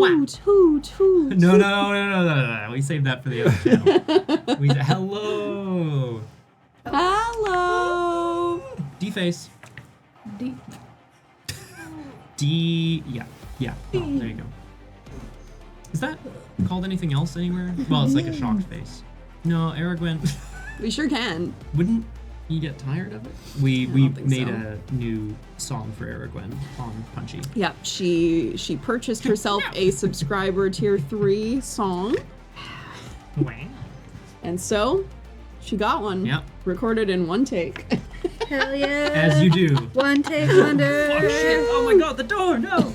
Hoot, hoot, hoot. No. We saved that for the other channel. We said, hello. Hello. Deface. D. Yeah. Oh, there you go. Is that called anything else anywhere? Well, it's like a shocked face. No, Aragwen. We sure can. Wouldn't you get tired of it? We made a new song for Aragwen on Punchy. Yep, she purchased herself a subscriber tier 3 song. And so she got one. Yep. Recorded in one take. Hell yeah. As you do. One take wonder. Oh shit! Oh my god, the door! No.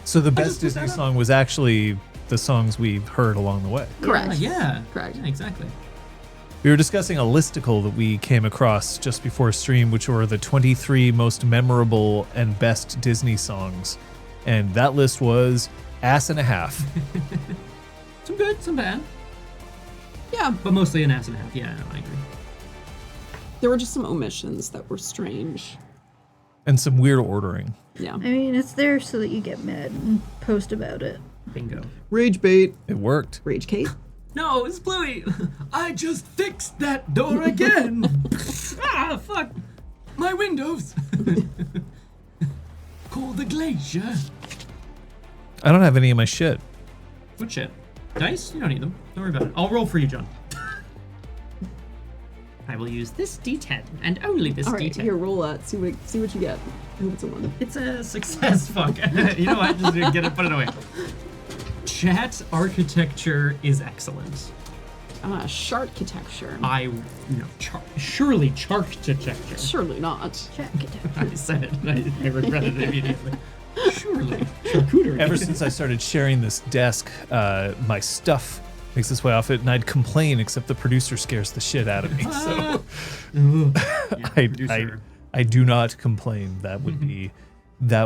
So the best Disney song was actually the songs we heard along the way. Correct. Yeah. Correct. Yeah, exactly. We were discussing a listicle that we came across just before stream, which were the 23 most memorable and best Disney songs. And that list was ass and a half. Some good, some bad. Yeah. But mostly an ass and a half. Yeah, no, I agree. There were just some omissions that were strange. And some weird ordering. Yeah. I mean, it's there so that you get mad and post about it. Bingo. Rage bait. It worked. Rage Kate. No, it's Bluey. I just fixed that door again. Ah, fuck. My windows. Call the glacier. I don't have any of my shit. What shit? Dice? You don't need them. Don't worry about it. I'll roll for you, John. I will use this D10 and only this All right, D10. here, roll that. See what you get. I hope it's a 1. It's a success. Fuck. You know what? Just get it. Put it away. Chat architecture is excellent. Sharkitecture. Surely charkitecture. Surely not. I said it. I regretted it immediately. Surely charcuterie. Ever since I started sharing this desk, my stuff makes its way off it, and I'd complain, except the producer scares the shit out of me. So I do not complain. That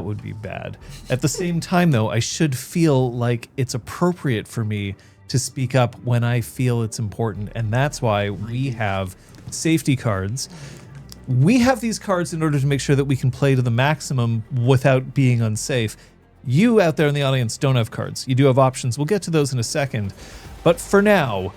would be bad. At the same time, though, I should feel like it's appropriate for me to speak up when I feel it's important, and that's why we have safety cards. We have these cards in order to make sure that we can play to the maximum without being unsafe. You out there in the audience don't have cards. You do have options. We'll get to those in a second. But for now,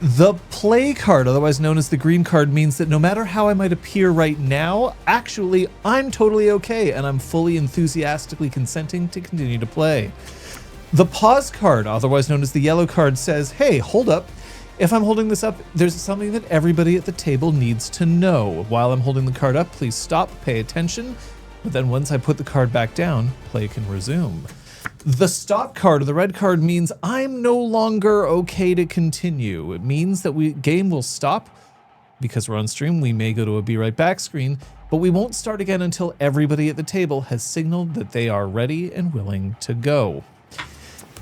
the play card, otherwise known as the green card, means that no matter how I might appear right now, actually, I'm totally okay, and I'm fully enthusiastically consenting to continue to play. The pause card, otherwise known as the yellow card, says, hey, hold up. If I'm holding this up, there's something that everybody at the table needs to know. While I'm holding the card up, please stop, pay attention. But then once I put the card back down, play can resume. The stop card, or the red card, means I'm no longer okay to continue. It means that game will stop. Because we're on stream, we may go to a be right back screen, but we won't start again until everybody at the table has signaled that they are ready and willing to go.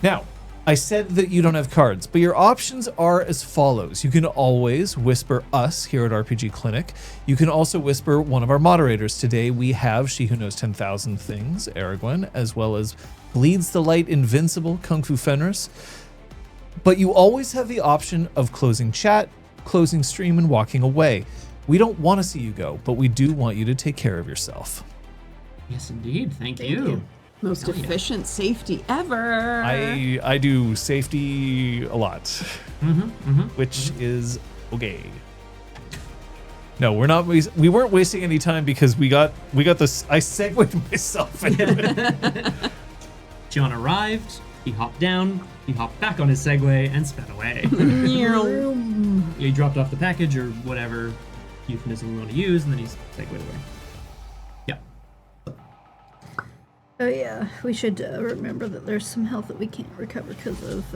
Now, I said that you don't have cards, but your options are as follows. You can always whisper us here at RPG Clinic. You can also whisper one of our moderators. Today we have She Who Knows 10,000 Things, Aragwen, as well as Bleeds the Light Invincible, Kung Fu Fenris. But you always have the option of closing chat, closing stream, and walking away. We don't want to see you go, but we do want you to take care of yourself. Yes, indeed. Thank you. Most efficient safety ever. I do safety a lot, which is okay. No, we're not. We weren't wasting any time because we got this. I segued myself into it. John arrived. He hopped down. He hopped back on his Segway and sped away. He dropped off the package or whatever euphemism we want to use, and then he's segued away. Yeah. Oh yeah, we should remember that there's some health that we can't recover because of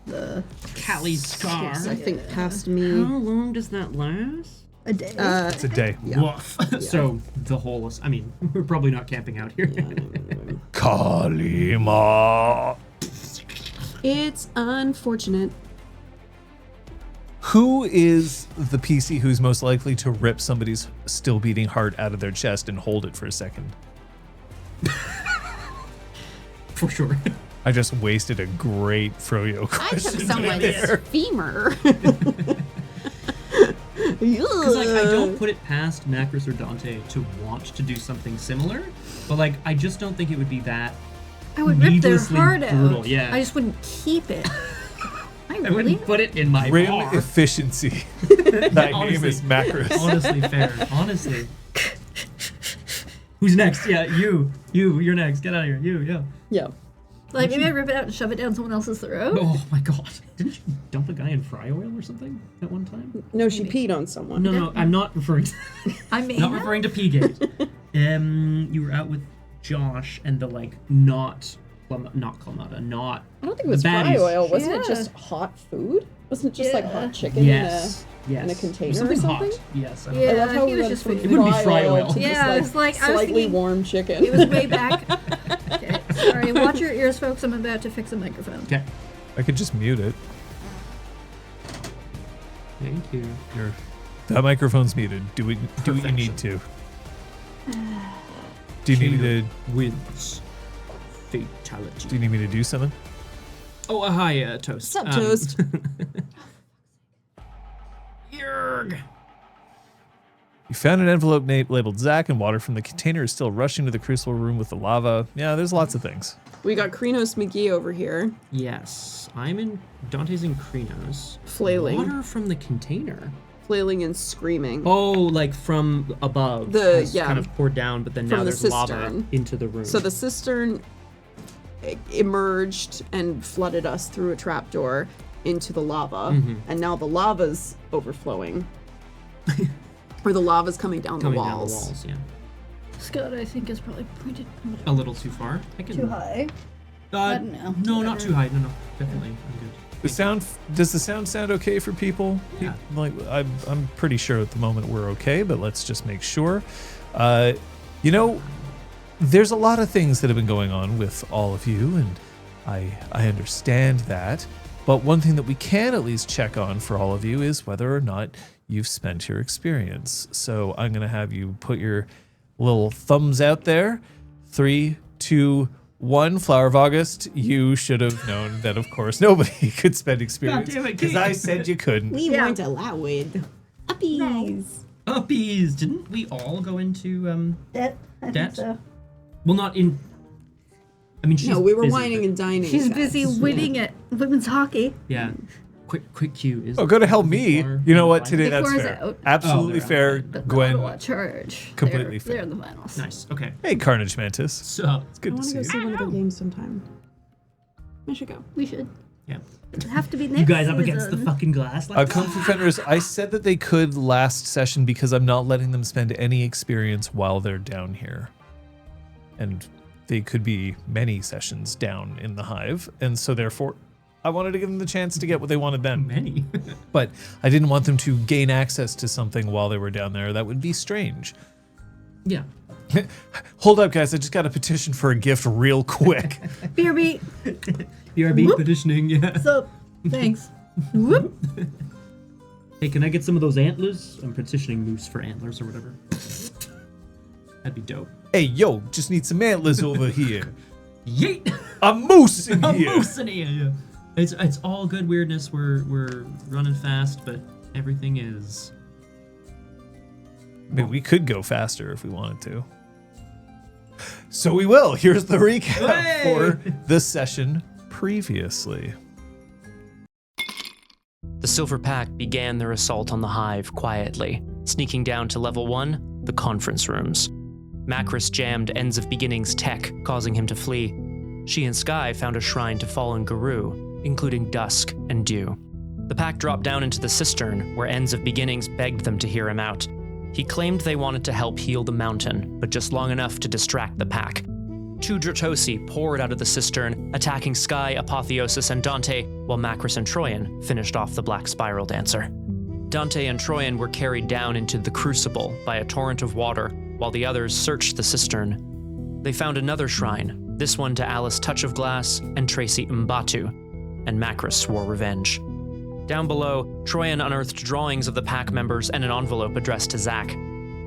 the Callie's scar. Yes, I think past me. How long does that last? a day. It's a day. Yeah. Woof. So the whole. I mean, we're probably not camping out here. Kalima. It's unfortunate. Who is the PC who's most likely to rip somebody's still beating heart out of their chest and hold it for a second? For sure. I just wasted a great Froyo question. I took someone's femur. Because like I don't put it past Macros or Dante to want to do something similar, but like I just don't think it would be that I would rip their needlessly heart brutal, out. yeah. I just wouldn't keep it. I I really? wouldn't put it in my Rim bar. efficiency. Thy name Honestly. is Macros. Honestly fair. Honestly. Who's next? Yeah, you. You're next. Get out of here. You, yeah. Yeah. Like, maybe I rip it out and shove it down someone else's throat? Oh my god. Didn't you dump a guy in fry oil or something at one time? No, she peed on someone. No, I'm not referring to I may not have. referring to Peagate. You were out with Josh and the like not Clamato, not I don't think it was the fry baddies. oil. Wasn't it Yeah. just hot food? Wasn't it just like Yeah. hot chicken Yes. in a Yes. container Something or something? hot. Yes. I don't Yeah. I know. love I how think we it was went just from food. It wouldn't be fry oil. to Yeah, just, I was like, I was slightly thinking- warm chicken. It was way back. Okay, sorry. Watch your ears, folks. I'm about to fix a microphone. Okay. I could just mute it. Thank you. That microphone's muted. Do what you Perfection. need to. Do you need me to? Wins. Fatality. Do you need me to do something? Oh, hi, Toast. What's up, Toast? Yerg. You found an envelope labeled Zach, and water from the container is still rushing to the crucible room with the lava. Yeah, there's lots of things. We got Krinos McGee over here. Yes, I'm in. Dante's in Krinos. Flailing. Water from the container. Flailing and screaming. Oh, like from above. The- has yeah. kind of poured down, but then From now the there's lava cistern. into the room. So the cistern emerged and flooded us through a trapdoor into the lava, Mm-hmm. and now the lava's overflowing. Or the lava's coming down coming the down the walls. walls, yeah. Scott, I think, is probably pointed A little too far. I can. too high. I don't know. No, not Whatever. too high. No, definitely. I'm good. The sound does the sound sound okay for people? Yeah. Like I'm pretty sure at the moment we're okay, but let's just make sure. You know, there's a lot of things that have been going on with all of you, and I understand that. But one thing that we can at least check on for all of you is whether or not you've spent your experience. So I'm gonna have you put your little thumbs out there. 3, 2, 1. Flower of August. You should have known that, of course, nobody could spend experience damn it, because Kate. I said you couldn't. We Yeah. weren't allowed. Uppies. Uppies! Didn't we all go into That, I That- think so. Well, not in. I mean, she's No, we were busy, whining but- and dining. She's guys. busy winning at women's hockey. Yeah. Quick cue is. Oh, go to help me. You know what? Today that's Before's fair. out. Absolutely Oh, they're fair. out. But Gwen. not a charge. Completely they're, fair. They're the finals. Nice. Okay. Hey, Carnage Mantis. So. It's I good to want to see go you. see one of the games sometime. I should go. We should. Yeah. It'll have to be next You guys up against the season. fucking glass like Kung Fu Fenders, I said that they could last session because I'm not letting them spend any experience while they're down here. And they could be many sessions down in the hive. And so therefore, I wanted to give them the chance to get what they wanted then. many. But I didn't want them to gain access to something while they were down there. That would be strange. Yeah. Hold up, guys. I just got a petition for a gift real quick. BRB. BRB Whoop. petitioning. Yeah. What's up? Thanks. Whoop. Hey, can I get some of those antlers? I'm petitioning Moose for antlers or whatever. That'd be dope. Hey, yo, just need some antlers over here. Yeet! A moose in A here. moose in here. Yeah. It's all good weirdness. We're running fast, but everything is. I mean, we could go faster if we wanted to. So we will. Here's the recap Hey! for the session previously. The Silver Pack began their assault on the hive quietly, sneaking down to level 1, the conference rooms. Macris jammed Ends of Beginning's tech, causing him to flee. She and Sky found a shrine to fallen Guru, including Dusk and Dew. The pack dropped down into the cistern, where Ends of Beginnings begged them to hear him out. He claimed they wanted to help heal the mountain, but just long enough to distract the pack. 2 Dratosi poured out of the cistern, attacking Sky, Apotheosis, and Dante, while Macris and Troyan finished off the Black Spiral Dancer. Dante and Troyan were carried down into the Crucible by a torrent of water, while the others searched the cistern. They found another shrine, this one to Alice Touch of Glass and Tracy Mbatu, and Macris swore revenge. Down below, Troyan unearthed drawings of the pack members and an envelope addressed to Zack.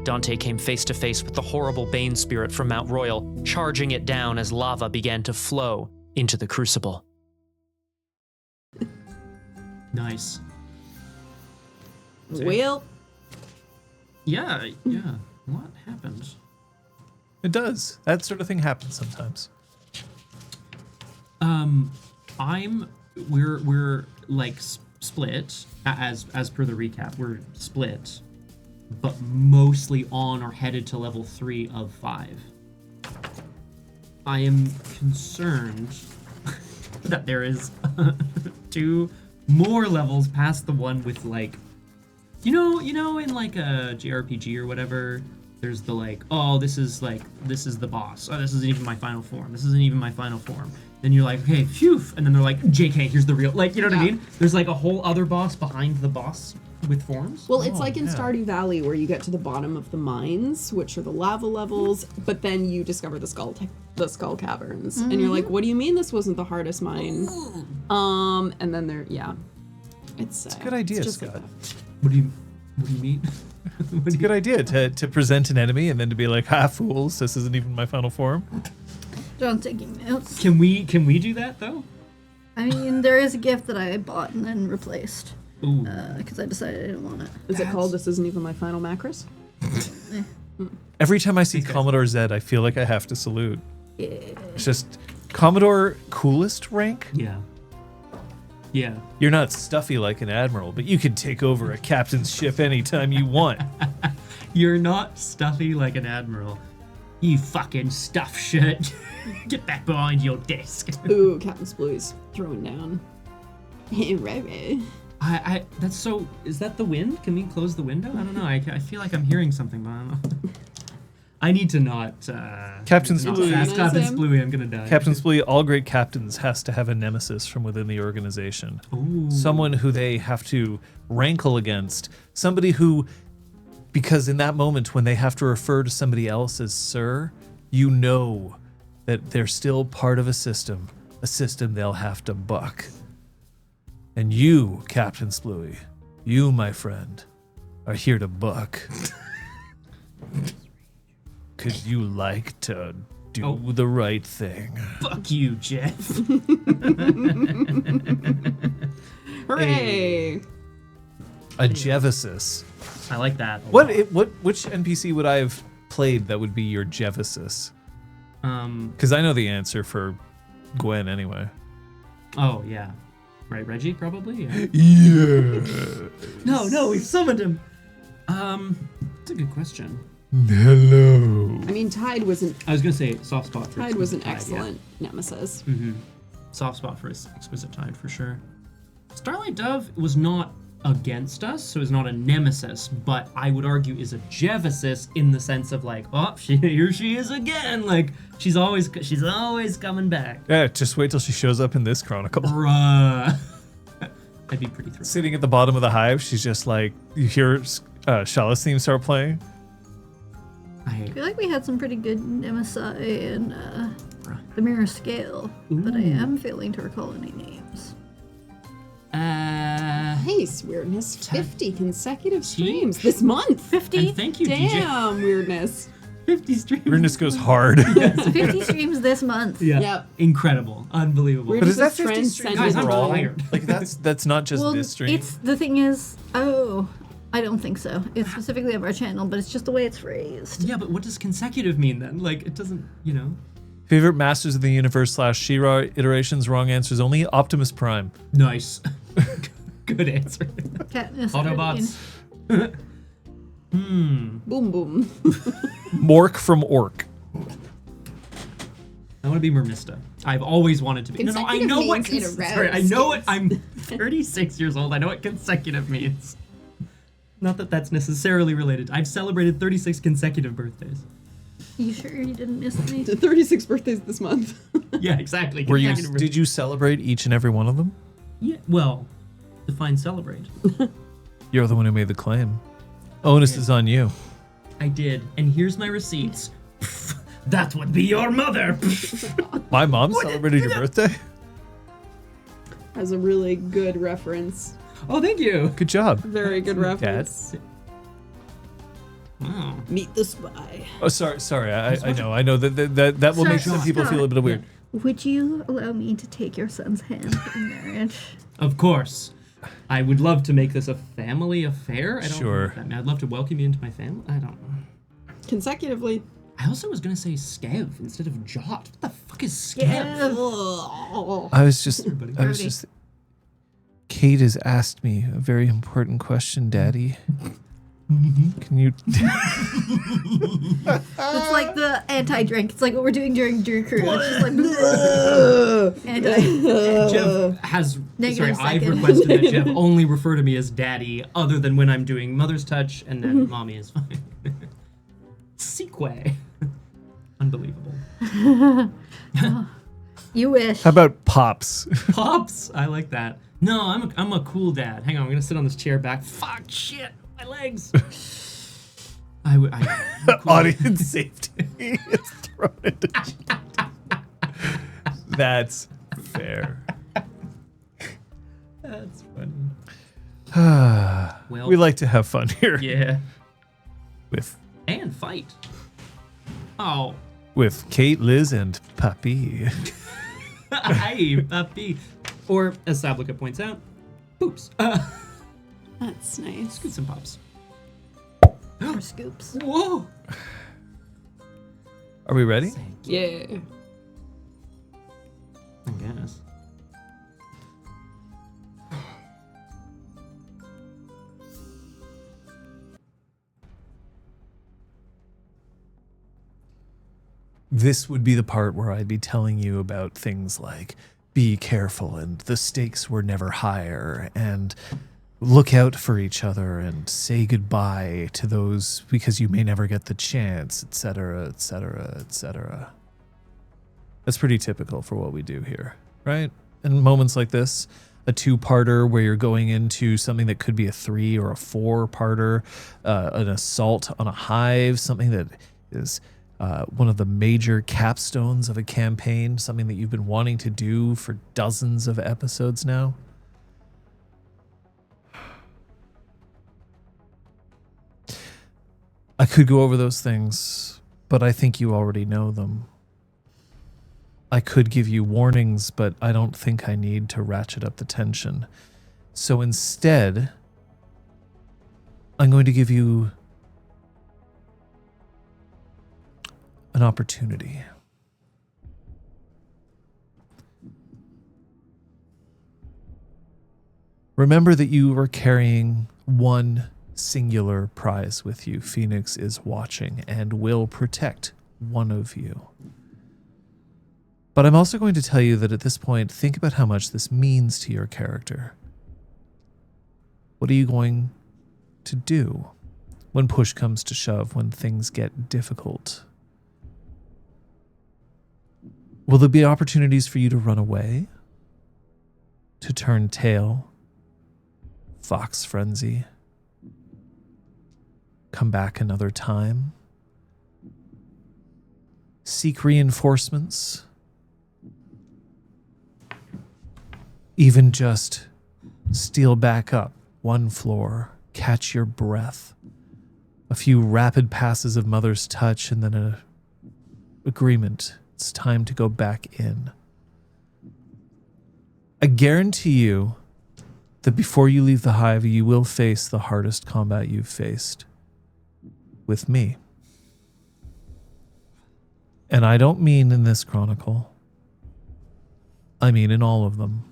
Dante came face to face with the horrible Bane spirit from Mount Royal, charging it down as lava began to flow into the Crucible. Nice. Well, Yeah. What happened? It does. That sort of thing happens sometimes. We're like split as per the recap. We're split, but mostly on or headed to level 3 of 5. I am concerned that there is 2 more levels past the one with like, you know, in like a JRPG or whatever, there's the like, oh, this is the boss. Oh, this isn't even my final form. This isn't even my final form. Then you're like, okay, phew, and then they're like, JK, here's the real, like, you know what I mean? There's like a whole other boss behind the boss with forms. Well, it's like in Stardew Valley where you get to the bottom of the mines, which are the lava levels, but then you discover the skull caverns, and you're like, what do you mean this wasn't the hardest mine? And then it's a good idea, it's just Scott. like that. What do you mean? It's a good idea to present an enemy and then to be like, ha, fools, this isn't even my final form. John's taking notes. Can we do that though? I mean, there is a gift that I bought and then replaced. Ooh. Because I decided I didn't want it. Is it called This Isn't Even My Final Macros? Every time I see Commodore Zed, I feel like I have to salute. Yeah. It's just Commodore coolest rank. Yeah. Yeah. You're not stuffy like an admiral, but you can take over a captain's ship anytime you want. You're not stuffy like an admiral. You fucking stuff shit. Get back behind your desk. Ooh, Captain Splooey's throwing down. Right. I that's so. Is that the wind? Can we close the window? I don't know. I feel like I'm hearing something, but I don't know. I need to not. Captain not Splooey. fast Captain Splooey, I'm gonna die. Captain Splooey, all great captains has to have a nemesis from within the organization. Ooh. Someone who they have to rankle against. Somebody who, because in that moment when they have to refer to somebody else as sir, you know that they're still part of a system they'll have to buck. And you, Captain Splooey, you, my friend, are here to buck. Because you like to do the right thing. Fuck you, Jeff. Hooray! A Jevisis. I like that. Which NPC would I have played that would be your Jevisis? Because I know the answer for Gwen anyway. Oh yeah, right, Reggie probably. Yeah. Yeah. No, we've summoned him. That's a good question. Hello. I mean, Tide was an I was gonna say soft spot. For Tide was an Tide, excellent nemesis. Yeah. Mm-hmm. Soft spot for exquisite Tide for sure. Starlight Dove was not against us, so is not a nemesis, but I would argue is a Jevisis in the sense of like, oh, here she is again. Like she's always coming back. Yeah, just wait till she shows up in this chronicle. Bruh. I'd be pretty thrilled. Sitting at the bottom of the hive, she's just like, you hear Shala's theme start playing. I feel like we had some pretty good nemesis in the Mirror Scale, but I am failing to recall any names. Nice, Weirdness. 50 consecutive streams this month. 50? And thank you, DJ. Damn, Weirdness. 50 streams. Weirdness goes hard. 50 streams this month. Yeah. Yep. Incredible. Unbelievable. We're But is that just 50 transcended streams Guys, I'm overall? tired. Like that's not just Well, this stream. the thing is, I don't think so. It's specifically of our channel, but it's just the way it's phrased. Yeah, but what does consecutive mean then? Like, it doesn't, Favorite Masters of the Universe / She-Ra iterations, wrong answers only. Optimus Prime. Nice. Good answer. Katniss Autobots. Boom, boom. Mork from Orc. I want to be Mermista. I've always wanted to be. No, I know what. Sorry, I know it. I'm 36 years old. I know what consecutive means. Not that that's necessarily related. I've celebrated 36 consecutive birthdays. You sure you didn't miss any? 36 birthdays this month. Yeah, exactly. Did you celebrate each and every one of them? Yeah. Well, define celebrate. You're the one who made the claim. Onus is on you. I did, and here's my receipts. That would be your mother. My mom celebrated your birthday? Has a really good reference. Oh, thank you. Good job. Very good reference. Wow. Meet the spy. Oh, sorry. I know that will make some people feel a bit weird. Would you allow me to take your son's hand in marriage? Of course. I would love to make this a family affair. I don't know Sure. what that means. I'd love to welcome you into my family. I don't know. Consecutively. I also was gonna say Skev instead of Jot. What the fuck is Skev? I was just. Kate has asked me a very important question, Daddy. Can you? It's like the anti-drink. It's like what we're doing during Drew Crew. It's just like Jeff has. Negative I've second. requested that Jeff only refer to me as Daddy, other than when I'm doing Mother's Touch, and then Mommy is fine. Sequay. Unbelievable. You wish. How about Pops? Pops. I like that. No, I'm a cool dad. Hang on, I'm gonna sit on this chair back. Fuck, shit, my legs. I'm a cool Audience safety is thrown into chat. That's fair. That's funny. Well, We like to have fun here. yeah, And fight. Oh, with Kate, Liz, and Puppy. hey, puppy. Or as Sablica points out, poops. That's nice. Scoots and pops. Or scoops. Whoa. Are we ready? Yeah. I guess. This would be the part where I'd be telling you about things like be careful and the stakes were never higher and look out for each other and say goodbye to those because you may never get the chance, etc., etc., etc. That's pretty typical for what we do here, right? In moments like this, a 2-parter where you're going into something that could be a 3 or a 4-parter, an assault on a hive, something that is one of the major capstones of a campaign, something that you've been wanting to do for dozens of episodes now. I could go over those things, but I think you already know them. I could give you warnings, but I don't think I need to ratchet up the tension. So instead, I'm going to give you an opportunity. Remember that you are carrying one singular prize with you. Phoenix is watching and will protect one of you. But I'm also going to tell you that at this point, think about how much this means to your character. What are you going to do when push comes to shove, when things get difficult? Will there be opportunities for you to run away? To turn tail? Fox frenzy? Come back another time? Seek reinforcements? Even just steal back up one floor, catch your breath, a few rapid passes of Mother's Touch, and then an agreement. It's time to go back in. I guarantee you that before you leave the hive, you will face the hardest combat you've faced with me. And I don't mean in this chronicle. I mean in all of them.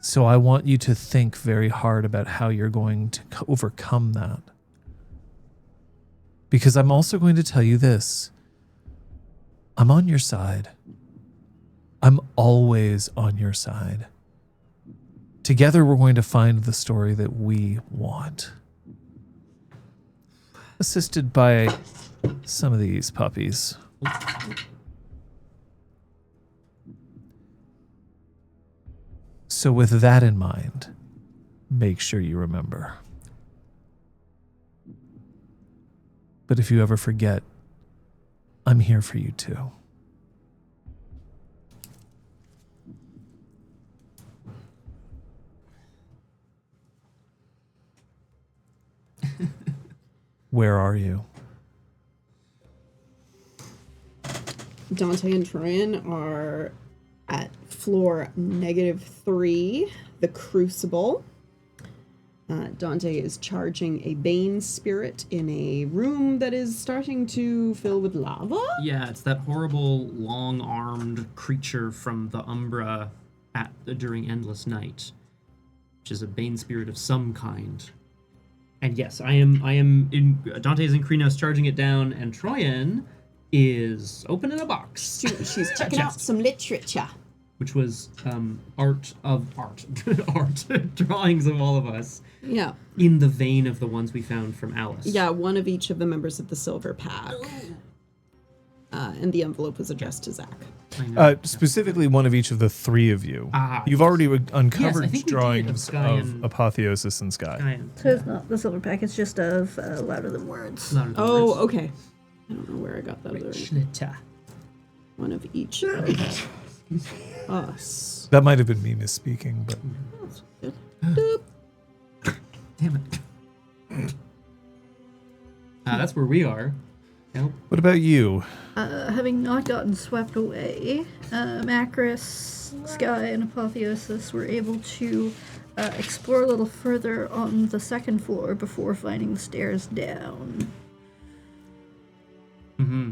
So I want you to think very hard about how you're going to overcome that. Because I'm also going to tell you this. I'm on your side. I'm always on your side. Together we're going to find the story that we want. Assisted by some of these puppies. So with that in mind, make sure you remember. But if you ever forget, I'm here for you too. Where are you? Dante and Troyan are at floor -3, the Crucible. Dante is charging a Bane spirit in a room that is starting to fill with lava. Yeah, it's that horrible long-armed creature from the Umbra during Endless Night, which is a Bane spirit of some kind. And yes, I am in Dante's in Krinos charging it down, and Troyan is opening a box. She's checking out some literature. Which was art, drawings of all of us. Yeah. In the vein of the ones we found from Alice. Yeah, one of each of the members of the Silver Pack. And the envelope was addressed to Zach. Specifically, one of each of the three of you. You've already uncovered drawings of Apotheosis and Sky. So it's not the Silver Pack, it's just of Louder Than Words. Okay. I don't know where I got that. One of each of us. That might have been me misspeaking, but... That's good. Damn it. That's where we are. Nope. What about you? Having not gotten swept away, Macris, Sky, and Apotheosis were able to explore a little further on the second floor before finding the stairs down. Mm-hmm.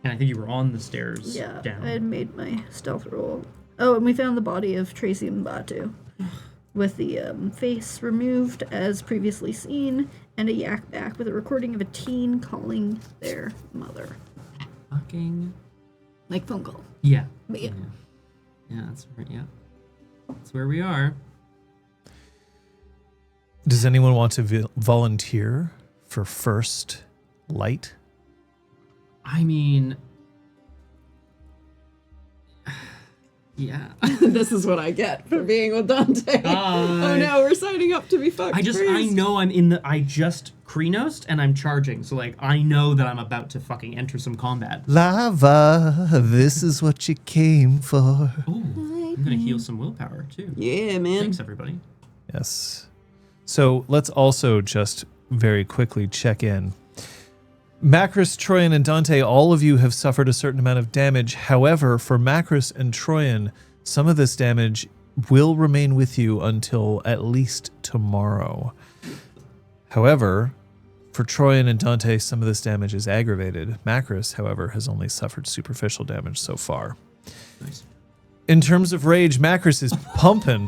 And I think you were on the stairs down. I had made my stealth roll. Oh, and we found the body of Tracy Mbatu with the face removed as previously seen, and a yak back with a recording of a teen calling their mother. Fucking... Like phone call. Yeah. But yeah. Yeah, that's right, yeah. That's where we are. Does anyone want to volunteer for first light? I mean... Yeah. This is what I get for being with Dante. Oh no, we're signing up to be fucked. I know I'm in the... I just Krinosed and I'm charging. So, like, I know that I'm about to fucking enter some combat. Lava, this is what you came for. Ooh, I'm gonna heal some willpower, too. Yeah, man. Thanks, everybody. Yes. So, let's also just very quickly check in. Macris, Troyan, and Dante, all of you have suffered a certain amount of damage. However, for Macris and Troyan, some of this damage will remain with you until at least tomorrow. However, for Troyan and Dante, some of this damage is aggravated. Macris, however, has only suffered superficial damage so far. Nice. In terms of rage, Macris is pumping.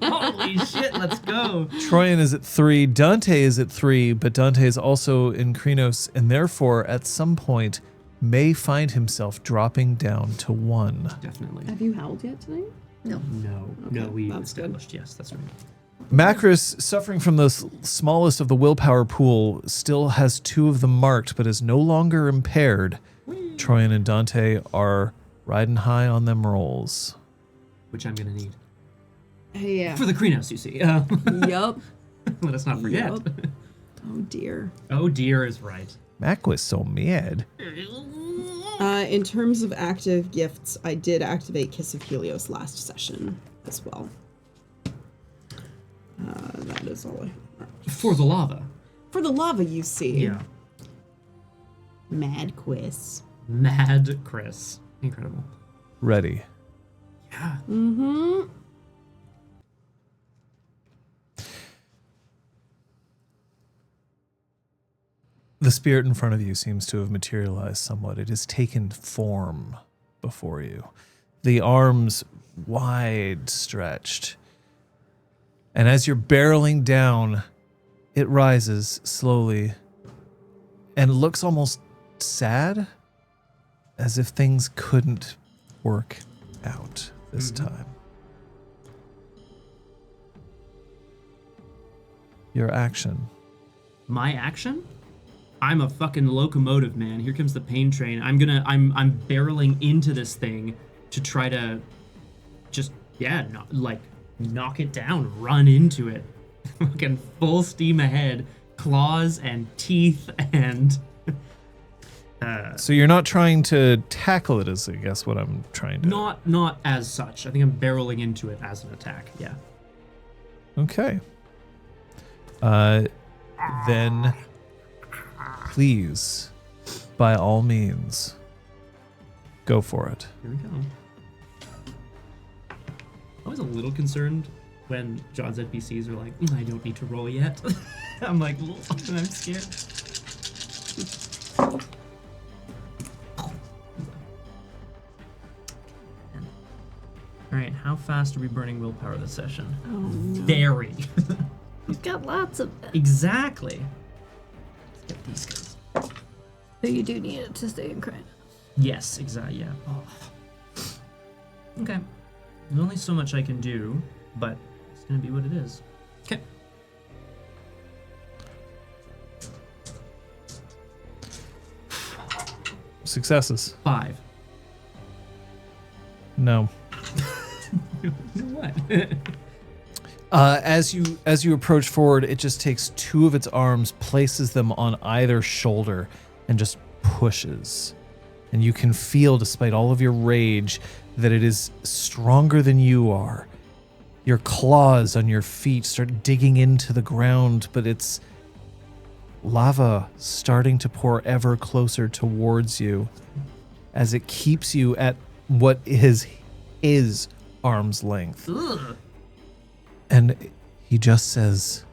Holy shit, let's go. Troyan is at 3, Dante is at 3, but Dante is also in Krinos, and therefore, at some point, may find himself dropping down to 1. Definitely. Have you howled yet tonight? No. No, we that's established. Yes, that's right. Macris, suffering from the smallest of the willpower pool, still has 2 of them marked, but is no longer impaired. Whee! Troyan and Dante are riding high on them rolls. Which I'm gonna need. Yeah. For the Krinos, you see. Yup. Let us not forget. Yup. Oh dear. Oh dear is right. Mac was so mad. In terms of active gifts, I did activate Kiss of Helios last session as well. That is all I... For the lava. For the lava, you see. Yeah. Mad quiz. Mad Chris. Incredible. Ready. Yeah. Mm-hmm. The spirit in front of you seems to have materialized somewhat. It has taken form before you. The arms wide stretched. And as you're barreling down, it rises slowly and looks almost sad, as if things couldn't work out this time. Your action. My action? I'm a fucking locomotive, man. Here comes the pain train. I'm barreling into this thing to try to just, knock it down, run into it. Fucking full steam ahead. Claws and teeth and... So you're not trying to tackle it, is I guess what I'm trying to... Not as such. I think I'm barreling into it as an attack, yeah. Okay. Then, please, by all means, go for it. Here we go. I was a little concerned when John's NPCs are like, I don't need to roll yet. I'm like, I'm scared. All right, how fast are we burning willpower this session? Oh, no. Very. You've got lots of it. Exactly. Let's get these guys. So you do need it to stay in crane. Yes, exactly, yeah. Oh. Okay. There's only so much I can do, but it's gonna be what it is. Okay. Successes. 5. No. What? As you approach forward, it just takes 2 of its arms, places them on either shoulder, and just pushes. And you can feel, despite all of your rage, that it is stronger than you are. Your claws on your feet start digging into the ground, but it's lava starting to pour ever closer towards you as it keeps you at what is his arm's length. Ugh. And he just says,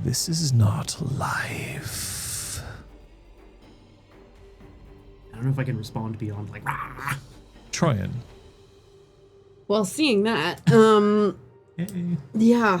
"This is not life." I don't know if I can respond beyond like, "Rah!" Troyan. Well, seeing that, Hey. yeah,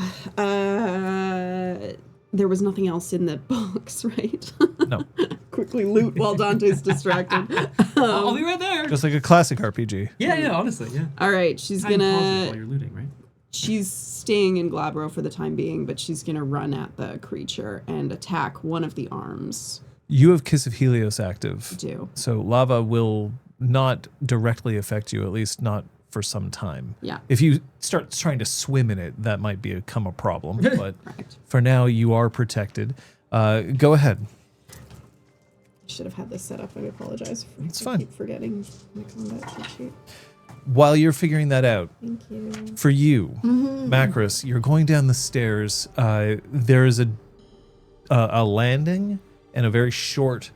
there was nothing else in the box, right? No. Quickly loot while Dante's distracted. I'll be right there. Just like a classic RPG. Yeah, honestly, yeah. All right, she's Time pauses while gonna. you're looting, right? She's staying in Glabro for the time being, but she's gonna run at the creature and attack one of the arms. You have Kiss of Helios active. Do So lava will not directly affect you, at least not for some time. yeah, If you start trying to swim in it, that might become a problem. But correct. for now, you are protected. Go ahead. Should have had this set up. I apologize. It's I fine. keep forgetting my combat cheat sheet. While you're figuring that out, Thank you. for you, Macris, you're going down the stairs. There is a landing and a very short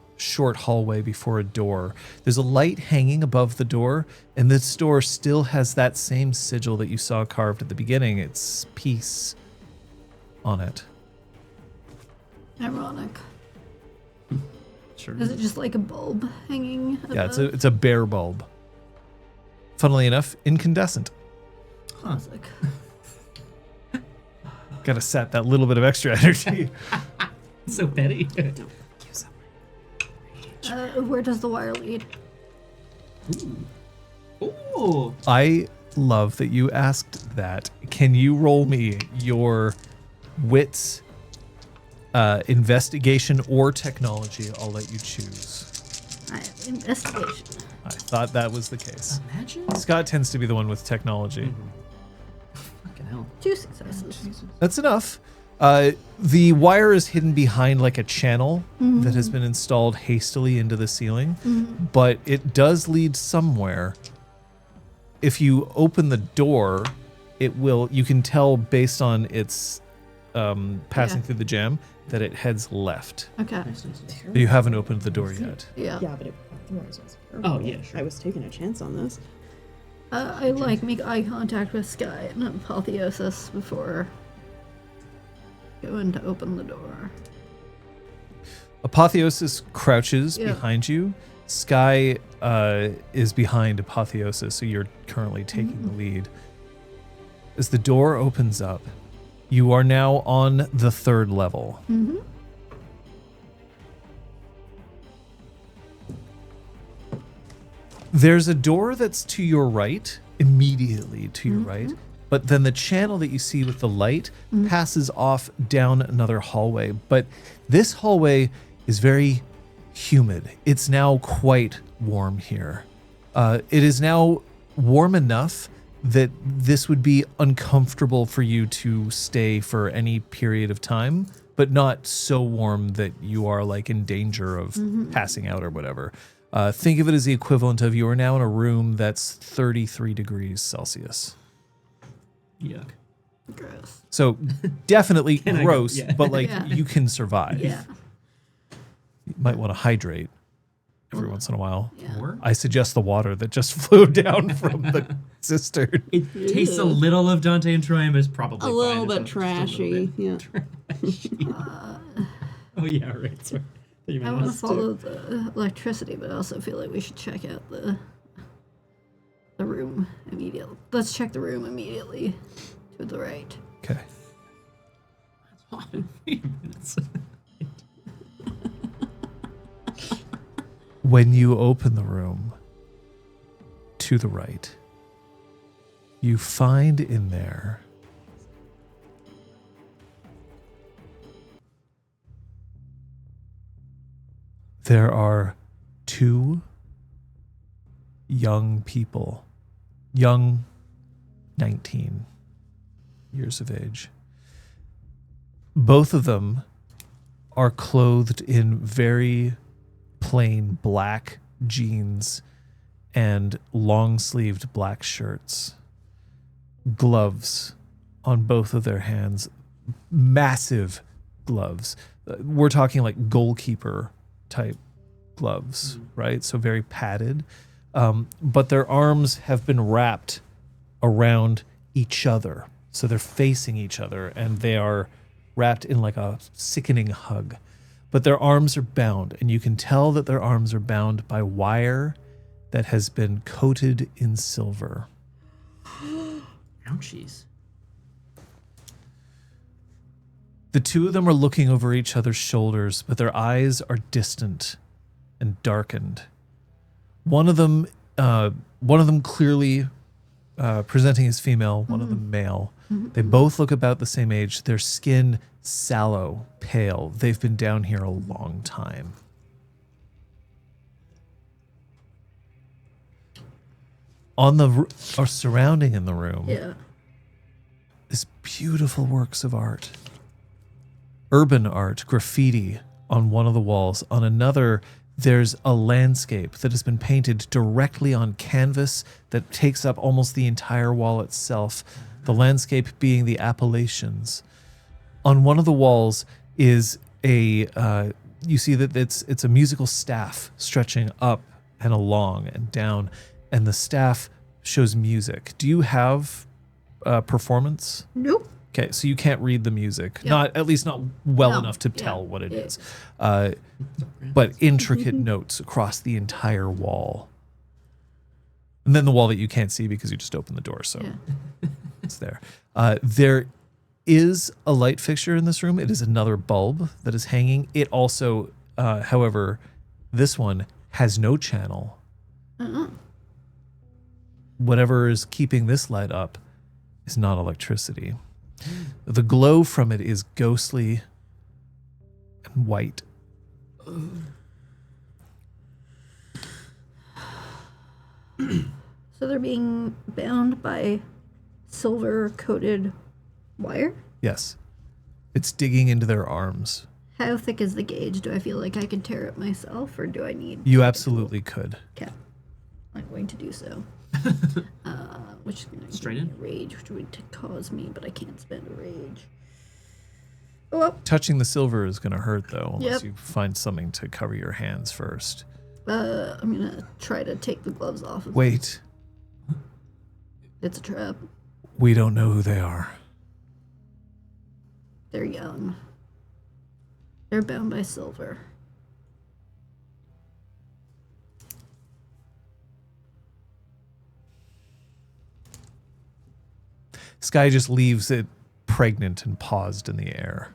hallway before a door. There's a light hanging above the door, and this door still has that same sigil that you saw carved at the beginning. It's peace on it. Ironic. Sure. Is it just like a bulb hanging? Yeah, above? it's a bare bulb. Funnily enough, incandescent. Classic. Gotta set that little bit of extra energy. So petty. Don't use up. Where does the wire lead? Ooh. I love that you asked that. Can you roll me your wits, investigation, or technology? I'll let you choose. I have investigation. I thought that was the case. Imagine. Scott tends to be the one with technology. Fucking hell. 2 successes. That's enough. The wire is hidden behind like a channel that has been installed hastily into the ceiling, but it does lead somewhere. If you open the door, it will. You can tell based on its passing Yeah. through the jam that it heads left. Okay. Nice. But you haven't opened the door yet. Yeah. Yeah, but otherwise it was Oh, yeah, sure. I was taking a chance on this. I like make eye contact with Sky and Apotheosis before going to open the door. Apotheosis crouches Yeah. behind you. Sky is behind Apotheosis, so you're currently taking the lead. As the door opens up, you are now on the 3rd level. Mm-hmm. There's a door that's to your right, immediately to your right, but then the channel that you see with the light passes off down another hallway. But this hallway is very humid. It's now quite warm here. It is now warm enough that this would be uncomfortable for you to stay for any period of time, but not so warm that you are like in danger of passing out or whatever. Think of it as the equivalent of you are now in a room that's 33 degrees Celsius. Yuck. Gross. So definitely Can I go? gross, Yeah. but like Yeah. you can survive. Yeah. You might want to hydrate every once in a while. Yeah. Or I suggest the water that just flew down from the cistern. it tastes a little of Dante and Troy, but it's probably A fine. little It's bit just a little trashy. bit Yeah. Oh yeah, right. Sorry. You I meant want to us. follow the electricity, but I also feel like we should check out the room immediately. Let's check the room immediately to the right. Okay. Wait a minute. When you open the room to the right, you find in there there are two young people, young 19 years of age. Both of them are clothed in very plain black jeans and long-sleeved black shirts. Gloves on both of their hands. Massive gloves. We're talking like goalkeeper type gloves, right? So very padded. But their arms have been wrapped around each other. So they're facing each other and they are wrapped in like a sickening hug. But their arms are bound, and you can tell that their arms are bound by wire that has been coated in silver. Ouchies. The two of them are looking over each other's shoulders, but their eyes are distant and darkened. One of them clearly presenting as female, one of them male. They both look about the same age. Their skin sallow, pale. They've been down here a long time. On the or surrounding in the room is beautiful works of art. Urban art, graffiti on one of the walls. On another, there's a landscape that has been painted directly on canvas that takes up almost the entire wall itself. The landscape being the Appalachians. On one of the walls is you see that it's a musical staff stretching up and along and down, and the staff shows music. Do you have performance? Nope. Okay, so you can't read the music. Yeah. At least not well No. enough to Yeah. tell what it Yeah. is. But intricate notes across the entire wall. And then the wall that you can't see because you just opened the door, so it's there. There is a light fixture in this room. It is another bulb that is hanging. It also, however, this one has no channel. Whatever is keeping this light up is not electricity. The glow from it is ghostly and white. So they're being bound by silver-coated wire? Yes. It's digging into their arms. How thick is the gauge? Do I feel like I can tear it myself, or do I need... You absolutely could. Okay. I'm going to do so. Which is going to Straight give me in? a rage, which would cause me, but I can't spend a rage. Oh, well. Touching the silver is going to hurt, though, unless Yep. you find something to cover your hands first. I'm going to try to take the gloves off of Wait. It's a trap. We don't know who they are. They're young. They're bound by silver. Sky just leaves it pregnant and paused in the air.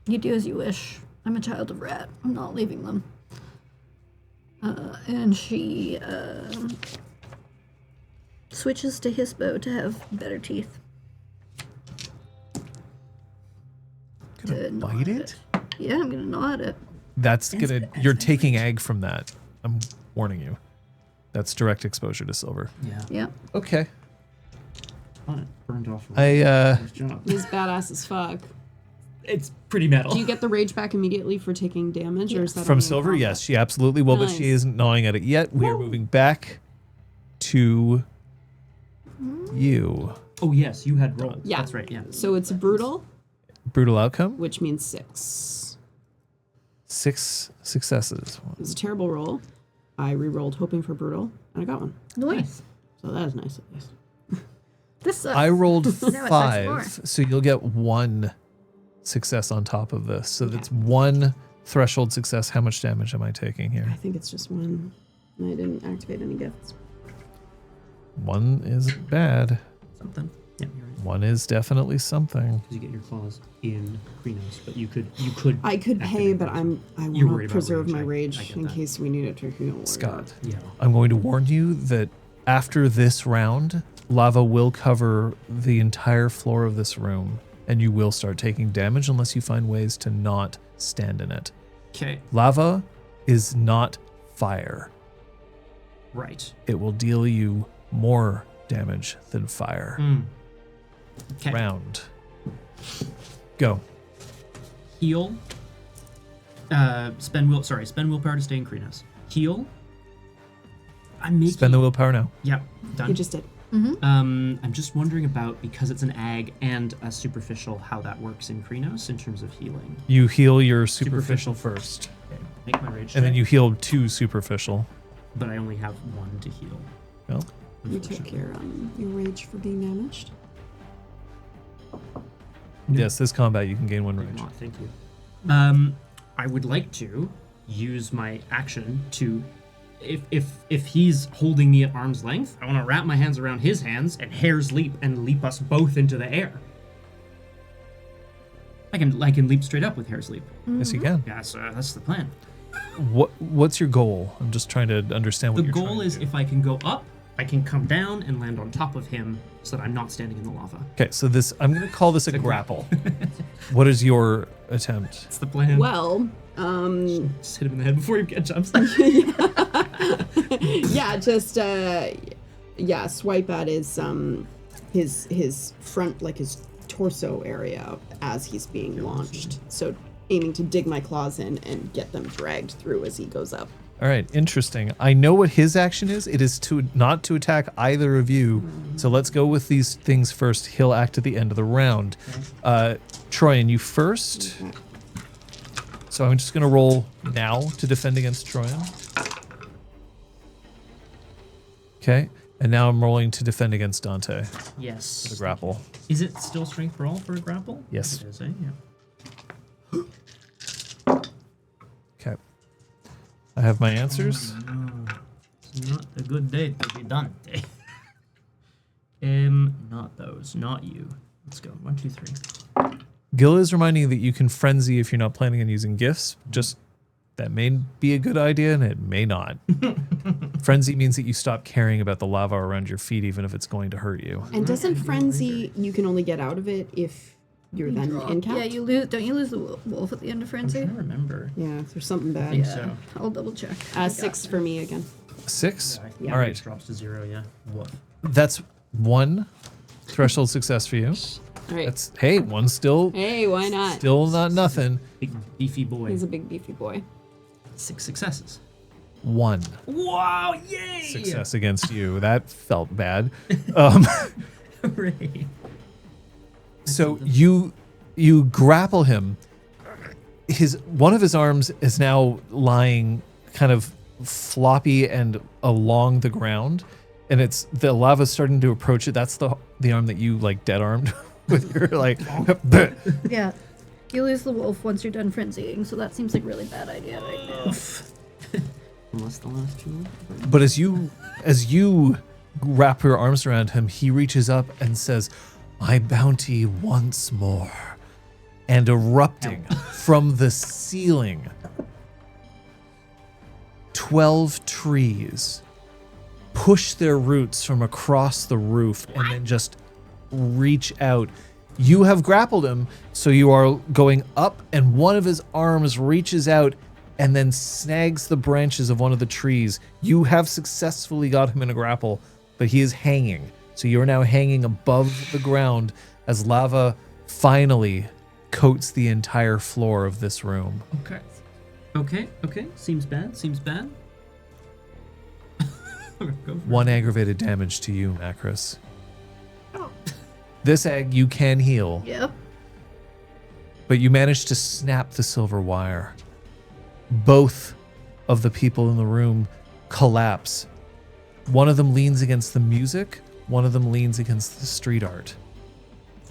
You do as you wish. I'm a child of rat. I'm not leaving them. And she switches to Hispo to have better teeth. Gonna To gnaw bite at it? Yeah, I'm gonna gnaw at it. That's gonna. You're taking egg from that. I'm warning you. That's direct exposure to silver. Yeah. Yeah. Okay. On it. Burned off. I Job. He's badass as fuck. It's pretty metal. Do you get the rage back immediately for taking damage, or is that from only in silver, combat? yes, she absolutely will, but Nice. she isn't gnawing at it yet. We are moving back to you. Oh yes, you had rolled. Yeah. That's right. Yeah. So it's brutal, Brutal outcome. which means 6. 6 successes. It was a terrible roll. I re-rolled hoping for brutal, and I got one. Nice. So that is nice at least. This sucks. I rolled Now it sucks 5, so you'll get 1 success on top of this. So that's 1 threshold success. How much damage am I taking here? I think it's just one. And I didn't activate any gifts. 1 isn't bad. Something. Yeah, you're right. 1 is definitely something. Because you get your claws in Krenos, but you could. I could pay, activate but those. I You're want worried to about preserve rage. my I rage get in that. case we need it to heal. Scott, Yeah. I'm going to warn you that after this round, lava will cover the entire floor of this room, and you will start taking damage unless you find ways to not stand in it. Okay. Lava is not fire. Right. It will deal you more damage than fire. Okay. Round. Go. Heal. Spend willpower to stay in Krenos. Heal. I'm making. Spend the willpower now. Yeah. Done. You just did. I'm just wondering about, because it's an ag and a superficial, how that works in Krenos in terms of healing. You heal your superficial first, Okay. Make my rage. and then check, you heal 2 superficial. But I only have 1 to heal. Well, You took your rage for being damaged. yes, this combat you can gain 1 Did rage. not, thank you. I would like to use my action to, if he's holding me at arm's length, I want to wrap my hands around his hands and hair's leap and leap us both into the air. I can leap straight up with hair's leap. Yes, you can. Yeah, so that's the plan. What's your goal? I'm just trying to understand what The you're goal trying to is do. if I can go up, I can come down and land on top of him so that I'm not standing in the lava. Okay, so this I'm going to call this a grapple. What is your attempt? That's the plan. Well, Just hit him in the head before he jumps. yeah, just swipe at his front, like his torso area as he's being launched. So aiming to dig my claws in and get them dragged through as he goes up. All right, interesting. I know what his action is. It is to not to attack either of you. So let's go with these things first. He'll act at the end of the round. Troyan, you first. Okay. So I'm just going to roll now to defend against Troyan. Okay, and now I'm rolling to defend against Dante. Yes. The grapple. Is it still strength for all for a grapple? Yes. It is, eh? Yeah. Okay. I have my answers. It's not a good day to be done. Not those. Not you. Let's go. 1, 2, 3. Gil is reminding you that you can frenzy if you're not planning on using gifts. Just that may be a good idea and it may not. Frenzy means that you stop caring about the lava around your feet, even if it's going to hurt you. And doesn't frenzy, you can only get out of it if you're then incapped? Yeah, you lose. Don't you lose the wolf at the end of I'm frenzy? trying to remember. Yeah, there's something bad. think Yeah, so. I'll double check. 6 for me again. 6? I think Yeah. All it right. drops to 0, yeah. Woof. That's 1 threshold success for you. All right. That's hey, one's still Hey, why not? still not nothing. Big beefy boy. He's a big beefy boy. 6 successes. 1 Wow, yay! success against you. That felt bad. Hooray. So you grapple him. One of his arms is now lying kind of floppy and along the ground, and it's the lava's starting to approach it. That's the arm that you like dead armed with your like. Yeah, you lose the wolf once you're done frenzying, so that seems like a really bad idea right now. Unless the last 2. But as you wrap your arms around him, he reaches up and says, "My bounty once more." And erupting from the ceiling, 12 trees push their roots from across the roof and then just reach out. You have grappled him, so you are going up, and one of his arms reaches out and then snags the branches of one of the trees. You have successfully got him in a grapple, but he is hanging. So you're now hanging above the ground as lava finally coats the entire floor of this room. Okay. Seems bad. Go for it. 1 aggravated damage to you, Macros. This egg you can heal, Yep. but you managed to snap the silver wire. both of the people in the room collapse. One of them leans against the music, one of them leans against the street art.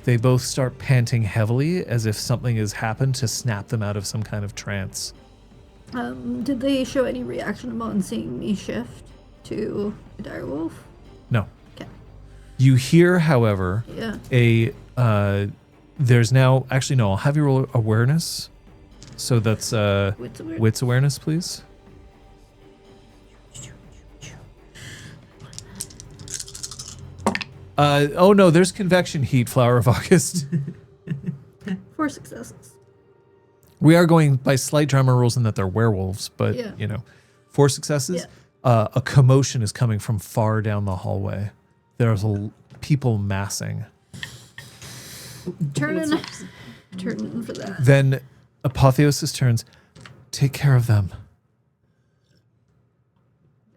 They both start panting heavily as if something has happened to snap them out of some kind of trance. Did they show any reaction upon seeing me shift to a direwolf? No. Okay. You hear, however, there's now, actually no, I'll have you roll awareness. So that's wits awareness, please. Oh no, there's convection heat, Flower of August. 4 successes. We are going by slight drama rules in that they're werewolves, but you know, 4 successes. Yeah. A commotion is coming from far down the hallway. There's people massing. Turn in for that. Then Apotheosis turns. Take care of them.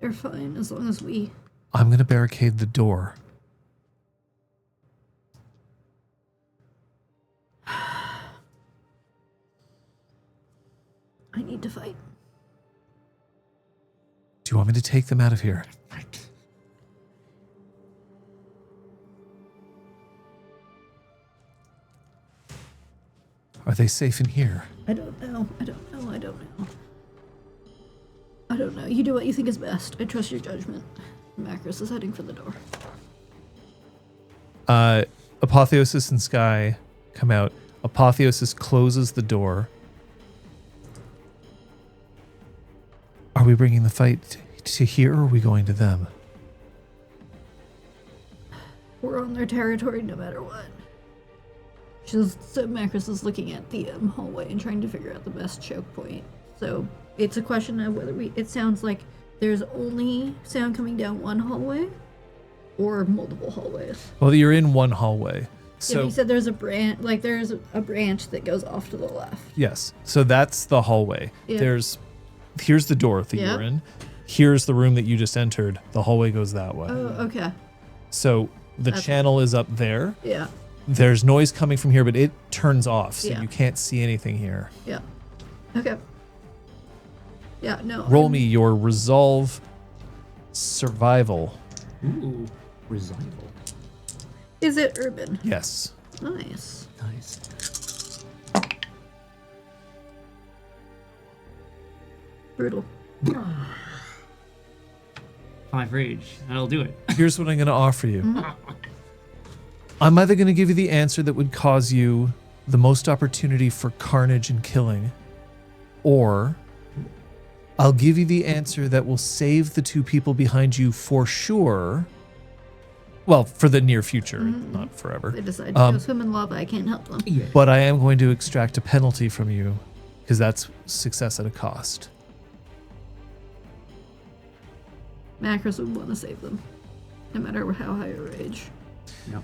They're fine as long as we. I'm going to barricade the door. I need to fight. Do you want me to take them out of here? Are they safe in here? I don't know. You do what you think is best. I trust your judgment. Macros is heading for the door. Apotheosis and Sky come out. Apotheosis closes the door. Are we bringing the fight to here, or are we going to them? We're on their territory no matter what. So Macros is looking at the hallway and trying to figure out the best choke point. So it's a question of whether it sounds like there's only sound coming down one hallway or multiple hallways. Well, you're in one hallway. So you said there's a branch, there's a branch that goes off to the left. Yes. So that's the hallway. Yeah. Here's the door that you're in. Here's the room that you just entered. The hallway goes that way. Oh, okay. So the channel is up there. Yeah. There's noise coming from here, but it turns off, so Yeah. you can't see anything here. Yeah. Okay. Yeah, no. Roll me your resolve survival. Ooh, revival. Is it urban? Yes. Nice. Nice. Brutal. 5 rage. That'll do it. Here's what I'm going to offer you. I'm either going to give you the answer that would cause you the most opportunity for carnage and killing, or I'll give you the answer that will save the 2 people behind you for sure. Well, for the near future, not forever. They decide to go swim in lava. I can't help them. Yeah. But I am going to extract a penalty from you, because that's success at a cost. Macros would want to save them, no matter how high your rage. No.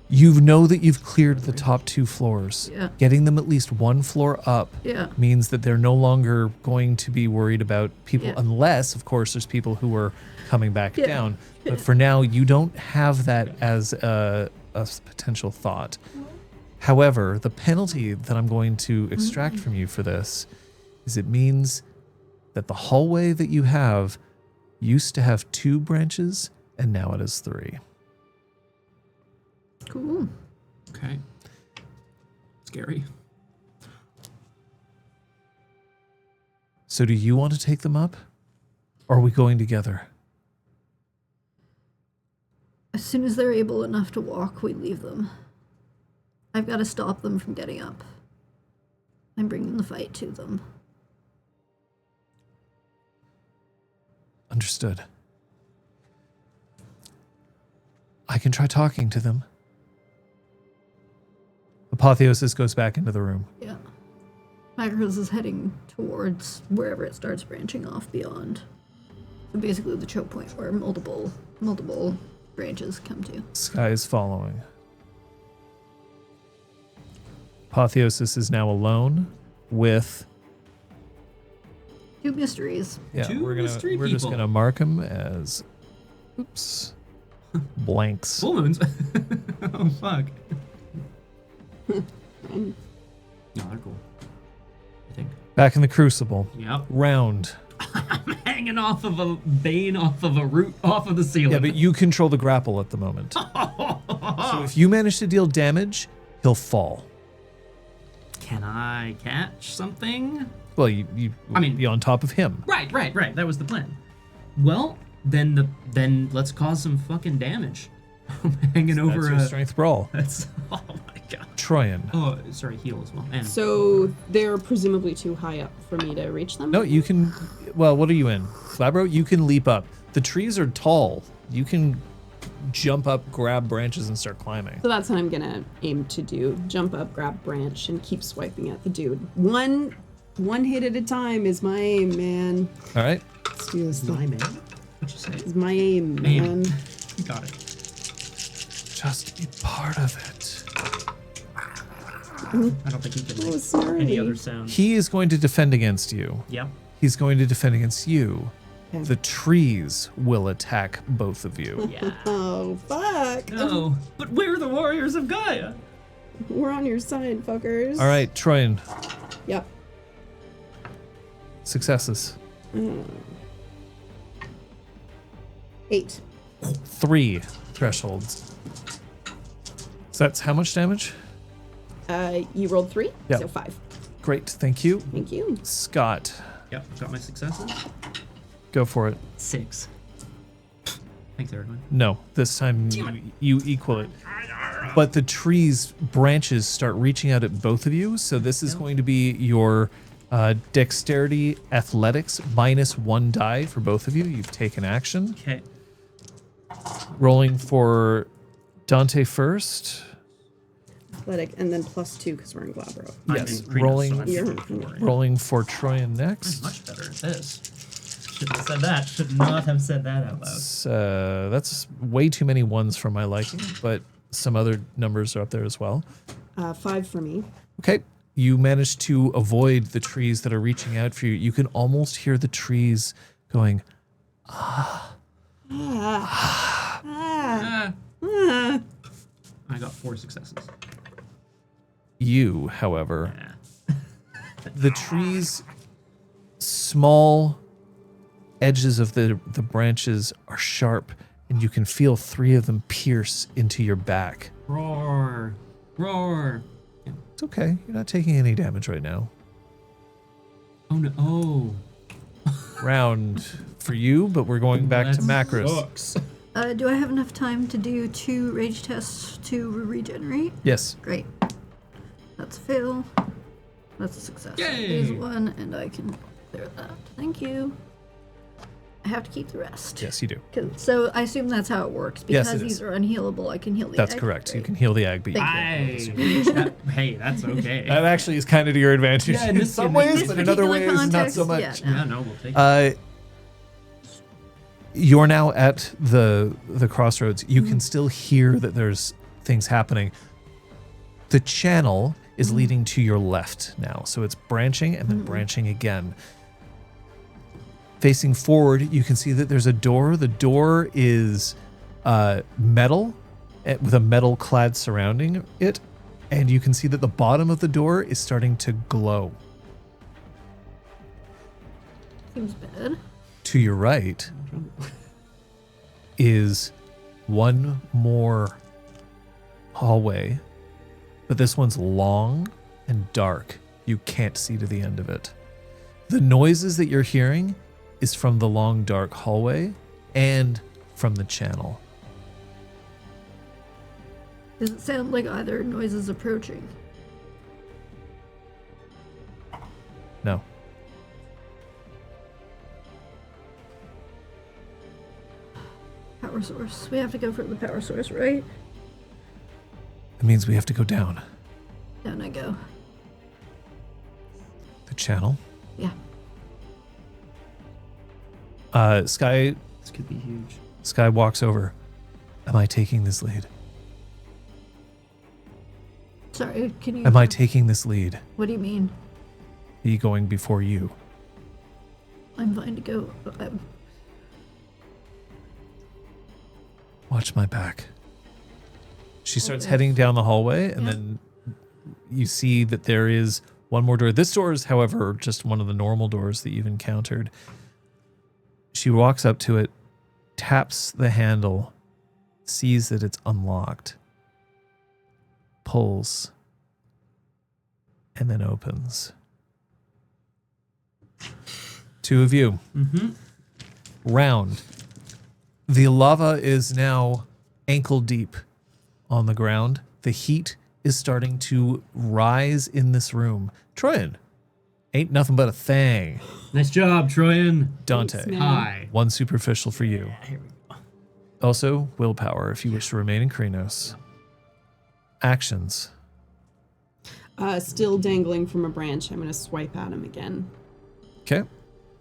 You know that you've cleared the top 2 floors. Yeah. Getting them at least 1 floor up Yeah. means that they're no longer going to be worried about people, Yeah. unless, of course, there's people who are coming back Yeah. down. But for now, you don't have that as a potential thought. However, the penalty that I'm going to extract from you for this is it means that the hallway that you have used to have 2 branches, and now it has 3. Cool. Okay. Scary. So do you want to take them up? Or are we going together? As soon as they're able enough to walk, we leave them. I've got to stop them from getting up. I'm bringing the fight to them. Understood. I can try talking to them. Apotheosis goes back into the room. Yeah. Macros is heading towards wherever it starts branching off beyond. So basically the choke point where multiple branches come to. Sky is following. Apotheosis is now alone with... 2 mysteries. Yeah, 2 we're mystery just people. gonna mark them as... Oops. Blanks. Full moons. Oh, fuck. No, they're cool. I think. Back in the crucible. Yep. Round. I'm hanging off of a vein, off of a root, off of the ceiling. Yeah, but you control the grapple at the moment. So if you manage to deal damage, he'll fall. Can I catch something? Well, you I mean, be on top of him. Right. That was the plan. Well, then let's cause some fucking damage. I'm hanging over That's your strength brawl. That's oh my god. Troyan. Oh, sorry, heal as well. And So they're presumably too high up for me to reach them? No, you can. Well, what are you in? Glabro? You can leap up. The trees are tall. You can jump up, grab branches, and start climbing. So that's what I'm gonna aim to do. Jump up, grab branch, and keep swiping at the dude. One hit at a time is my aim, man. All right. Let's do this thing. my man. What'd you say? It's my aim, man. You got it. Just be part of it. I don't think he can make sorry. any other sound. He is going to defend against you. Yep. He's going to defend against you. Okay. The trees will attack both of you. Yeah. Oh, fuck. No, but we're the warriors of Gaia. We're on your side, fuckers. All right, Troyan. Yep. Successes. 8. 3 thresholds. So that's how much damage? You rolled 3? Yeah. So 5. Great, thank you. Thank you. Scott, Yep, got my successes. go for it. 6. Thanks, everyone. No, this time you equal it. But the tree's branches start reaching out at both of you, so this is going to be your dexterity athletics -1 die for both of you. You've taken action. Okay. Rolling for Dante first. Athletic, and then +2 because we're in Glabro. Yes, I'm in rolling- so I'm You're- 54. Rolling for Troyan next. Much better at this. Shouldn't have said that. Should not have said that out loud. That's way too many ones for my liking, but some other numbers are up there as well. 5 for me. Okay, you managed to avoid the trees that are reaching out for you. You can almost hear the trees going, I got 4 successes. You, however, Yeah. the trees' small edges of the branches are sharp, and you can feel 3 of them pierce into your back. Roar. Roar. Yeah. It's okay. You're not taking any damage right now. Oh no. Oh. Round for you, but we're going back to Macros. Sucks. Do I have enough time to do 2 rage tests to regenerate? Yes. Great. That's a fail. That's a success. Yay! Here's 1, and I can clear that. Thank you. I have to keep the rest. Yes, you do. So I assume that's how it works. Yes, Because it these is. are unhealable, I can heal the That's egg. correct. You Great. can heal the ag, but Thank Hey, that's okay. that actually is kind of to your advantage Yeah, in in this- some in ways, this but in other particular ways, not context, so much. yeah, no. Yeah, no, we'll take it. You're now at the crossroads. You can still hear that there's things happening. The channel is leading to your left now, so it's branching and then branching again. Facing forward, you can see that there's a door. The door is metal with a metal clad surrounding it, and you can see that the bottom of the door is starting to glow. Seems bad. To your right is one more hallway, but this one's long and dark. You can't see to the end of it. The noises that you're hearing is from the long, dark hallway and from the channel. Does it sound like either noise is approaching? No. Power source. We have to go for the power source, right? It means we have to go down Down I go. the channel. Yeah. Sky This could be huge. Sky walks over. Am I taking this lead? Sorry, can you... Am I taking this lead? What do you mean? Be going before you. I'm fine to go. Watch my back. She starts heading down the hallway, and then you see that there is One more door. This door is, however, just one of the normal doors that you've encountered. She walks up to it, taps the handle, sees that it's unlocked, pulls, and then opens. Two of you. Round. The lava is now ankle deep on the ground. The heat is starting to rise in this room. Troyan, ain't nothing but a thing. Nice job, Troyan. Dante, Thanks, man. Hi. one superficial for you. Here we go. Also, willpower if you wish to remain in Krenos. Actions. Still dangling from a branch. I'm going to swipe at him again. Okay.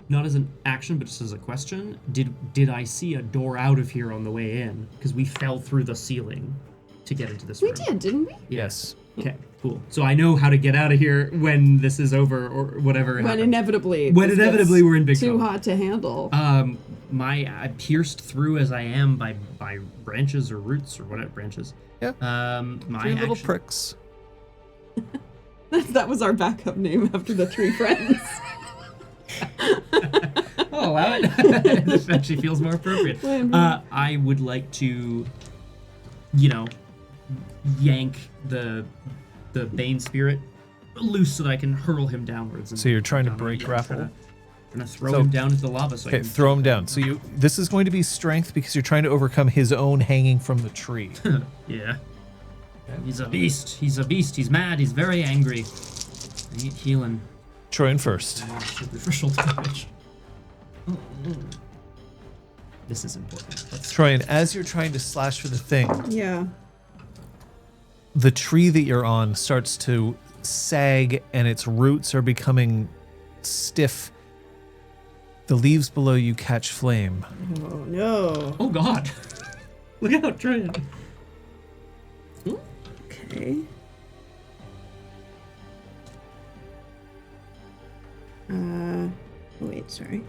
Not as an action, but just as a question. Did I see a door out of here on the way in? Because we fell through the ceiling to get into this We room. did, didn't we? Yes. Okay, cool. So I know how to get out of here when this is over or whatever When happens. inevitably We're in big too trouble. hot to handle. I pierced through as I am by branches or roots or whatever branches. Yeah. My Three little action- pricks. That was our backup name after the three friends. I'll allow it. This actually feels more appropriate. I would like to, yank the Bane spirit loose so that I can hurl him downwards. And So you're trying to down. break Yeah, grapple? Trying to throw So- him down into the lava. So I Okay, can throw him down. So this is going to be strength because you're trying to overcome his own hanging from the tree. Yeah. He's a beast. He's a beast. He's mad. He's very angry. I ain't healing. Troyan first. Superficial damage. This is important. Troyan, as you're trying to slash for the thing, Yeah. the tree that you're on starts to sag and its roots are becoming stiff. The leaves below you catch flame. Oh no. Oh God! Look out, Troyan. Okay. Wait, sorry.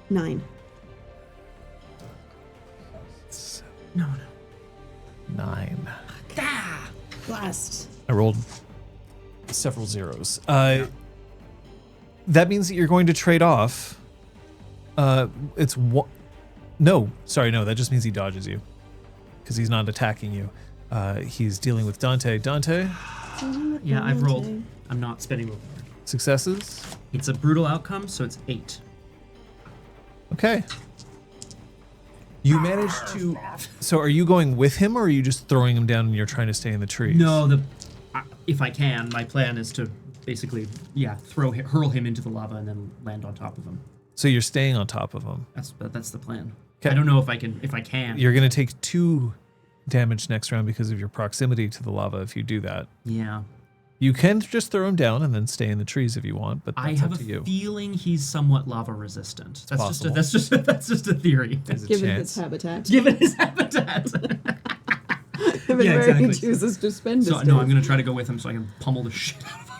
9. No. 9. Blast. I rolled several zeros. That means that you're going to trade off. It's one. No, sorry, no. That just means he dodges you because he's not attacking you. He's dealing with Dante. Dante, Yeah, I've rolled. I'm not spending willpower. successes. It's a brutal outcome, so it's 8. Okay. You managed to. So, are you going with him, or are you just throwing him down and you're trying to stay in the trees? No, if I can, my plan is to basically, hurl him into the lava and then land on top of him. So you're staying on top of him. That's the plan. 'Kay. I don't know if I can. You're going to take 2 damage next round because of your proximity to the lava. If you do that, Yeah. you can just throw him down and then stay in the trees if you want. But I that's have up a to you. feeling he's somewhat lava resistant. That's possible. that's just a theory. There's a Given chance. his habitat. Given his habitat. Given Yeah, where he exactly. chooses to spend So his no, days. I'm gonna try to go with him so I can pummel the shit out of him.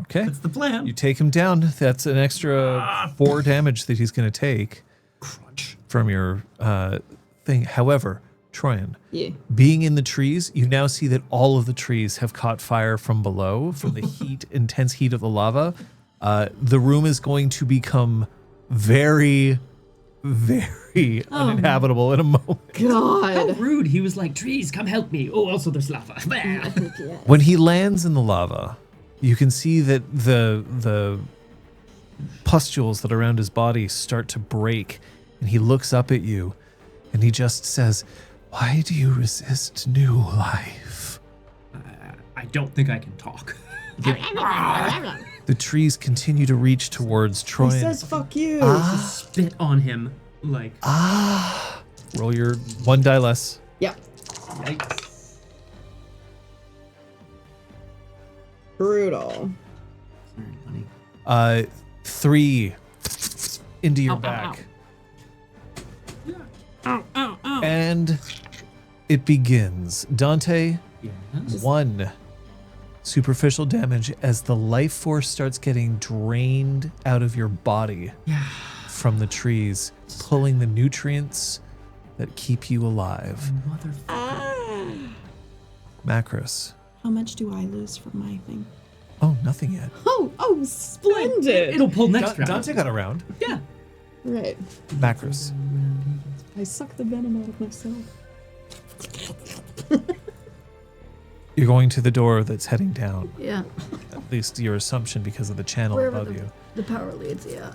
Okay. That's the plan. You take him down. That's an extra 4 damage that he's going to take Crunch. from your thing. However, Troyan, Yeah. being in the trees, you now see that all of the trees have caught fire from below, from the intense heat of the lava. The room is going to become very, very uninhabitable in a moment. How God. rude! He was like, "Trees, come help me." Oh, also there's lava. When he lands in the lava, you can see that the pustules that are around his body start to break, and he looks up at you, and he just says, "Why do you resist new life?" I don't think I can talk. The trees continue to reach towards He Troyan. says fuck you. Spit on him like. Roll your 1 die less. Yep. Yikes. Brutal. Sorry, buddy. 3 into your Ow, ow, back. Ow, ow. And it begins. Dante, Yes. 1 superficial damage as the life force starts getting drained out of your body from the trees, pulling the nutrients that keep you alive. Motherfucker. Macros, How much do I lose from my thing? Oh, nothing yet. Oh, splendid. It'll pull next round. Dante got around. Yeah. Right. Macros. I suck the venom out of myself. You're going to the door that's heading down. Yeah. At least your assumption because of the channel Wherever above you. the power leads, yeah.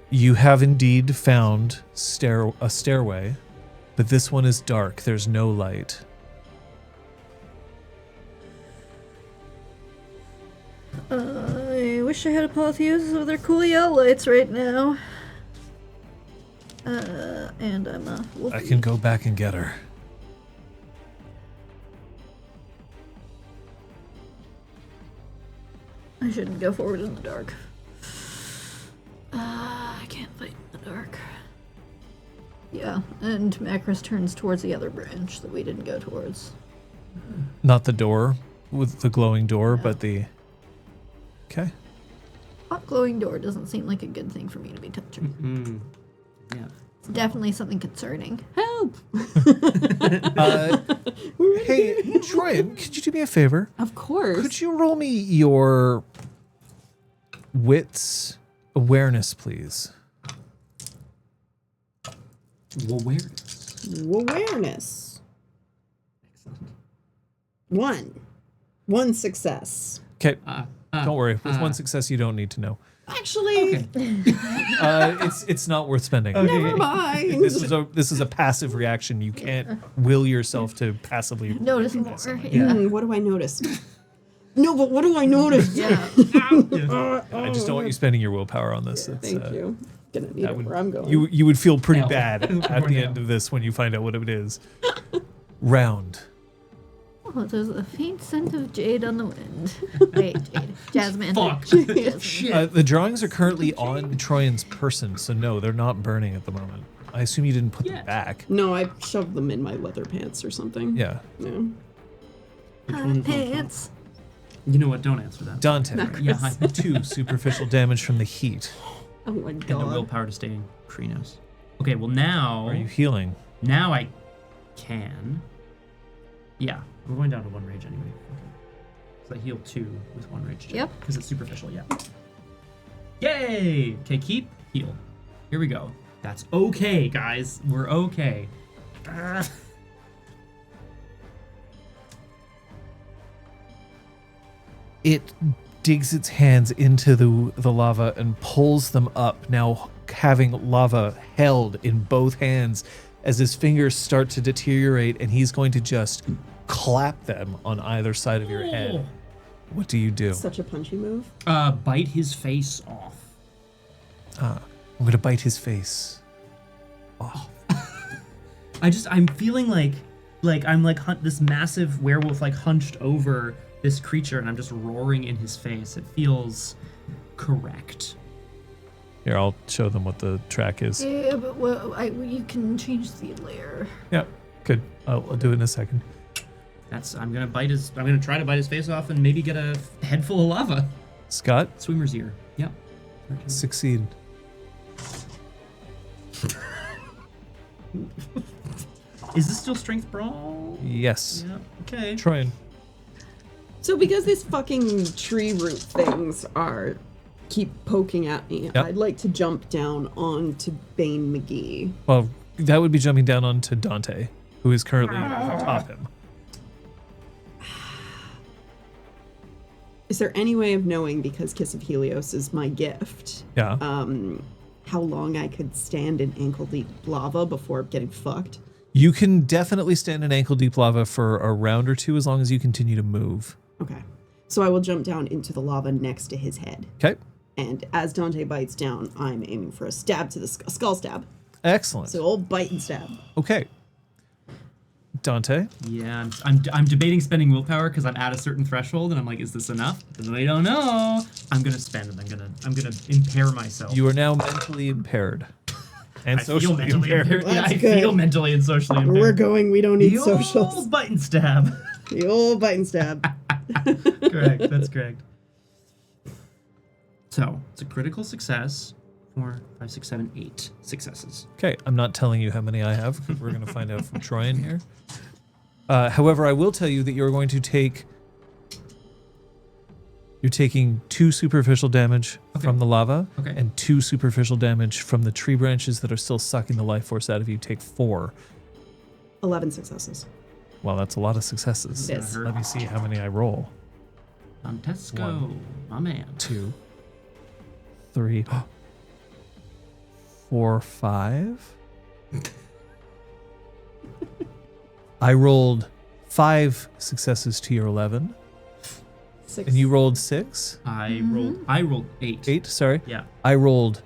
You have indeed found a stairway, but this one is dark. There's no light. I wish I had apotheosis of their cool yellow lights right now. And I'm a wolfie. I can go back and get her. I shouldn't go forward in the dark. I can't fight in the dark. Yeah, and Macros turns towards the other branch that we didn't go towards. Not the door with the glowing door, Yeah. but the... Okay. Hot glowing door doesn't seem like a good thing for me to be touching. Mm. Yeah. It's definitely something concerning. Help! Hey, Troyan, could you do me a favor? Of course. Could you roll me your wits awareness, please? Awareness. Awareness. Excellent. One success. Okay, don't worry. With one success, you don't need to know. Actually, Okay. It's not worth spending. never mind. This is a passive reaction. You can't will yourself to passively Notice more. Yeah. What do I notice? No, but what do I notice? Yeah. I just don't want you spending your willpower on this. It's, Thank you. Gonna need it where I'm going. You would feel pretty Hell. bad at the end of this when you find out what it is. Round. Oh, there's a faint scent of jade on the wind. Wait, jade. Jasmine. Fuck. Jasmine. Shit. The drawings are currently on Troyan's person, so no, they're not burning at the moment. I assume you didn't put them Yet. back. No, I shoved them in my leather pants or something. Yeah. Yeah. Hot pants. You know what? Don't answer that. Dante. Yeah. Hi. 2 superficial damage from the heat. Oh my And the god. willpower to stay in Krinos. Okay, well now... Are you healing? Now I can. Yeah, we're going down to 1 rage anyway. Okay. So I heal 2 with 1 rage. Yep. Because it's superficial, yeah. Yay! Okay, keep, heal. Here we go. That's okay, guys. We're okay. It digs its hands into the lava and pulls them up, now having lava held in both hands as his fingers start to deteriorate, and he's going to just clap them on either side of your head. What do you do? Such a punchy move. Bite his face off. I'm going to bite his face. I'm feeling like I'm this massive werewolf hunched over this creature and I'm just roaring in his face. It feels correct. Here, I'll show them what the track is. Yeah, but you can change the layer. Yeah, good. I'll do it in a second. I'm gonna try to bite his face off and maybe get a head full of lava. Scott, Swimmer's ear. Yep. succeed. Is this still strength brawl? Yes. Yeah. Okay. Troyan. So because these fucking tree root things keep poking at me, Yep. I'd like to jump down onto Bane McGee. Well, that would be jumping down onto Dante, who is currently atop him. Is there any way of knowing, because Kiss of Helios is my gift, Yeah. how long I could stand in ankle-deep lava before getting fucked? You can definitely stand in ankle-deep lava for a round or two as long as you continue to move. Okay. So I will jump down into the lava next to his head. Okay. And as Dante bites down, I'm aiming for a stab to the skull stab. Excellent. So old bite and stab. Okay. Dante. Yeah, I'm debating spending willpower because I'm at a certain threshold and I'm like, is this enough? I don't know. I'm gonna spend it. I'm gonna impair myself. You are now mentally impaired. And I feel socially mentally impaired. Yeah, That's I good. feel mentally and socially impaired. We're going, we don't need the socials. old bite and stab. The old bite and stab. Correct. That's correct. So it's a critical success. 4, 5, 6, 7, 8 successes. Okay, I'm not telling you how many I have because we're going to find out from Troyan here. However, I will tell you that you're going to take... You're taking 2 superficial damage from the lava and 2 superficial damage from the tree branches that are still sucking the life force out of you. Take 4. 11 successes. Well, that's a lot of successes. It is. Let me see how many I roll. Tesco, my man. 2, 3, 4, 5. I rolled 5 successes to your 11. 6. And you rolled 6? I rolled 8. 8, sorry. Yeah. I rolled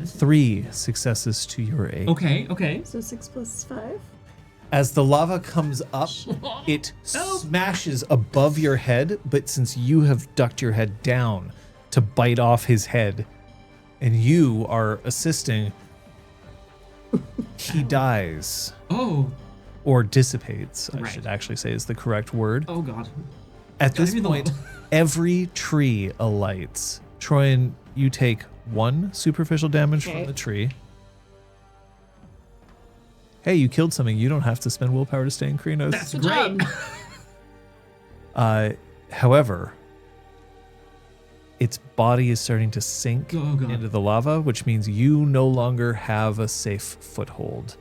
3 successes to your 8. Okay. So 6 plus 5? As the lava comes up, it smashes above your head, but since you have ducked your head down to bite off his head, and you are assisting, he dies. Oh. Or dissipates, I Right. should actually say is the correct word. Oh God. At Gotta this be the point, lava. every tree alights. Troyan, you take 1 superficial damage from the tree. Hey, you killed something. You don't have to spend willpower to stay in Krinos. That's Good great. job. However, its body is starting to sink Oh, God. into the lava, which means you no longer have a safe foothold.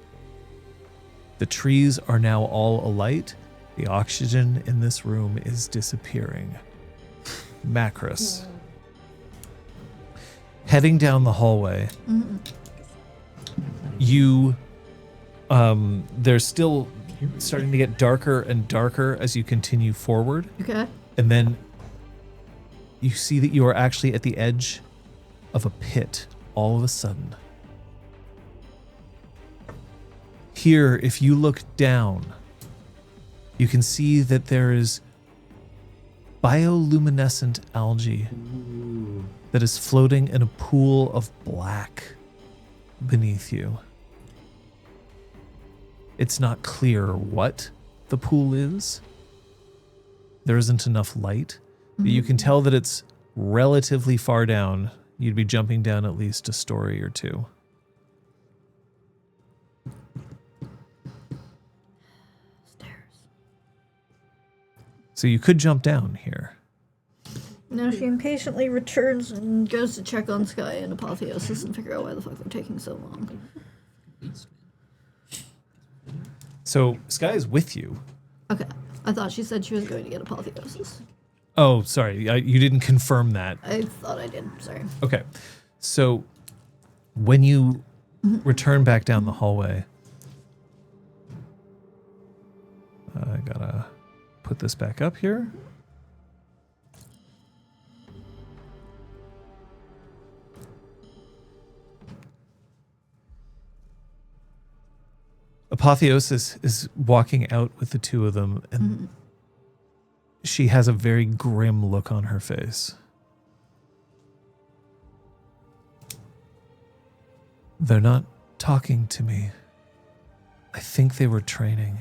The trees are now all alight. The oxygen in this room is disappearing. Macros. Heading down the hallway, you... they're still starting to get darker and darker as you continue forward. Okay. And then you see that you are actually at the edge of a pit all of a sudden. Here, if you look down, you can see that there is bioluminescent algae that is floating in a pool of black beneath you. It's not clear what the pool is. There isn't enough light, but you can tell that it's relatively far down. You'd be jumping down at least a story or 2. Stairs. So you could jump down here. Now she impatiently returns and goes to check on Sky and Apotheosis and figure out why the fuck they're taking so long. So Sky is with you. Okay. I thought she said she was going to get Apotheosis. Oh, sorry. You didn't confirm that. I thought I did. Sorry. Okay. So when you return back down the hallway, I gotta put this back up here. Apotheosis is walking out with the 2 of them, and she has a very grim look on her face. They're not talking to me. I think they were training.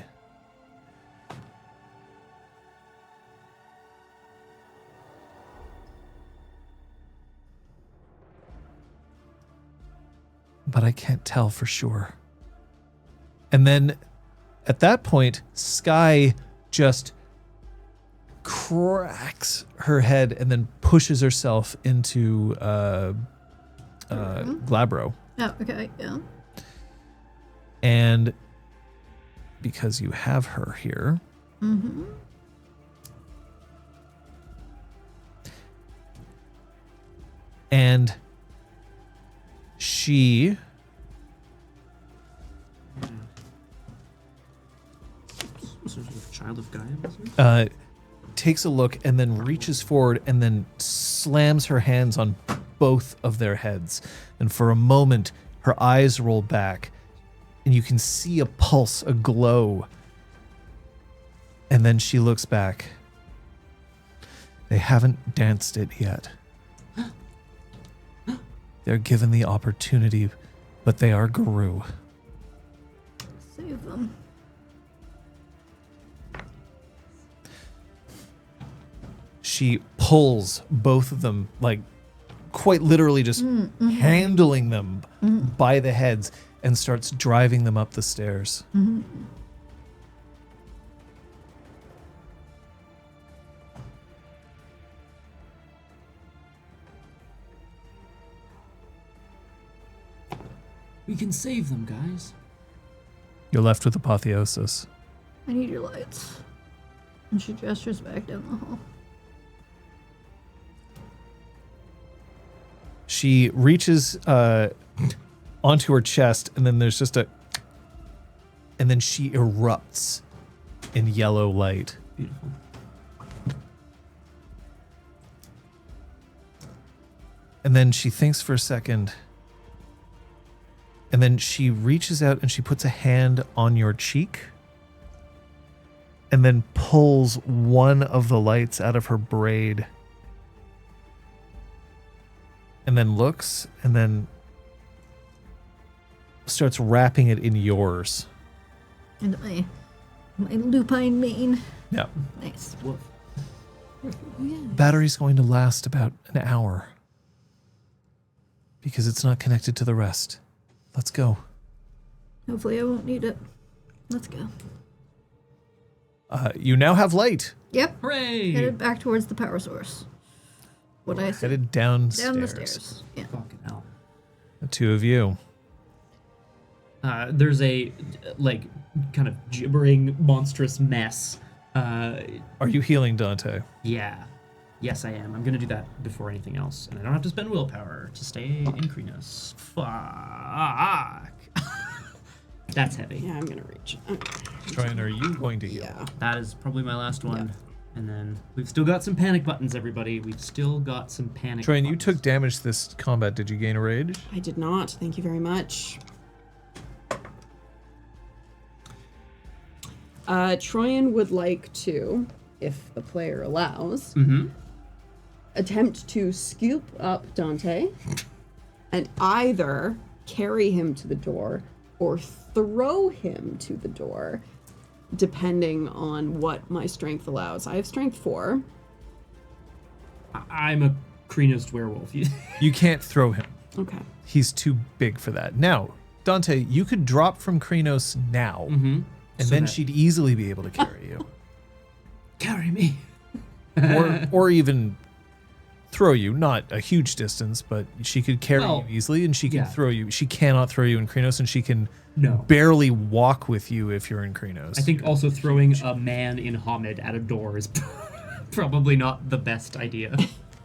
But I can't tell for sure. And then at that point, Sky just cracks her head and then pushes herself into Glabro. Oh, okay. Yeah. And because you have her here, and she Child of Gaia. takes a look and then reaches forward and then slams her hands on both of their heads. And for a moment, her eyes roll back and you can see a pulse, a glow. And then she looks back. They haven't danced it yet. They're given the opportunity, but they are Guru. Save them. She pulls both of them, like quite literally just handling them by the heads and starts driving them up the stairs. We can save them, guys. You're left with Apotheosis. I need your lights. And she gestures back down the hall. She reaches onto her chest, and then there's just and then she erupts in yellow light. Beautiful. And then she thinks for a second, and then she reaches out and she puts a hand on your cheek, and then pulls one of the lights out of her braid, and then looks, and then starts wrapping it in yours. And my lupine mane. Yeah. Nice. Woof. Battery's going to last about an hour because it's not connected to the rest. Let's go. Hopefully I won't need it. Let's go. You now have light. Yep. Hooray! Headed back towards the power source. What I said. Headed downstairs. Down the stairs. Yeah. Fucking hell. The two of you. There's a, like, kind of gibbering, monstrous mess. Are you healing Dante? Yeah. Yes, I am. I'm gonna do that before anything else. And I don't have to spend willpower to stay in Krenos. Fuck. That's heavy. Yeah, I'm gonna reach. Troyan, are you going to heal? Yeah. That is probably my last one. And then we've still got some panic buttons, everybody. We've still got some panic Troyan, buttons. you took damage this combat. Did you gain a rage? I did not. Thank you very much. Troyan would like to, if the player allows, attempt to scoop up Dante and either carry him to the door or throw him to the door, depending on what my strength allows. I have strength 4. I'm a Krenos werewolf. You can't throw him. Okay. He's too big for that. Now, Dante, you could drop from Krenos now, and So then that- she'd easily be able to carry you. Carry me. or even throw you, not a huge distance, but she could carry you easily, and she can throw you. She cannot throw you in Krenos, and she can barely walk with you if you're in Krenos. I think also throwing a man in Hamid at a door is probably not the best idea.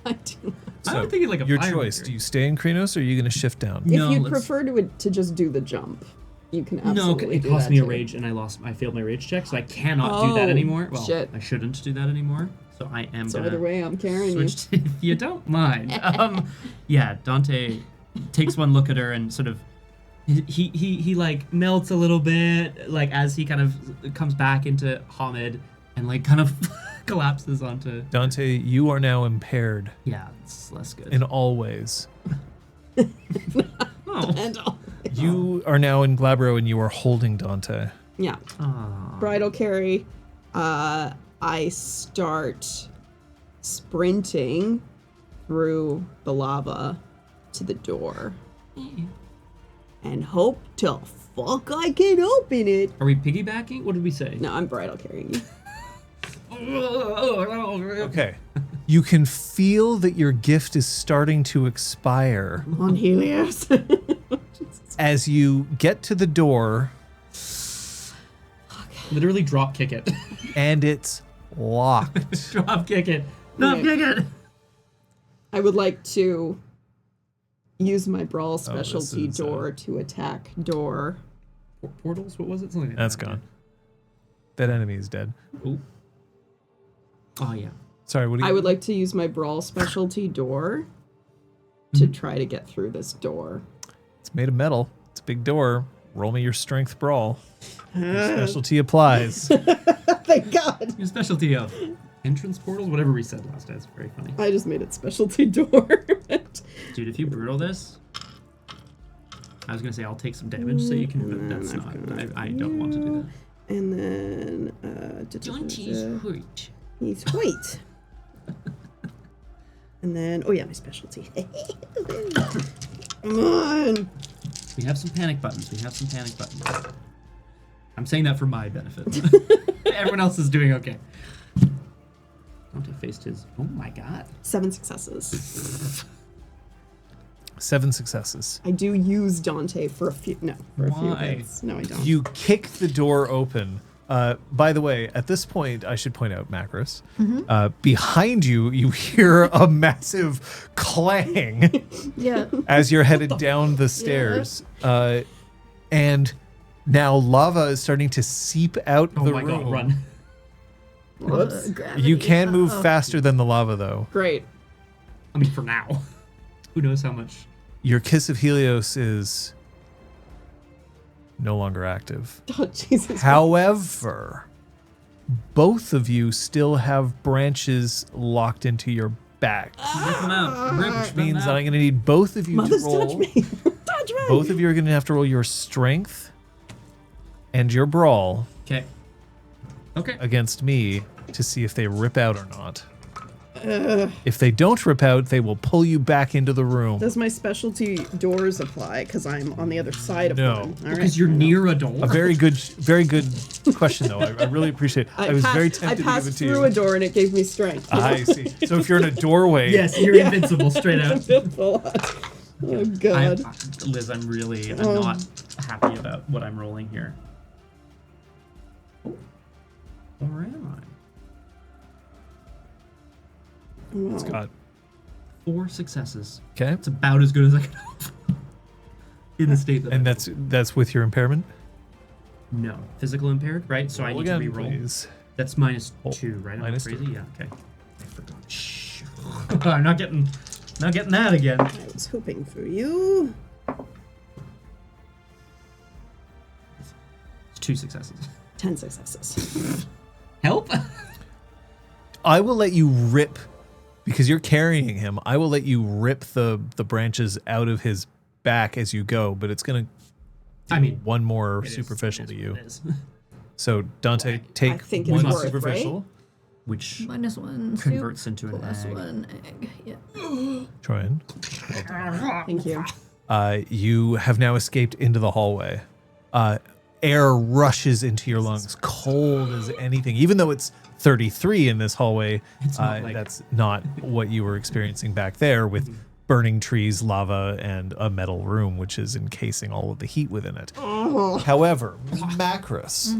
I do. I would think like a your fire choice. breather. Do you stay in Krenos, or are you going to shift down? If No, you'd let's- prefer to just do the jump, you can No, absolutely it do cost that me a too. rage, and I failed my rage check, so I cannot do that anymore. Well, shit. I shouldn't do that anymore. So I am So gonna either way, I'm carrying switch to, if you don't mind. Yeah, Dante takes one look at her and sort of he like melts a little bit, like as he kind of comes back into Hamid and like kind of collapses onto. Dante, you are now impaired Yeah, it's less good. in all ways. Oh. And all. You are now in Glabro, and you are holding Dante. Yeah. Bridal carry. I start sprinting through the lava to the door and hope till fuck I can open it. Are we piggybacking? What did we say? No, I'm bridal carrying you. Okay. You can feel that your gift is starting to expire On Helios. as you get to the door, Literally drop kick it. and it's locked. Drop kick it. Drop kick it. I would like to use my brawl specialty is, door to attack door. Portals? What was it? Something like That's that. gone. That enemy is dead. Ooh. Oh yeah. Sorry, what do you... I would like to use my brawl specialty door to try to get through this door. It's made of metal. It's a big door. Roll me your strength brawl. Your specialty applies. Thank God. Your specialty of entrance portals, whatever we said last time. It's very funny. I just made it specialty door. Dude, if you brutal this, I was gonna say I'll take some damage so you can, but that's not. I don't want to do that. And then hurt. he's white. And then my specialty. Come on. We have some panic buttons. I'm saying that for my benefit. Everyone else is doing okay. Dante faced his. Oh my god. 7 successes. 7 successes. I do use Dante for a few. No, for a few Why? hits. No, I don't. You kick the door open. By the way, at this point, I should point out, Macros, behind you, you hear a massive clang Yeah. as you're headed down the stairs. And now lava is starting to seep out Oh the my room. god, run. Whoops. Gravity. You can move Uh-oh. faster than the lava, though. Great. I mean, for now. Who knows how much? Your Kiss of Helios is no longer active. Oh, Jesus. However, both of you still have branches locked into your back, Rip them out. Rip which them means that out. I'm going to need both of you Mother's to roll. touch me. Touch me. Both of you are going to have to roll your strength and your brawl Okay. Okay. against me to see if they rip out or not. If they don't rip out, they will pull you back into the room. Does my specialty doors apply? Because I'm on the other side of No. one. All right. Because you're near a door. A very good question, though. I really appreciate it. I was very tempted to give passed it to through you. a door and it gave me strength. I see. So if you're in a doorway, Yes, you're invincible straight out. Oh, God. Liz, I'm not happy about what I'm rolling here. Oh. Where am I? Wow. Scott. 4 successes. Okay. It's about as good as I can hope. In the state that And I'm that's with your impairment? in. No. Physical impaired, right? So I need Again, to reroll. please. That's -2, right? Am I minus crazy? Yeah, okay. I forgot. Shh. I'm not getting that again. I was hoping for you. It's 2 successes. 10 successes. Help? I will let you rip, because you're carrying him, I will let you rip the branches out of his back as you go, but it's going to I mean, one more it is- superficial it to is you. what it is. So Dante, take think it's one worth, superficial. Which -1 converts soup, into an plus egg. 1 egg. Yeah. Troyan. Thank you. You have now escaped into the hallway. Air rushes into your lungs, cold as anything. Even though it's 33 in this hallway, It's not like- that's not what you were experiencing back there with burning trees, lava, and a metal room, which is encasing all of the heat within it. However, Macros.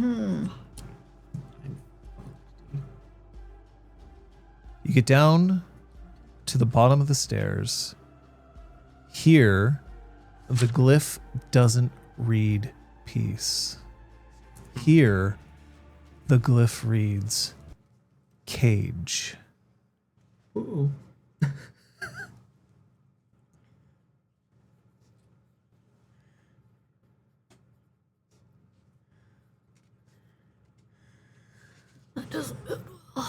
You get down to the bottom of the stairs. Here, the glyph doesn't read peace. Here, the glyph reads cage. Ooh. That doesn't bode well.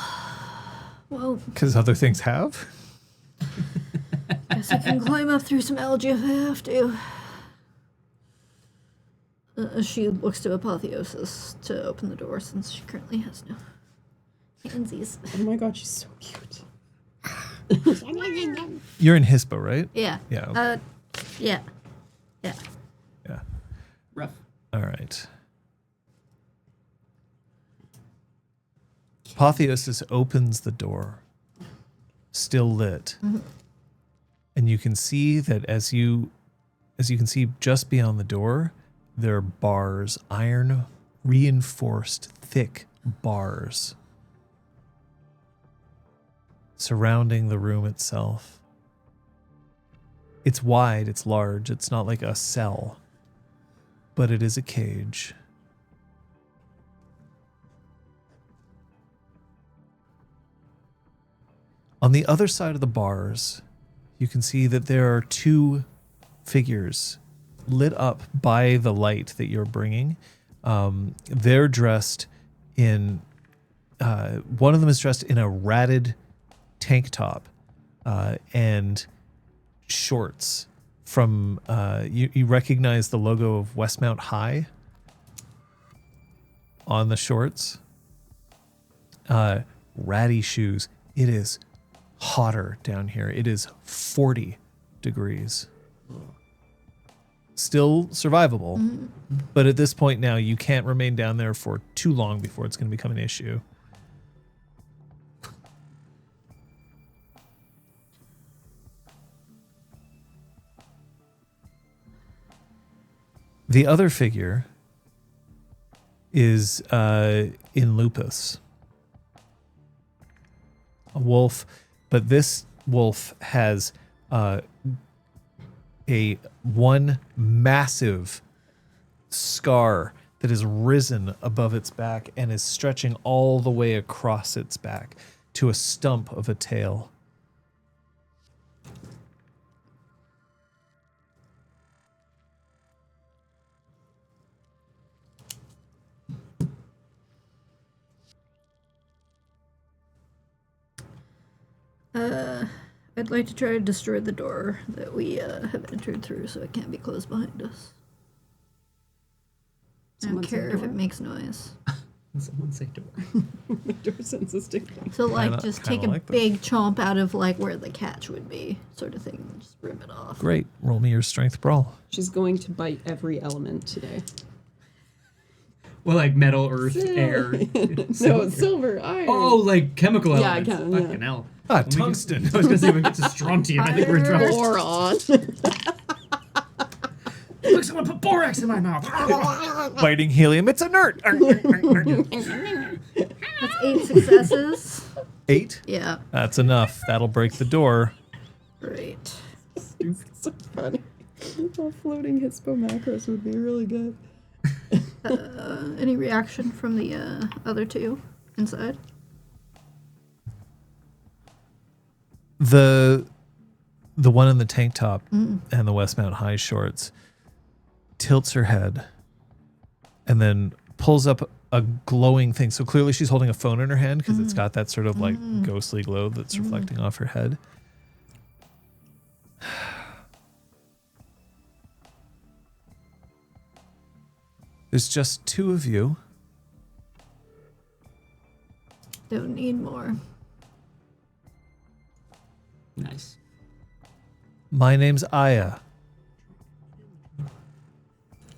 Well, Because other things have? guess I can climb up through some algae if I have to. She looks to Apotheosis to open the door since she currently has no handsies. Oh my God, she's so cute. You're in Hispo, right? Yeah. Yeah. Yeah. Yeah. Yeah. Rough. All right. Apotheosis opens the door, still lit. And you can see that as you can see just beyond the door, there are bars, iron reinforced thick bars surrounding the room itself. It's wide, it's large, it's not like a cell, but it is a cage. On the other side of the bars, you can see that there are 2 figures lit up by the light that you're bringing. They're dressed in, one of them is dressed in a ratted tank top and shorts from, you recognize the logo of Westmount High on the shorts. Ratty shoes. It is hotter down here. It is 40 degrees. Still survivable, but at this point now you can't remain down there for too long before it's going to become an issue. The other figure is in lupus. A wolf, but this wolf has one massive scar that has risen above its back and is stretching all the way across its back to a stump of a tail. I'd like to try to destroy the door that we have entered through so it can't be closed behind us. I don't Someone say care if door? it makes noise. Someone say door. The door sounds distinctly. So, like, Kinda- just kinda take a like this. big chomp out of, like, where the catch would be, sort of thing, and just rip it off. Great. Roll me your strength brawl. She's going to bite every element today. Well, like metal, earth, air. No, it's silver, iron. Oh, like chemical Yeah, elements. yeah. Fucking hell. Ah, When we get- tungsten. I was gonna say when we get to strontium, I think we're in trouble. Boron. Look, someone put borax in my mouth. Biting helium. It's inert. That's 8 successes. 8? Yeah, That's enough. That'll break the door. great. So funny. A floating Hispo macros would be really good. Any reaction from the other two inside? The one in the tank top and the Westmount high shorts tilts her head and then pulls up a glowing thing. So clearly she's holding a phone in her hand because it's got that sort of like ghostly glow that's reflecting off her head. There's just 2 of you. Don't need more. Nice. My name's Aya.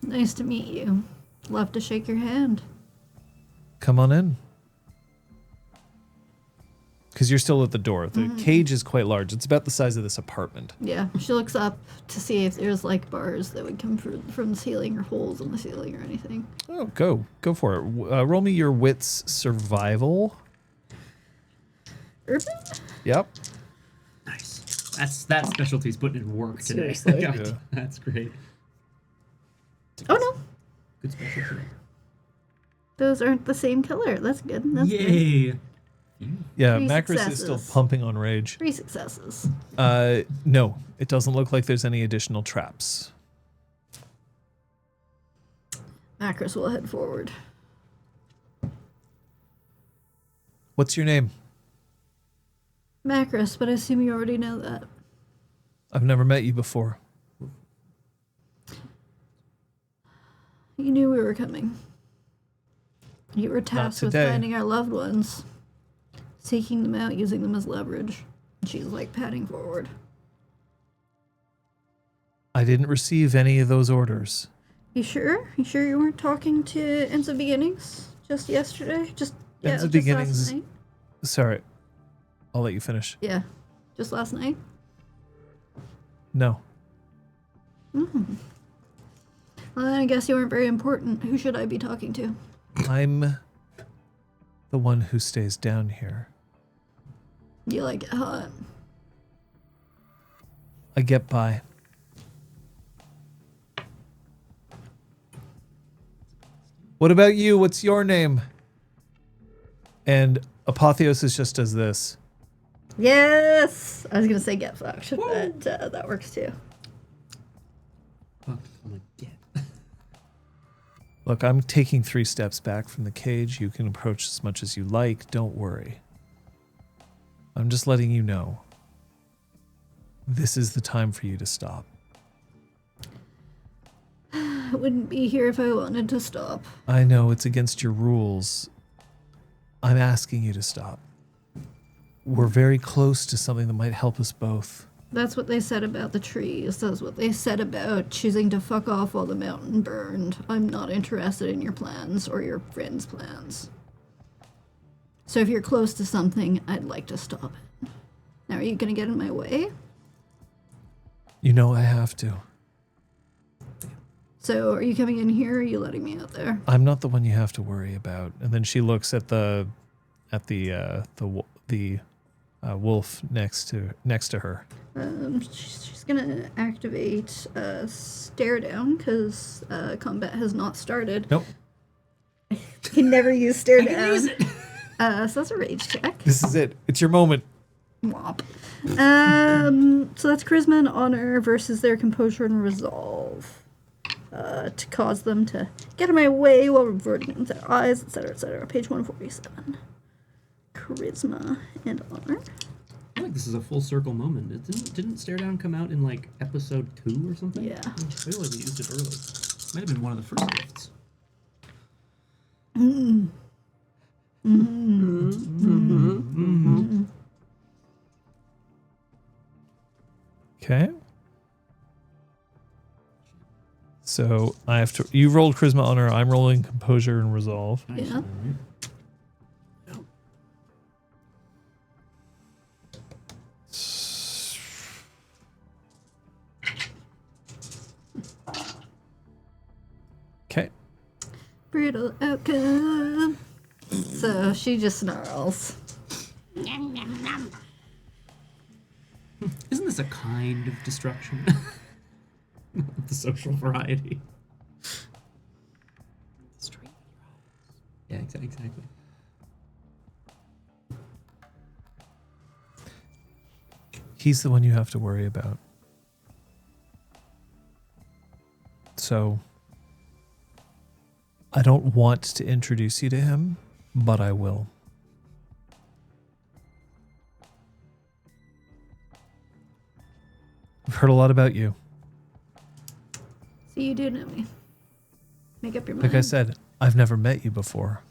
Nice to meet you. Love to shake your hand. Come on in. Because you're still at the door. The cage is quite large. It's about the size of this apartment. Yeah, she looks up to see if there's like bars that would come from the ceiling or holes in the ceiling or anything. Oh, go for it. Roll me your wits survival. Urban? Yep. Nice. That specialty's putting in work today. Seriously. God, Yeah. That's great. Oh no, Good specialty. those aren't the same color. That's good. That's good. Yay. Yeah, 3 Macris is still successes. pumping on rage. 3 successes. No, it doesn't look like there's any additional traps. Macris will head forward. What's your name? Macris, but I assume you already know that. I've never met you before. You knew we were coming. You were tasked with today. finding our loved ones, seeking them out, using them as leverage. And she's like patting forward. I didn't receive any of those orders. You sure? You sure you weren't talking to Ends of Beginnings just yesterday? Ends of just Beginnings- last night? Sorry. I'll let you finish. Yeah, just last night. No. Well, then I guess you weren't very important. Who should I be talking to? I'm the one who stays down here. You like it hot? I get by. What about you? What's your name? And Apotheosis just does this. Yes! I was gonna say get fucked, but that works too. Fuck, I'm like, get. Look, I'm taking 3 steps back from the cage. You can approach as much as you like. Don't worry. I'm just letting you know. This is the time for you to stop. I wouldn't be here if I wanted to stop. I know it's against your rules. I'm asking you to stop. We're very close to something that might help us both. That's what they said about the trees. That's what they said about choosing to fuck off while the mountain burned. I'm not interested in your plans or your friends' plans. So if you're close to something, I'd like to stop it. Now, are you gonna get in my way? You know I have to. So are you coming in here or are you letting me out there? I'm not the one you have to worry about. And then she looks at the wolf next to her. She's gonna activate stare down because combat has not started. Nope. Can never use stare down. So that's a rage check. This is it. It's your moment. Womp. So that's charisma and honor versus their composure and resolve. To cause them to get in my way while reverting their eyes, etc., etc. Page 147. Charisma and honor. I feel like this is a full circle moment. Didn't Stare Down come out in like episode 2 or something? Yeah. I feel like we used it early. Might have been one of the first gifts. Okay. So I have to. You rolled charisma honor. I'm rolling composure and resolve. Yeah. Okay. Brutal outcome. So she just snarls. Isn't this a kind of destruction? The social variety. Yeah, exactly. He's the one you have to worry about. So I don't want to introduce you to him, but I will. I've heard a lot about you. So you do know me. Make up your mind. Like I said, I've never met you before.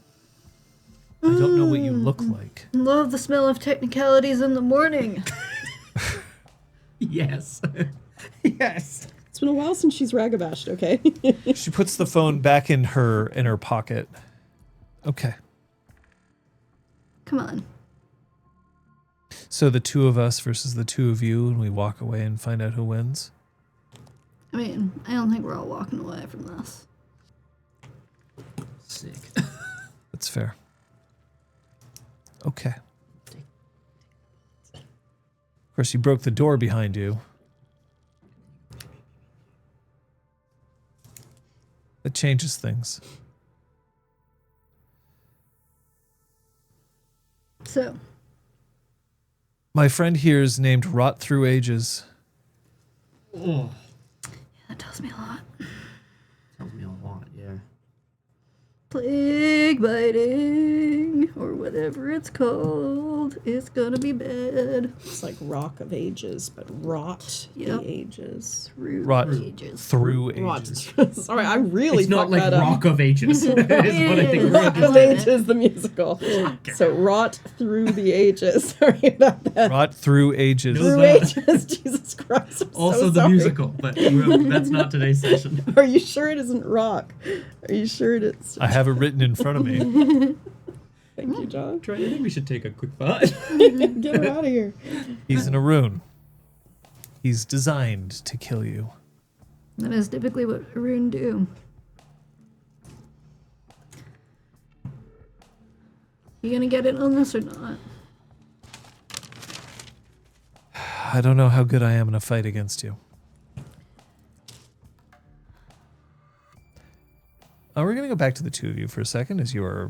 I don't know what you look like. Love the smell of technicalities in the morning. Yes. Yes. It's been a while since she's ragabashed, okay? She puts the phone back in her pocket. Okay. Come on. So the two of us versus the two of you, and we walk away and find out who wins? I mean, I don't think we're all walking away from this. Sick. That's fair. Okay. Of course, you broke the door behind you. That changes things. So, My friend here is named Rot Through Ages. Oh, that tells me a lot. tells me a lot, yeah. Plague biting, or whatever it's called. It's gonna be bad. It's like Rock of Ages, but rot Yep. the ages. Rot Ages. Through Rot. Ages. Sorry, I really It's not fucked like that up. Rock of Ages. Is what I think we're Rock of understanding. Ages, the musical. So Rot Through the Ages. Sorry about that. Rot Through Ages. No. Through the- Ages. Jesus Christ. I'm Also so the sorry. musical, but that's not today's session. Are you sure it isn't rock? Are you sure it's... I have it written in front of me. Thank you, John. Troy, I think we should take a quick thought. Get her out of here. He's in a rune. He's designed to kill you. That is typically what Rune do. You gonna get in on this or not? I don't know how good I am in a fight against you. We're going to go back to the two of you for a second as you are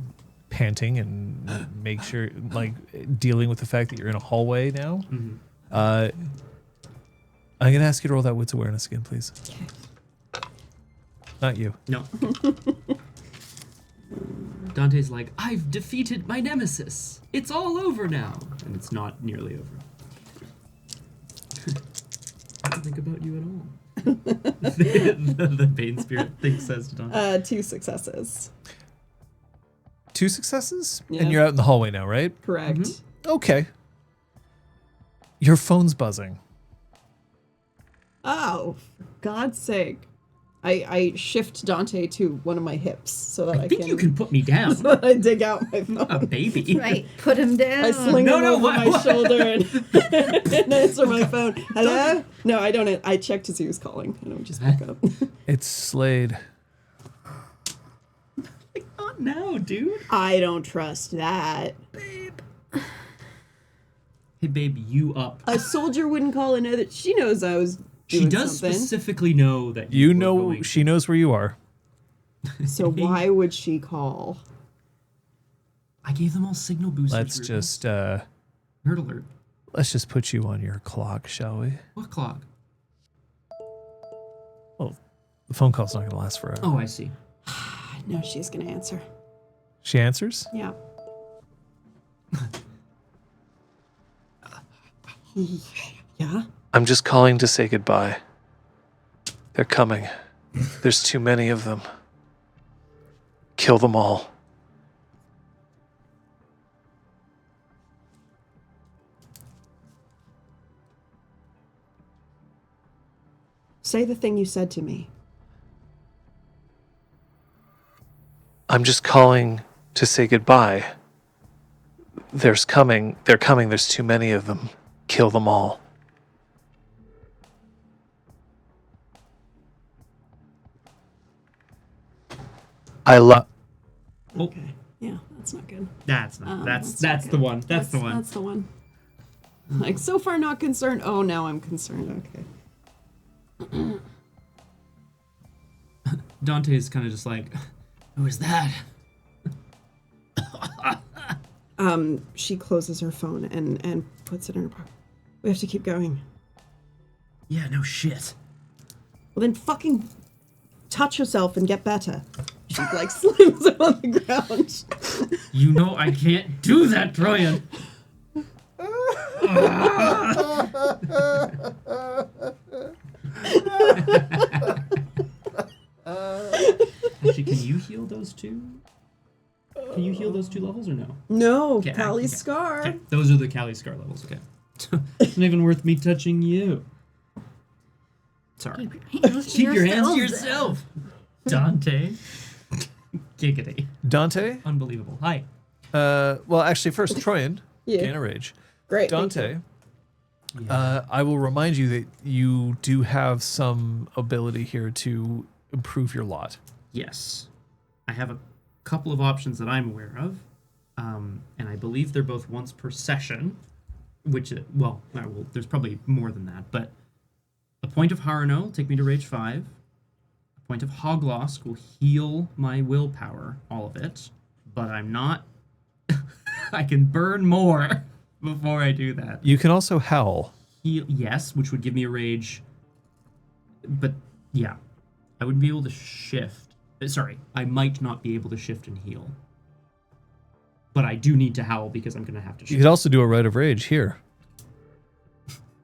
panting and make sure, like, dealing with the fact that you're in a hallway now. Mhm. I'm going to ask you to roll that wits awareness again, please. Not you. No. Dante's like, I've defeated my nemesis. It's all over now. And it's not nearly over. I don't think about you at all. the Bane Spirit thing says to Dante. 2 successes. 2 successes? Yeah. And you're out in the hallway now, right? Correct. Mm-hmm. Okay. Your phone's buzzing. Oh, for God's sake. I shift Dante to one of my hips so that I think you can put me down. So that I dig out my phone. A baby. Right, put him down. I sling him over my what? shoulder and answer my phone. Hello? No, I don't. I check to see who's calling. I don't just pick up. It's Slade. Not now, dude. I don't trust that. Hey, babe, you up. A soldier wouldn't call and know that she knows I was doing She does something. specifically know that You were know, going- she knows where you are. So why would she call? I gave them all signal boosters. Let's just Nerd alert. put you on your clock, shall we? What clock? Well, the phone call's not going to last forever. Oh, I see. No, she's gonna answer. She answers. Yeah. Yeah? I'm just calling to say goodbye. They're coming. There's too many of them. Kill them all. Say the thing you said to me. I'm just calling to say goodbye. They're coming. There's too many of them. Kill them all. I love. Oh, Okay. Yeah, that's not good. that's not. That's not the good. one. That's the one. That's the one. Like, so far not concerned. Oh, now I'm concerned. Okay. Dante's kind of just like, who is that? She closes her phone and puts it in her pocket. We have to keep going. Yeah, no shit. Well, then fucking touch yourself and get better. She, like, slams him on the ground. You know I can't do that, Troyan. Actually, can you heal those two? Can you heal those 2 levels or no? No, Okay, Callie's okay. scar. Okay, those are the Cali Scar levels, okay. It's not even worth me touching you. Sorry. Keep your hands to yourself, Dante. Giggity. Dante? Unbelievable. Hi. Well, actually, first, Troyan. Yeah. Gain a rage. Great. thank Dante. you. I will remind you that you do have some ability here to improve your lot. Yes. I have a couple of options that I'm aware of. And I believe they're both once per session, which, there's probably more than that, but a point of Harano will take me to Rage 5. A point of Hoglosk will heal my willpower, all of it, but I'm not... I can burn more before I do that. You can also howl. Heal, yes, which would give me a rage, but yeah, I wouldn't be able to shift. Sorry, I might not be able to shift and heal. But I do need to howl because I'm going to have to You shift could also do a Rite of Rage here.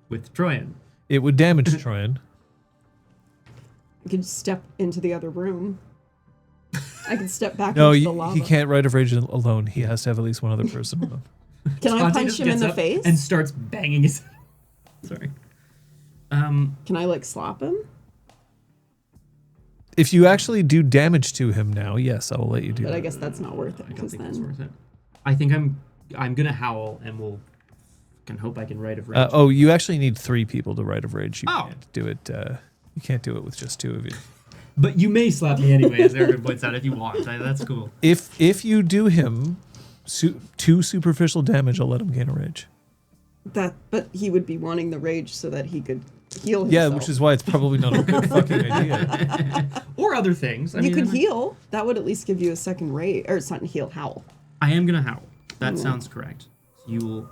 with Troyan. It would damage Troyan. I could step into the other room. I could step back No, into the lava. he can't Rite of Rage alone. He has to have at least one other person with him. Can I Dante punch just him in gets the up face? and starts banging his... Sorry. Can I, like, slap him? If you actually do damage to him now, yes, I will let you do But I that. guess that's not worth it, I don't because think that's then... worth it. I think I'm gonna howl and we'll can hope I can Rite of Rage. You actually need 3 people to Rite of Rage. You Oh. can't do it. You can't do it with just 2 of you. But you may slap me anyway, as Aaron points out, if you want. That's cool. If you do him 2 superficial damage, I'll let him gain a rage. But he would be wanting the rage so that he could heal himself. Yeah, which is why it's probably not a good fucking idea. Or other things. You could heal. That would at least give you a second rage, or something. Heal, howl. I am gonna howl. That sounds correct. You will.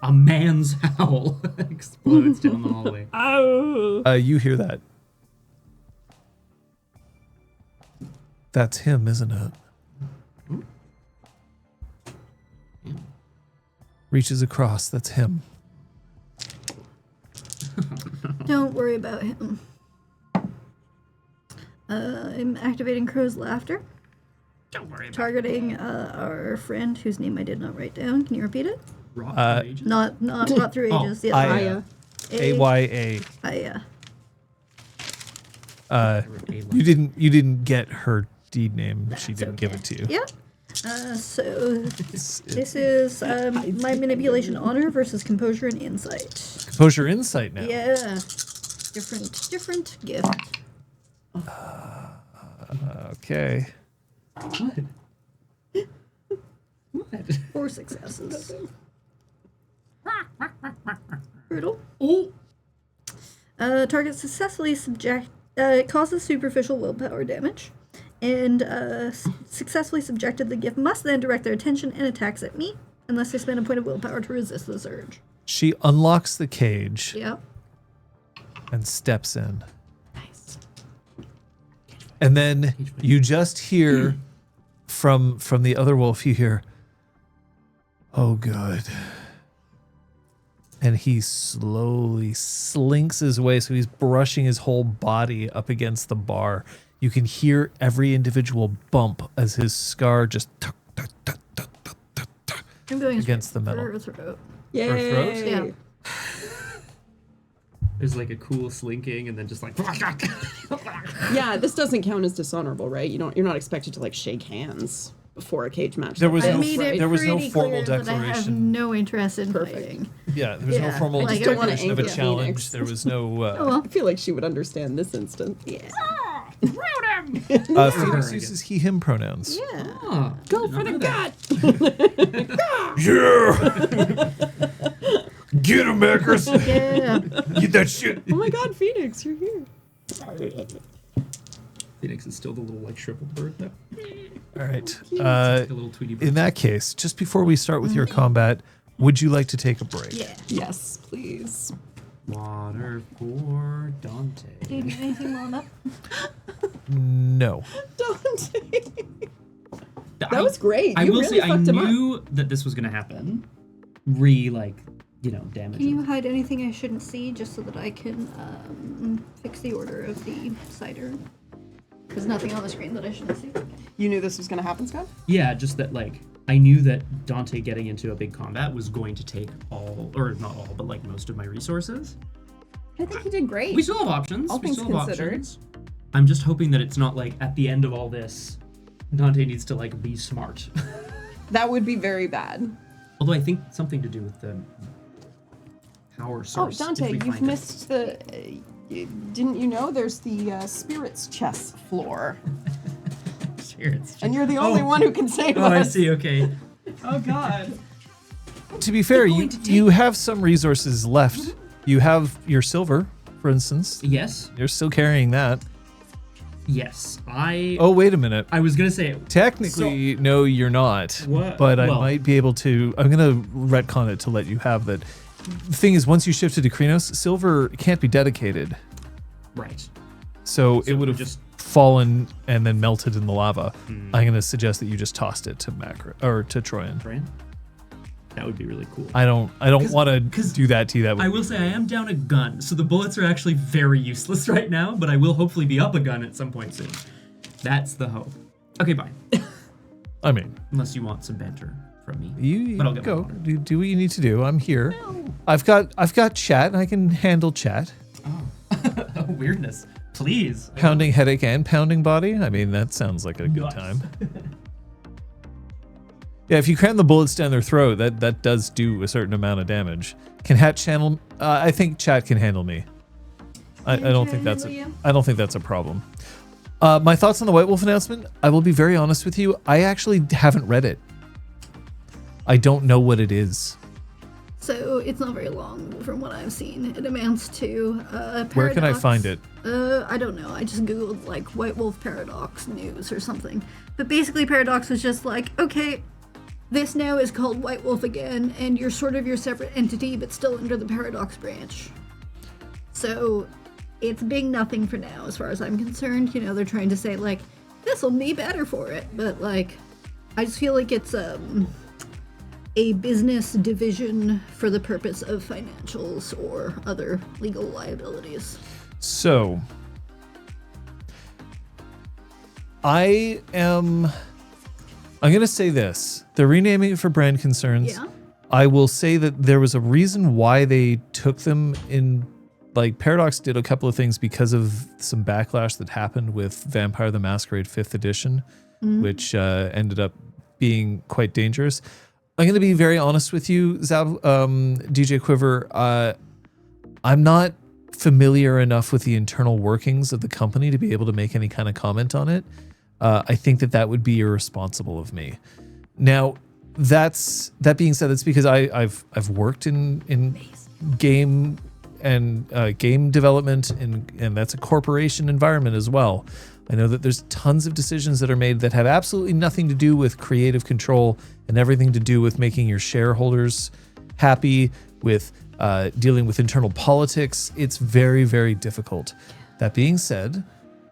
A man's howl explodes down the hallway. Oh. You hear that? That's him, isn't it? Reaches across. That's him. Don't worry about him. I'm activating Crow's Laughter, Don't worry about targeting our friend whose name I did not write down. Can you repeat it? Rock Ages. Not Rot Through Oh, Ages. The Aya. other AYA. Aya. You didn't get her deed name. She didn't give it to you. Yeah. So this is my manipulation honor versus composure and insight. Composure insight now. Yeah. Different gift. Okay. What? What? 4 successes. Brutal. Oh. Target successfully causes superficial willpower damage, and successfully subjected the gift must then direct their attention and attacks at me, unless they spend a point of willpower to resist the surge. She unlocks the cage Yep. and steps in. Nice. And then you just hear from the other wolf, you hear, "Oh, good." And he slowly slinks his way, so he's brushing his whole body up against the bar. You can hear every individual bump as his scar just tuck, tuck, tuck, tuck, tuck, tuck, tuck, I'm going against the for metal. her throat. Yay. throat? Yeah. There's like a cool slinking and then just like. Yeah, this doesn't count as dishonorable, right? You're not expected to like shake hands before a cage match. There like was this, I no made right? it there was no pretty formal clear that I have declaration. no interest in Perfect. fighting. Yeah, there was no Yeah, formal like, I don't wanna declaration of a anger challenge. Phoenix. There was no. Oh well. I feel like she would understand this instant. Yeah. Phoenix uses he/him pronouns. Yeah. Oh, Go did for not the know that. gut. Yeah. Get him, Macros. Yeah. Get that shit. Oh my God, Phoenix, you're here. Phoenix is still the little like shriveled bird though. All right. Like a little Tweety bird. In that case, just before we start with your combat, would you like to take a break? Yeah. Yes, please. Water for Dante. Do you need anything warm up? No. Dante. That was great. I You will really say I fucked him up. knew that this was gonna happen. Damage. Can you hide anything I shouldn't see just so that I can fix the order of the cider? There's nothing on the screen that I shouldn't see. You knew this was going to happen, Scott? Yeah, just that like I knew that Dante getting into a big combat was going to take all, or not all, but like most of my resources. I think he did great. We still have options. All we things still have considered. options. I'm just hoping that it's not like at the end of all this, Dante needs to like be smart. That would be very bad. Although I think something to do with the power Oh, source. Dante, if we you've find it. missed the... didn't you know there's the spirits chess floor? Spirits. And you're the only one who can save Oh, us. I see. Okay. Oh, God. To be fair, you have some resources left. You have your silver, for instance. Yes. You're still carrying that. Yes. Oh, wait a minute. I was gonna say. Technically, no, you're not. What? But I Well- might be able to. I'm going to retcon it to let you have that. The thing is, once you shifted to Krenos, silver can't be dedicated. Right. So it would have just- fallen and then melted in the lava. I'm going to suggest that you just tossed it to to Troyan. Brian. That would be really cool. I don't want to do that to you. That would I will say I am down a gun, so the bullets are actually very useless right now, but I will hopefully be up a gun at some point soon. That's the hope. Okay, fine. I mean, Unless you want some banter from me. you But I'll get my go. water. Do what you need to do. I'm here. I've got chat, and I can handle chat. Oh, weirdness. Please. Pounding headache and pounding body. I mean, that sounds like a good Nice. time. Yeah, if you cram the bullets down their throat, that does do a certain amount of damage. Can Hat channel? I think chat can handle me. I don't think that's a problem. My thoughts on the White Wolf announcement. I will be very honest with you. I actually haven't read it. I don't know what it is. So it's not very long from what I've seen. It amounts to paradox. Where can I find it? I don't know. I just googled like White Wolf Paradox news or something. But basically Paradox was just like, okay, this now is called White Wolf again, and you're sort of your separate entity, but still under the Paradox branch. So it's being nothing for now, as far as I'm concerned. You know, they're trying to say like, this will be better for it, but like, I just feel like it's a business division for the purpose of financials or other legal liabilities. So, I'm going to say this. They're renaming it for brand concerns. Yeah. I will say that there was a reason why they took them in like Paradox did a couple of things because of some backlash that happened with Vampire the Masquerade 5th edition, which ended up being quite dangerous. I'm going to be very honest with you, DJ Quiver. I'm not familiar enough with the internal workings of the company to be able to make any kind of comment on it. I think that would be irresponsible of me. Now, that being said, that's because I've worked in game and game development, and that's a corporation environment as well. I know that there's tons of decisions that are made that have absolutely nothing to do with creative control and everything to do with making your shareholders happy, with dealing with internal politics. It's very, very difficult. That being said,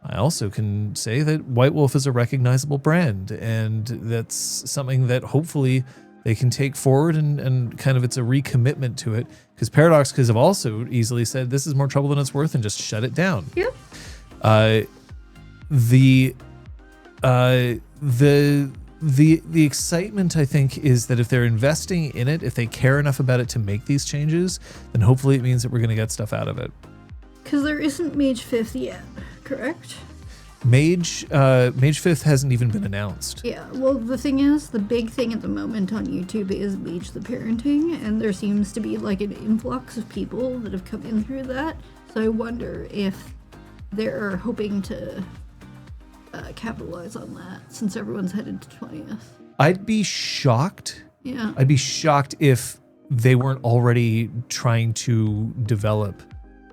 I also can say that White Wolf is a recognizable brand, and that's something that hopefully they can take forward, and kind of it's a recommitment to it, because Paradox could have also easily said this is more trouble than it's worth and just shut it down. Yep. The excitement, I think, is that if they're investing in it, if they care enough about it to make these changes, then hopefully it means that we're going to get stuff out of it. Because there isn't Mage 5th yet, correct? Mage 5th hasn't even been announced. Yeah, well, the thing is, the big thing at the moment on YouTube is Mage the Parenting, and there seems to be like an influx of people that have come in through that. So I wonder if they're hoping to capitalize on that, since everyone's headed to 20th. I'd be shocked. Yeah. I'd be shocked if they weren't already trying to develop.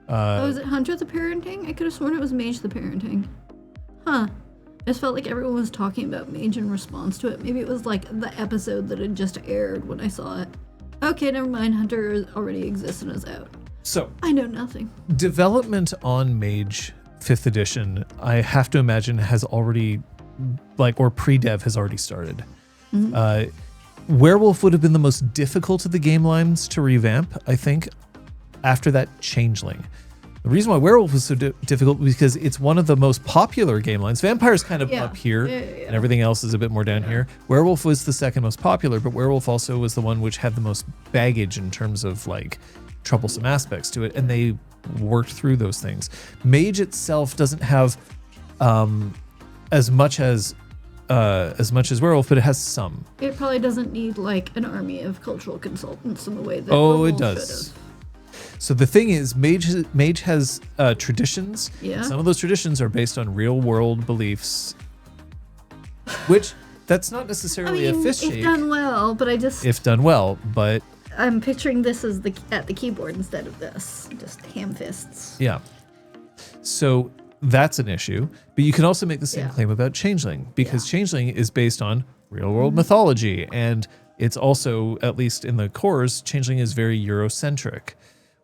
Is it Hunter the Parenting? I could have sworn it was Mage the Parenting. Huh. I just felt like everyone was talking about Mage in response to it. Maybe it was like the episode that had just aired when I saw it. Okay, never mind. Hunter already exists and is out. So I know nothing. Development on Mage 5th edition, I have to imagine, has already, or pre-dev has already started. Mm-hmm. Werewolf would have been the most difficult of the game lines to revamp, I think, after that Changeling. The reason why Werewolf was so difficult was because it's one of the most popular game lines. Vampire's kind of up here, and everything else is a bit more down here. Werewolf was the second most popular, but Werewolf also was the one which had the most baggage in terms of troublesome aspects to it, and they worked through those things. Mage itself doesn't have as much as Werewolf, but it has some. It probably doesn't need an army of cultural consultants in the way that Werewolf it does. Should have. So the thing is, Mage has traditions. Yeah. Some of those traditions are based on real world beliefs, which that's not necessarily a fist shake. If done well, but if done well, but I'm picturing this as at the keyboard instead of this, just ham fists. Yeah. So that's an issue, but you can also make the same claim about Changeling, because Changeling is based on real world mythology, and it's also, at least in the cores, Changeling is very Eurocentric,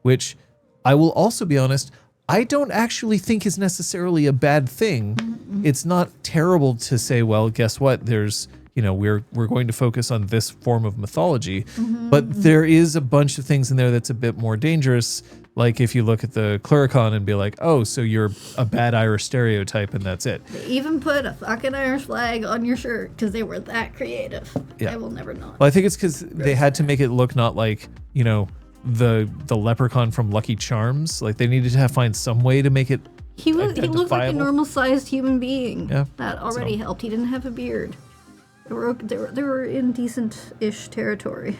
which I will also be honest, I don't actually think is necessarily a bad thing. Mm-hmm. It's not terrible to say, well, guess what? There's, we're going to focus on this form of mythology, but there is a bunch of things in there that's a bit more dangerous. Like if you look at the Cluricon and be like, oh, so you're a bad Irish stereotype and that's it. They even put a fucking Irish flag on your shirt because they were that creative. Yeah. I will never not. Well, I think it's because they had to make it look not like, the leprechaun from Lucky Charms. They needed to find some way to make it he looked like a normal sized human being. Yeah. That already helped. He didn't have a beard. They were in decent-ish territory.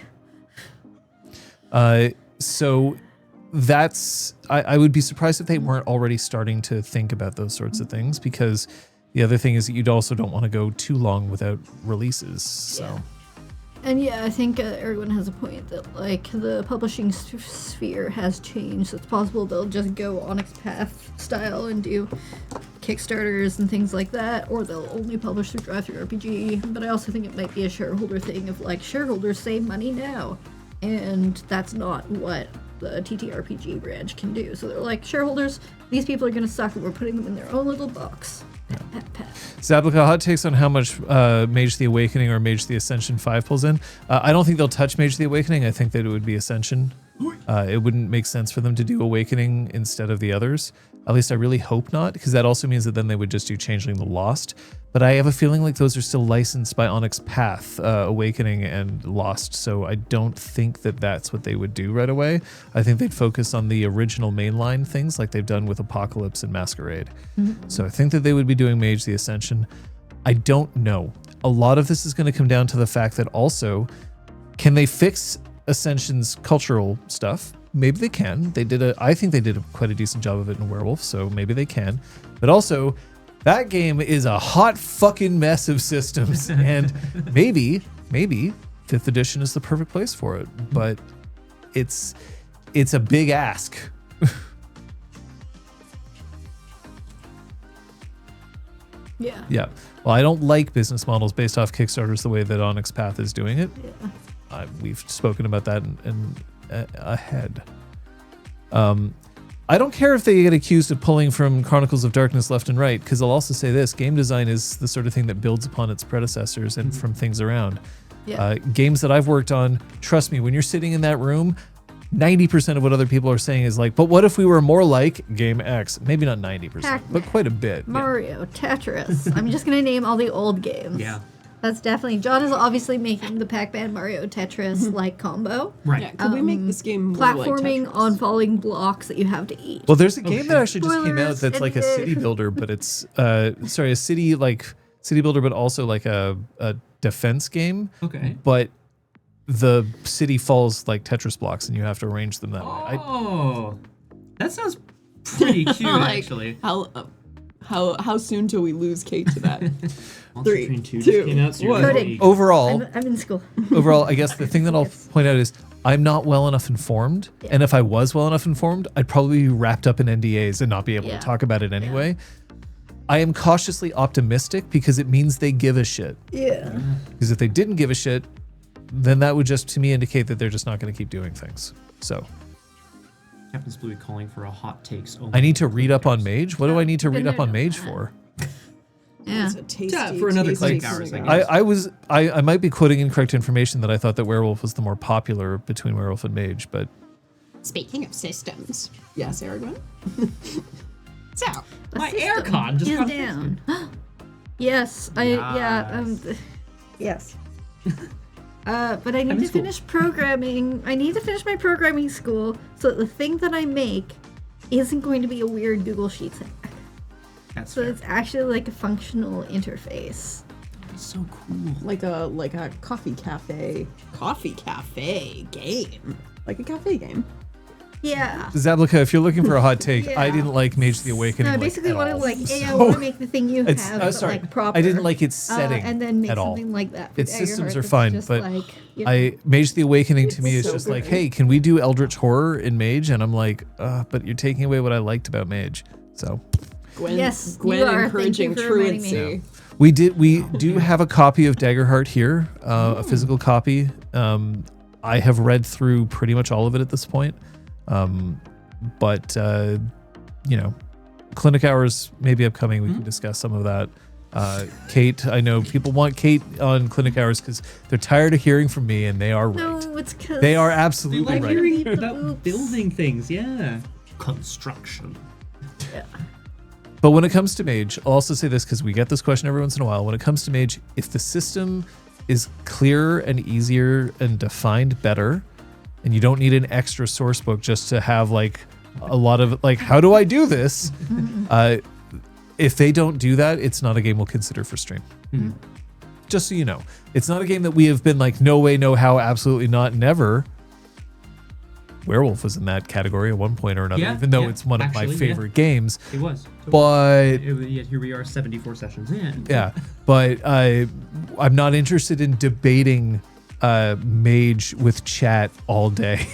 So that's I would be surprised if they weren't already starting to think about those sorts of things, because the other thing is that you'd also don't want to go too long without releases. So. Yeah. And I think everyone has a point that the publishing sphere has changed. It's possible they'll just go Onyx Path style and do Kickstarters and things like that, or they'll only publish through Drive-Thru-RPG. But I also think it might be a shareholder thing of shareholders save money now, and that's not what the TTRPG branch can do. So they're like, shareholders, these people are going to suck, and we're putting them in their own little box. Zablica, hot takes on how much Mage the Awakening or Mage the Ascension 5 pulls in. I don't think they'll touch Mage the Awakening. I think that it would be Ascension. It wouldn't make sense for them to do Awakening instead of the others. At least I really hope not, because that also means that then they would just do Changeling the Lost. But I have a feeling like those are still licensed by Onyx Path, Awakening and Lost, so I don't think that that's what they would do right away. I think they'd focus on the original mainline things like they've done with Apocalypse and Masquerade. So I think that they would be doing Mage the Ascension. I don't know. A lot of this is going to come down to the fact that also, can they fix Ascension's cultural stuff? Maybe they can. I think they did quite a decent job of it in Werewolf, so maybe they can. But also, that game is a hot fucking mess of systems, and maybe 5th edition is the perfect place for it. But it's a big ask. Yeah. Yeah. Well, I don't like business models based off Kickstarters the way that Onyx Path is doing it. Yeah. We've spoken about that ahead. I don't care if they get accused of pulling from Chronicles of Darkness left and right, because I'll also say this: game design is the sort of thing that builds upon its predecessors and from things around. Yeah. Games that I've worked on, trust me, when you're sitting in that room, 90% of what other people are saying is like, but what if we were more like Game X? Maybe not 90%, Pac-Man, but quite a bit. Mario, Tetris. I'm just gonna name all the old games. Yeah. That's definitely John is obviously making the Pac-Man Mario Tetris like combo. Right. Yeah, could we make this game more Platforming like Tetris? on falling blocks that you have to eat. Well, there's a game that actually just came out Spoilers, that's like a city builder, but it's a city builder, but also like a defense game. Okay. But the city falls like Tetris blocks, and you have to arrange them that way. Oh, that sounds pretty cute, actually. How soon till we lose Kate to that? Monster 3, Train 2 2, just came out, so you're 1. ready. Overall, I'm in school. I guess the thing that I'll point out is I'm not well enough informed, and if I was well enough informed, I'd probably be wrapped up in NDAs and not be able to talk about it anyway. I am cautiously optimistic because it means they give a shit. Yeah. Because if they didn't give a shit, then that would just to me indicate that they're just not going to keep doing things. So Captain Splooey calling for a hot takes. I need to read up on Mage. What do I need to read up on Mage for? Yeah. It's a tasty, Yeah, for another tasty click hours, I cigar. guess. I might be quoting incorrect information that I thought that Werewolf was the more popular between Werewolf and Mage, but Speaking of systems, yes, Aragorn. So, My system aircon just is got down. Yes, yes. But I need to finish programming. I need to finish my programming school so that the thing that I make isn't going to be a weird Google Sheets hack. That's So fair. it's actually like a functional interface. So cool. like a coffee cafe game, like a cafe game. Yeah. Zablica, if you're looking for a hot take, I Yeah. didn't like Mage the Awakening. No, I basically at wanted all. like, hey, I want to make the thing you It's- have, oh, but sorry. like proper. I didn't like its setting and then make at all. something like that. For Its systems Daggerheart are that's fine, just but like, you know, Mage the Awakening to me It's is so just like, good. hey, can we do Eldritch Horror in Mage? And I'm like, but you're taking away what I liked about Mage. So Gwen, Yes, Gwen you are. encouraging Thank you for reminding truancy. we do have a copy of Daggerheart here, a physical copy. I have read through pretty much all of it at this point. But clinic hours maybe upcoming. We can discuss some of that. Kate, I know people want Kate on clinic hours because they're tired of hearing from me, and they are right. No, it's because They are You absolutely like right. hearing The about oops. building things, yeah. Construction. But when it comes to Mage, I'll also say this because we get this question every once in a while. When it comes to Mage, if the system is clearer and easier and defined better, and you don't need an extra source book just to have like a lot of like, how do I do this? If they don't do that, it's not a game we'll consider for stream. Just so you know, it's not a game that we have been like, no way, no how, absolutely not, never. Werewolf was in that category at one point or another, Yeah, even though yeah, it's one of my actually, favorite games. It was. But Yet here we are 74 sessions in. yeah, but I'm not interested in debating Mage with chat all day.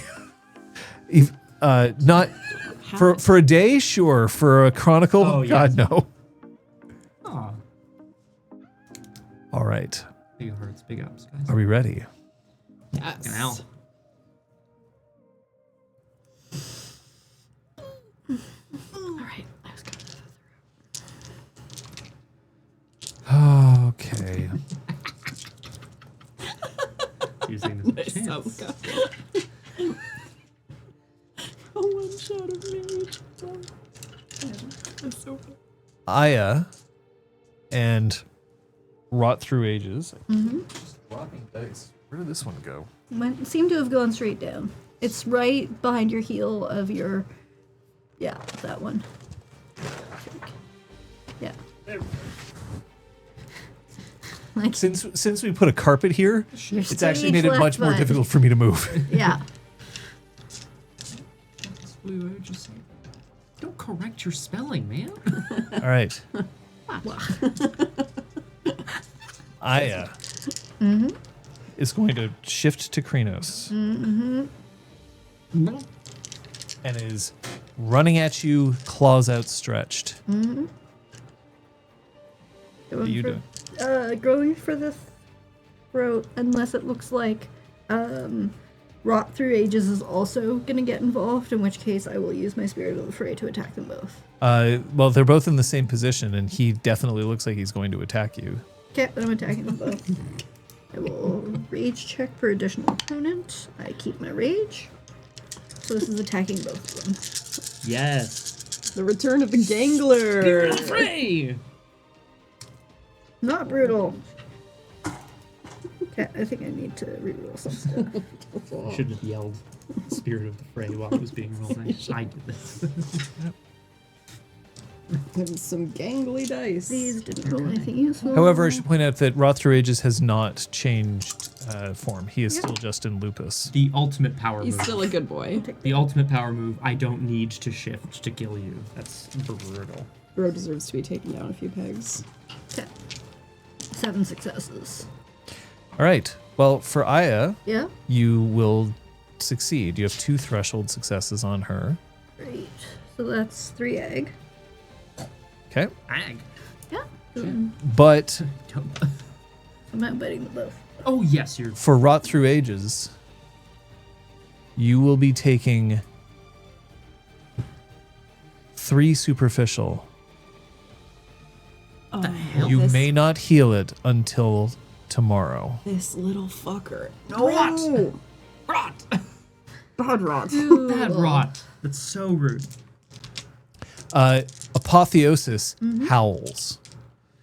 Not for a day, sure. For a chronicle, Oh, God yes. no. Aw. All right, Big hearts, big ups, guys. are we ready? Yes. Fucking hell. All right. I was Okay. Using this Nice chance. A one shot of Mage. Aya and Rot Through Ages. Just dropping dice. Where did this one go? Seemed to have gone straight down. It's right behind your heel of your... Yeah, that one. Yeah. Like, Since we put a carpet here, your it's actually stage made it left much more foot. difficult for me to move. Yeah. Don't correct your spelling, man. All right. Aya is going to shift to Krenos and is running at you, claws outstretched. What are you doing? Going for the throat, unless it looks like Rot Through Ages is also gonna get involved, in which case I will use my Spirit of the Fray to attack them both. Well, they're both in the same position, and he definitely looks like he's going to attack you. Okay, but I'm attacking them both. I will rage check for additional opponent. I keep my rage. So this is attacking both of them. Yes. The return of the gangler. Spirit of the Fray! Not brutal. Okay, I think I need to reroll some stuff. I shouldn't have yelled Spirit of the Fray while it was being rolled. I did this. And some gangly dice. These didn't roll anything useful. However, I should point out that Rot Through Ages has not changed form. He is still just in lupus. The ultimate power He's move. still a good boy. The ultimate power move, I don't need to shift to kill you. That's brutal. Bro deserves to be taken down a few pegs. Okay. 7 successes. All right. Well, for Aya, Yeah? you will succeed. You have 2 threshold successes on her. Great. So that's 3 egg. Okay. Ag. Yeah. But I'm outbiting them both. Oh, yes, you're... for Rot Through Ages, you will be taking 3 superficial. Oh, You may not heal it until tomorrow. This little fucker. Rot! No! Rot! Bad rot. Bad rot. That's so rude. Apotheosis howls.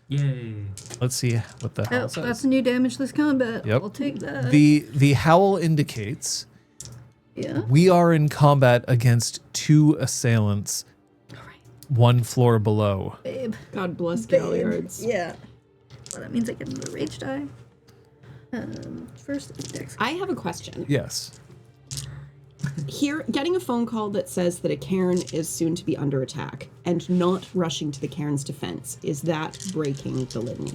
Yay. Let's see what the Oh, howl says. that's new damage this combat. Yep. I'll take that. The howl indicates Yeah. we are in combat against 2 assailants, All right, 1 floor below. babe. God bless Babe. Galliards. Yeah. Well, that means I get another rage die. First, dex. I have a question. Yes. Here, getting a phone call that says that a cairn is soon to be under attack and not rushing to the cairn's defense, is that breaking the litany?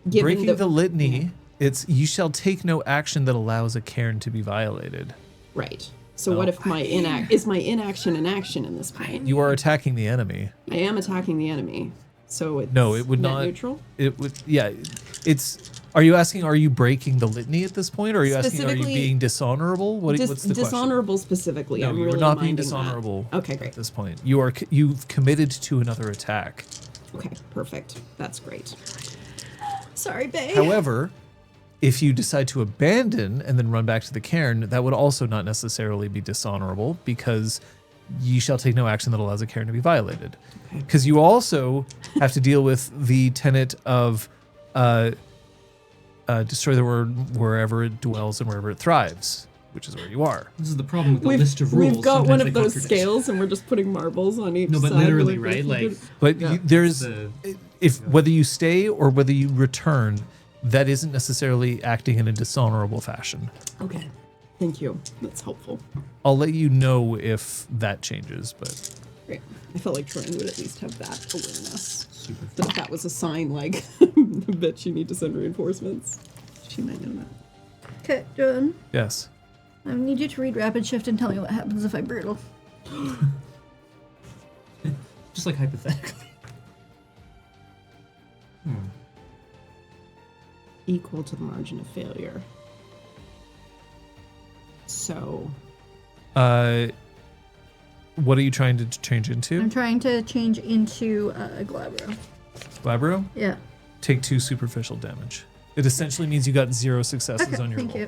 Given Breaking the litany, it's you shall take no action that allows a cairn to be violated. Right. So what if my inaction an action in this point? You are attacking the enemy. I am attacking the enemy. So it's No, it would net not. neutral? It would. Yeah. It's. Are you asking? Are you breaking the litany at this point, or are you asking? Are you Specifically- being dishonorable? What's the question? Dishonorable specifically. No, I'm you really are not being minding that. dishonorable. Okay, At great. this point, you've committed to another attack. Okay, perfect. That's great. Sorry, babe. However, if you decide to abandon and then run back to the cairn, that would also not necessarily be dishonorable because ye shall take no action that allows a cairn to be violated. Because you also have to deal with the tenet of destroy the word wherever it dwells and wherever it thrives, which is where you are. This is the problem with the list of rules. We've got one Sometimes of they those contradict. scales, and we're just putting marbles on each No, side. but literally, like right? Like, But Yeah. there's The- if whether you stay or whether you return, that isn't necessarily acting in a dishonorable fashion. okay. Thank you. That's helpful. I'll let you know if that changes, but Great. I felt like Troy would at least have that awareness. Super. That if that was a sign, like, I bet you need to send reinforcements. She might know that. Okay, John. yes. I need you to read Rapid Shift and tell me what happens if I brutal. Just like hypothetically. Equal to the margin of failure. So, What are you trying to change into? I'm trying to change into Glabro. Labro? Yeah. Take 2 superficial damage. It essentially means you got 0 successes Okay, on your thank roll.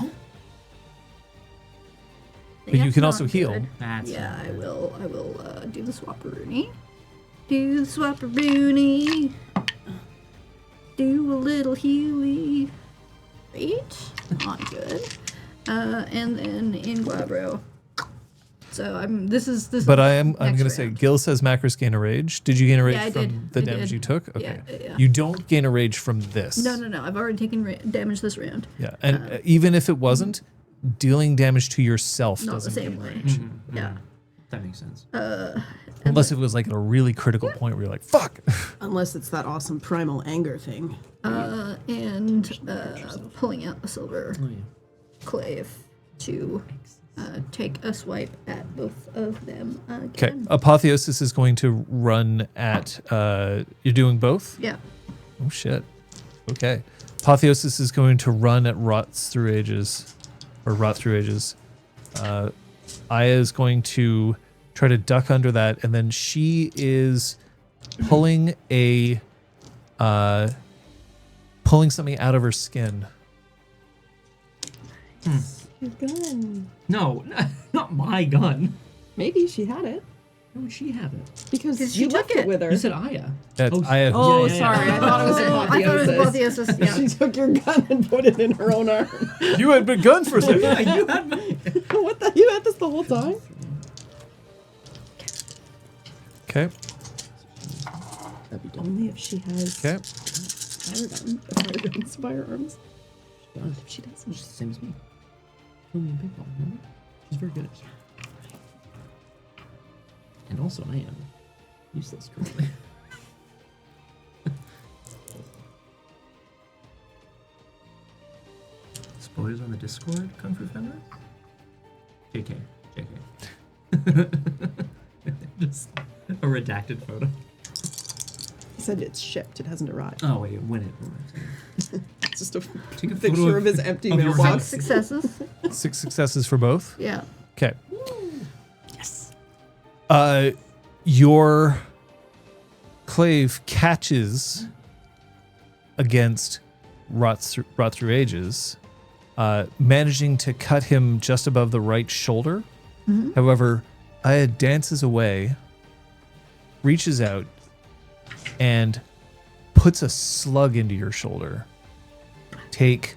you. But you That's can not also heal. good. That's Yeah, not I good. will. I will do the swapperoonie. Do the swapperoonie. Do a little Huey. Right? Not good. And then in Glabro. So this is. But I'm next gonna say round. Gil says Macros gain a rage. Did you gain a rage Yeah, I from did. the I damage did. you took? Okay. Yeah. You don't gain a rage from this. No. I've already taken damage this round. Yeah, and even if it wasn't, dealing damage to yourself Not the doesn't same gain way. rage. Yeah. That makes sense. Unless it was like at a really critical point where you're like, fuck. Unless it's that awesome primal anger thing. And pulling out the silver Oh, yeah. clave to take a swipe at both of them Okay, again. Apotheosis is going to run at. You're doing both? Yeah. Oh shit. Okay. Apotheosis is going to run at Rot Through Ages. Aya is going to try to duck under that, and then she is pulling something out of her skin. Your gun. No, not my gun. Maybe she had it. How would she have it? Because she you took left it it. with her. You said Aya. That's Oh, Aya. Oh, Yeah, yeah, sorry. yeah. I thought it was I thought it was Apotheosis. Apotheosis. Yeah. She took your gun and put it in her own arm. You had been guns for a second. Yeah, you had me. What the? You had this the whole time? Okay. That'd be dumb. Only if she has Okay. firearms. She does. She's the same as me. Only in paintball, remember? She's very good at it. And also, I am useless currently. Spoilers on the Discord, Kung Fu Fender? JK. Just a redacted photo. He said it's shipped. It hasn't arrived. Oh, wait, when it. It's just a Take a picture photo of his empty of your mailbox. house. Successes. 6 successes for both. Yeah. Okay. Yes. Your clave catches against Rot Through Ages, managing to cut him just above the right shoulder. However, Aya dances away, reaches out, and puts a slug into your shoulder. Take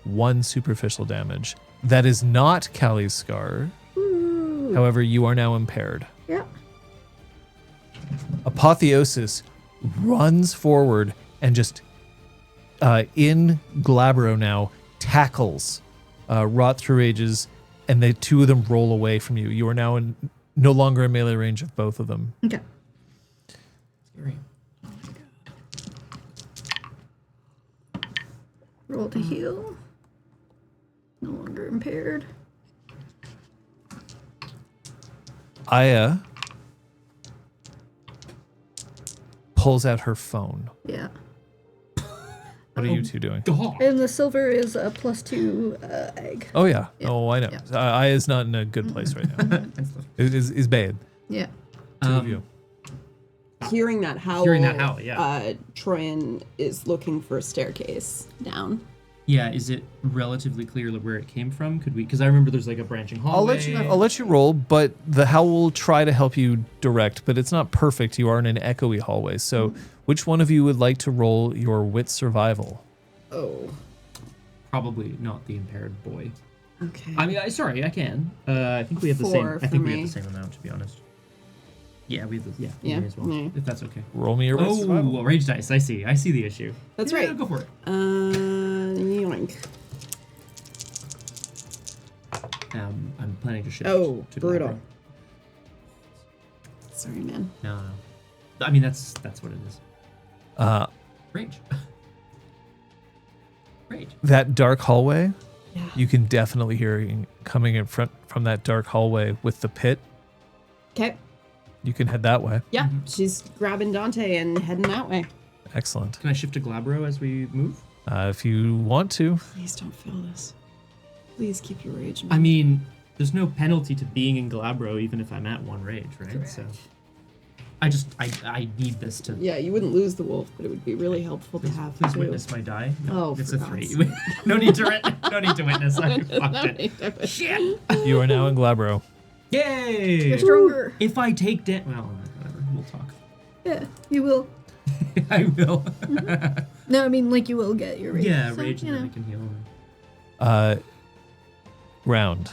1 superficial damage. That is not Callie's scar. However, you are now impaired. Yeah. Apotheosis runs forward and just in Glabro now tackles Rot Through Ages, and the two of them roll away from you. You are now no longer in melee range of both of them. Okay. Scary. Roll to heal. No longer impaired. Aya pulls out her phone. Yeah. What are you two doing? God. And the silver is a +2 egg. Oh yeah. Yeah. Oh, I know. Yeah. Aya's not in a good place right now. It is bad. Yeah. Two of you. Hearing that howl. Yeah. Troyan is looking for a staircase down. Yeah, is it relatively clear where it came from? Could we? Because I remember there's like a branching hallway. I'll let you roll, but the howl will try to help you direct, but it's not perfect. You are in an echoey hallway. So, which one of you would like to roll your wit survival? Oh. Probably not the impaired boy. Okay. I mean, sorry, I can. I think we have the 4 same. I for think we me. have the same amount, to be honest. Yeah, we have the. Yeah, Yeah, me as well. yeah. If that's okay. Roll me your wit survival. Oh, rage dice. I see. I see the issue. That's Yeah, right. Go for it. Yoink. I'm planning to shift. Oh, to brutal. Glabro. Sorry, man. No. I mean, that's what it is. Rage. Rage. That dark hallway, Yeah. you can definitely hear coming in front from that dark hallway with the pit. Okay. You can head that way. Yeah. She's grabbing Dante and heading that way. Excellent. Can I shift to Glabro as we move? If you want to. Please don't feel this. Please keep your rage. Man. I mean, there's no penalty to being in Glabro, even if I'm at 1 rage, right? Correct. So I need this to. Yeah, you wouldn't lose the wolf, but it would be really helpful to have. Please too. witness my die. Oh, it's for a God's 3. No need to witness. I fucked it. Shit. You are now in Glabro. Yay! You're stronger. If I take well, whatever. We'll talk. Yeah, you will. I will. No, I mean, like, you will get your rage. Yeah, so, rage, you and then know. I can heal. Round.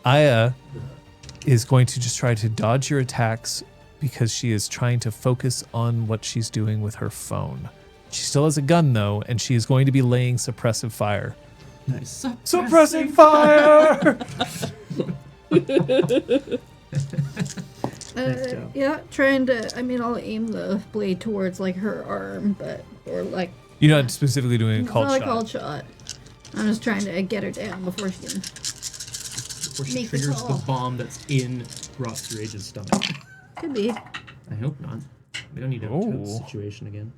Aya is going to just try to dodge your attacks because she is trying to focus on what she's doing with her phone. She still has a gun though, and she is going to be laying suppressive fire. Nice. Suppressing fire! Nice job. Yeah, trying to. I mean, I'll aim the blade towards like her arm, or like. You're not specifically doing a It's called not shot. a called shot. I'm just trying to get her down before she can. Before she Make the triggers the call. bomb that's in Ross Rage's stomach. Could be. I hope not. We don't need a Oh. toad situation again.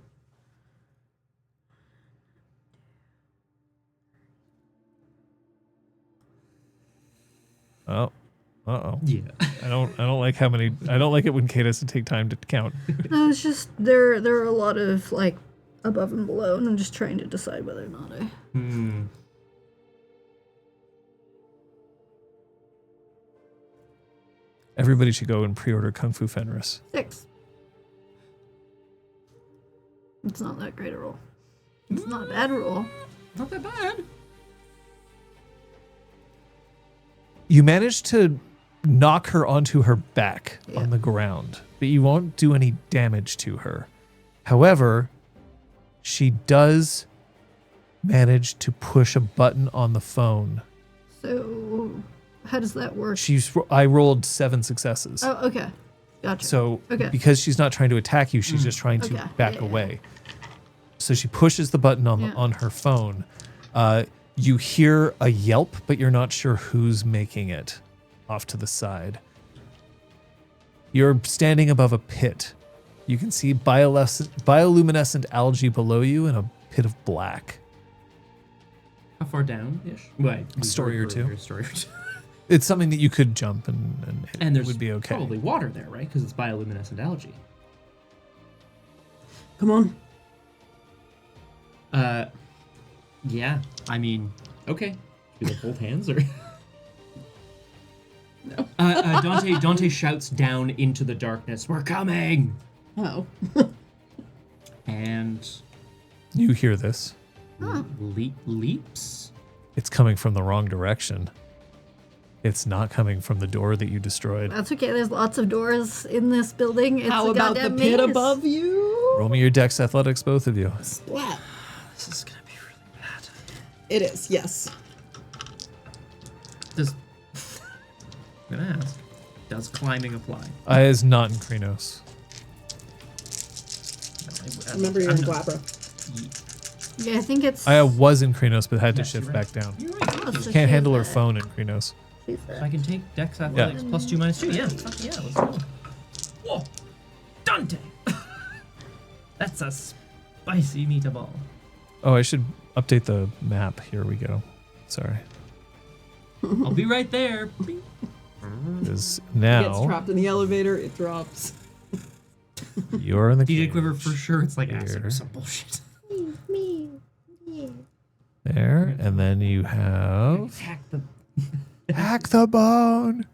Oh. Uh-oh. Yeah. I don't like I don't like it when Kate has to take time to count. No, it's just there are a lot of like above and below, and I'm just trying to decide whether or not I. Hmm. Everybody should go and pre-order Kung Fu Fenris. 6. It's not that great a roll. It's not a bad roll. Not that bad. You manage to knock her onto her back Yeah. on the ground, but you won't do any damage to her. However, she does manage to push a button on the phone. So, how does that work? I rolled 7 successes. Oh, okay. Gotcha. So Okay. because she's not trying to attack you, she's just trying to Okay. back Yeah, yeah, away. So she pushes the button on Yeah. on her phone. You hear a yelp, but you're not sure who's making it off to the side. You're standing above a pit. You can see bioluminescent algae below you and a pit of black. How far down ish? Wait, A story or two. A story or two. It's something that you could jump and And it there's would be okay. probably water there, right? Because it's bioluminescent algae. Come on. Yeah. I mean, okay. Do they hold hands or? No. Dante shouts down into the darkness, "We're coming!" Oh. And You hear this. leaps. It's coming from the wrong direction. It's not coming from the door that you destroyed. That's okay. There's lots of doors in this building. It's How a about the goddamn pit maze. above you? Roll me your dex athletics, both of you. Splat. This is gonna be really bad. It is, yes. I'm gonna ask. Does climbing apply? Aya's not in Krenos. Remember you're in Glabra. Yeah, I think it's. Aya was in Krenos, but had to Yes, shift you're back right. down. You're right. Oh, so Can't she handle her has that. phone in Krenos. She's If there. I can take Dex Athletics plus 2 minus 2, yeah. Fuck yeah, let's go. Whoa! Dante! That's a spicy meatball. Oh, I should update the map. Here we go. Sorry. I'll be right there. Because It gets now trapped in the elevator, it drops. you're in the DJ cage. Quiver for sure. It's like acid Here. or some bullshit. There, and then you have Hack the. hack the bone.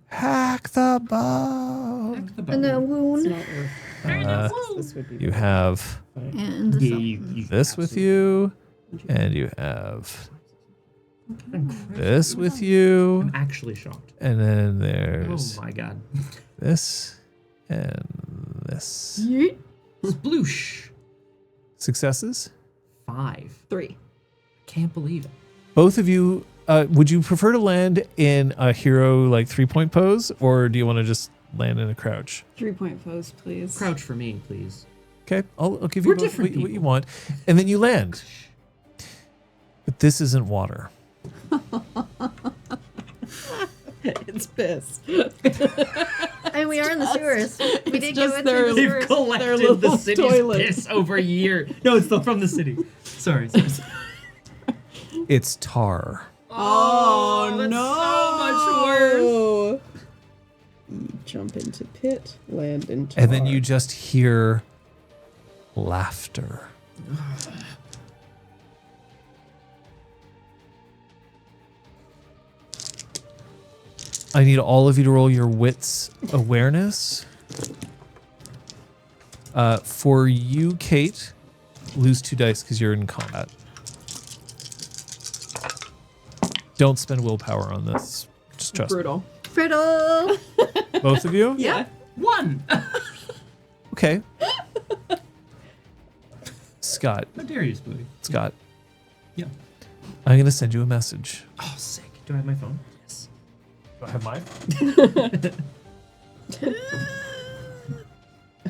Hack the bone. Hack the And a bone. It's wound. not worth this would be You have And Yeah, something. you this with you, and you have this with you, I'm actually shocked. and then Oh there's my god. this and this. Yeet. Sploosh. Successes? 5. 3. Can't believe it. Both of you, would you prefer to land in a hero like 3-point pose, or do you want to just land in a crouch? 3-point pose, please. Crouch for me, please. Okay, I'll give We're you both different what you people. want, and then you land. But this isn't water. It's piss. And we are in the sewers. We did go just into their- the They've sewers. Collected little the city's toilet. piss over a year. No, it's from the city. Sorry. It's tar. Oh, that's no. so much worse. jump into pit, land in tar. And then you just hear laughter. I need all of you to roll your wits awareness. For you, Kate, lose 2 dice because you're in combat. Don't spend willpower on this. Just trust me. Brutal. Brittle. Both of you? Yeah. 1. Okay. Scott. How dare you, Spooty? Scott, Yeah. I'm going to send you a message. Oh, sick. Do I have my phone? Yes. Do I have mine?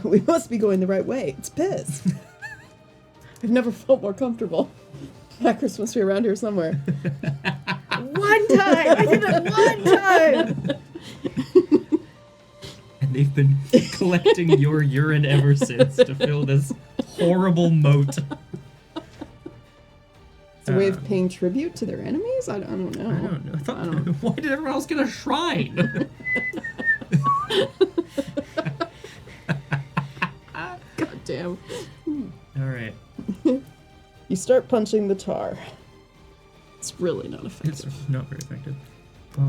We must be going the right way. It's piss. I've never felt more comfortable. Macros must be around here somewhere. One time. I did it one time. And they've been collecting your urine ever since to fill this horrible moat. It's a way of paying tribute to their enemies? I don't know. I don't know. I don't know. Why did everyone else get a shrine? God damn. All right. You start punching the tar. It's really not It's effective. not very effective.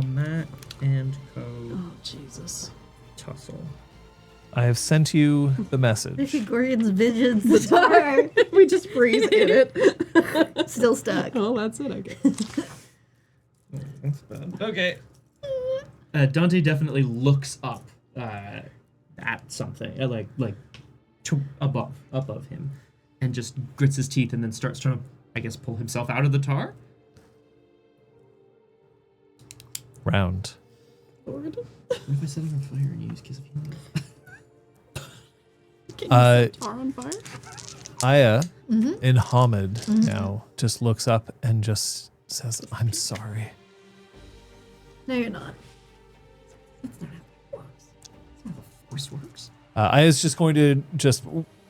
Matt and Co. Oh, Jesus. Tussle. I have sent you the The message. Hegorian's visions. The tar. We just freeze in it. Still stuck. Oh, that's it, I guess. That's bad. Okay. Dante definitely looks up at something, like to above him, and just grits his teeth and then starts trying to, I guess, pull himself out of the tar. Round. Lord. What if I set it on fire and use Kiss of Healing? Can you set tar on fire? Aya, in Hamid now, just looks up and just says, I'm sorry. No, you're not. That's not how it works. That's not how force works. Aya's just going to just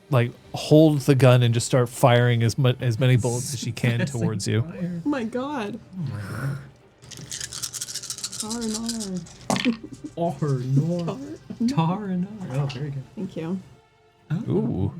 like hold the gun and just start firing as many bullets as she can towards you. Fire. Oh my god. Oh my god. Tar and R. Tar and R. Oh, very good. Thank you. Oh. Ooh.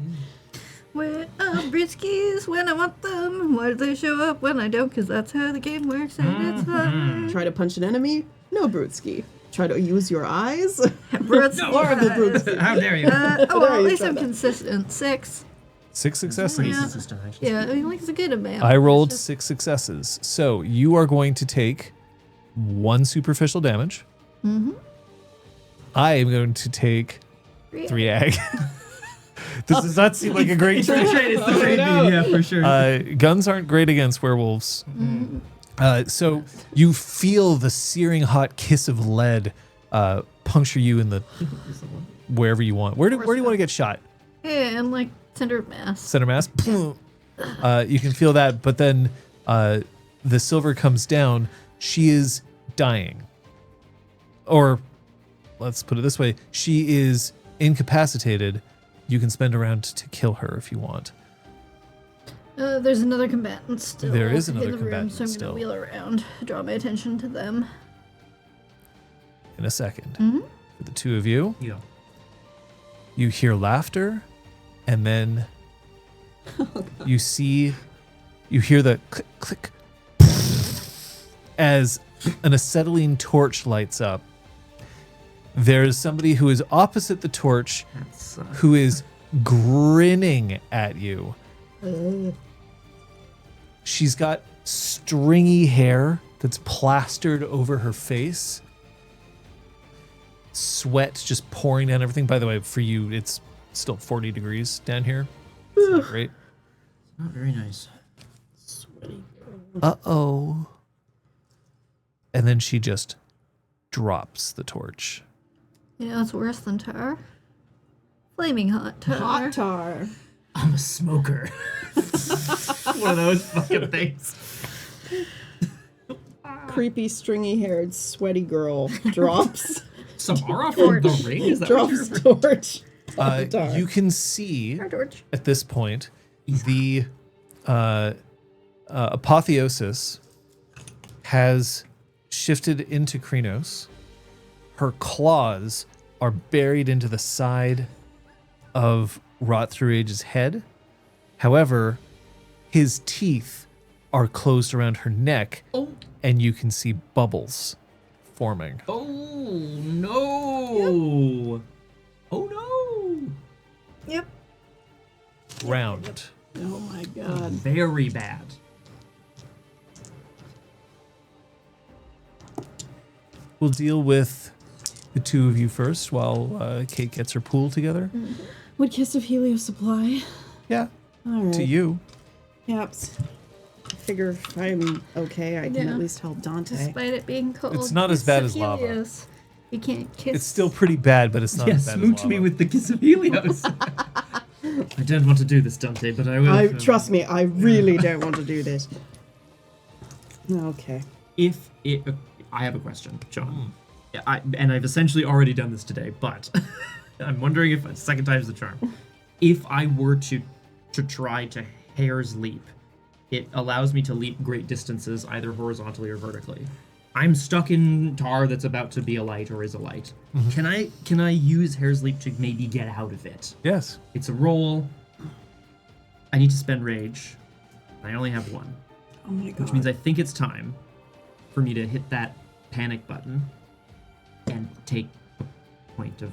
Where are Britskis when I want them? Why do they show up when I don't? Because that's how the game works and it's fun. Try to punch an enemy? No, Brutski. Try to use your eyes? Brutski. Horrible Brutski. How dare you? Oh, well, at you least tried I'm that. consistent. 6. 6 successes. Pretty Yeah. consistent, actually. Yeah, I mean, like, it's a good amount. I rolled It's just- 6 successes. So you are going to take 1 superficial damage. I am going to take 3 ag. This does not seem like a great It's the trade. trade. It's the trade beam, yeah, for sure. Guns aren't great against werewolves. So you feel the searing hot kiss of lead puncture you in the wherever you want. Where do you want to get shot? Yeah, and like center of mass. Center mass. You can feel that, but then the silver comes down. She is dying, or let's put it this way: she is incapacitated. You can spend a round to kill her if you want. There's another combatant still. There is another in the room, combatant so I'm still. gonna wheel around, draw my attention to them. In a second, for the two of you, Yeah. you hear laughter, and then you hear the click click as an acetylene torch lights up. There's somebody who is opposite the torch who is grinning at you. She's got stringy hair that's plastered over her face. Sweat just pouring down everything. By the way, for you, it's still 40 degrees down here. It's not great. Not very nice. Sweaty. Uh-oh. And then she just drops the torch. You know, it's worse than tar. Flaming hot tar. Hot tar. I'm a smoker. One of those fucking things. Creepy, stringy-haired, sweaty girl drops Samara from The Ring? Is that what drops you're torch. on the tar. You can see Tar torch. at this point the apotheosis has shifted into Krynos. Her claws are buried into the side of Rot Through Age's head. However, his teeth are closed around her neck, and you can see bubbles forming. Oh no! Yep. Oh no! Yep. Round. Oh my god. Very bad. We'll deal with the two of you first while Kate gets her pool together. Would Kiss of Helios supply? Yeah, All right. to you. Yaps. Figure if I'm okay, I can Yeah. at least help Dante. Despite it being cold. It's not as kiss bad of as lava. Helios. You can't kiss. It's still pretty bad, but it's not Yeah, as bad as smooch lava. me with the kiss of Helios. I don't want to do this, Dante, but I will. Trust me, I really don't want to do this. Okay. I have a question, John. Yeah, I've essentially already done this today, but I'm wondering if a second time's the charm. If I were to try to hair's leap, it allows me to leap great distances, either horizontally or vertically. I'm stuck in tar that's about to be a light or is a light. Can I use hair's leap to maybe get out of it? Yes. It's a roll. I need to spend rage. I only have one. Oh my god. Which means I think it's time for me to hit that panic button and take a point of...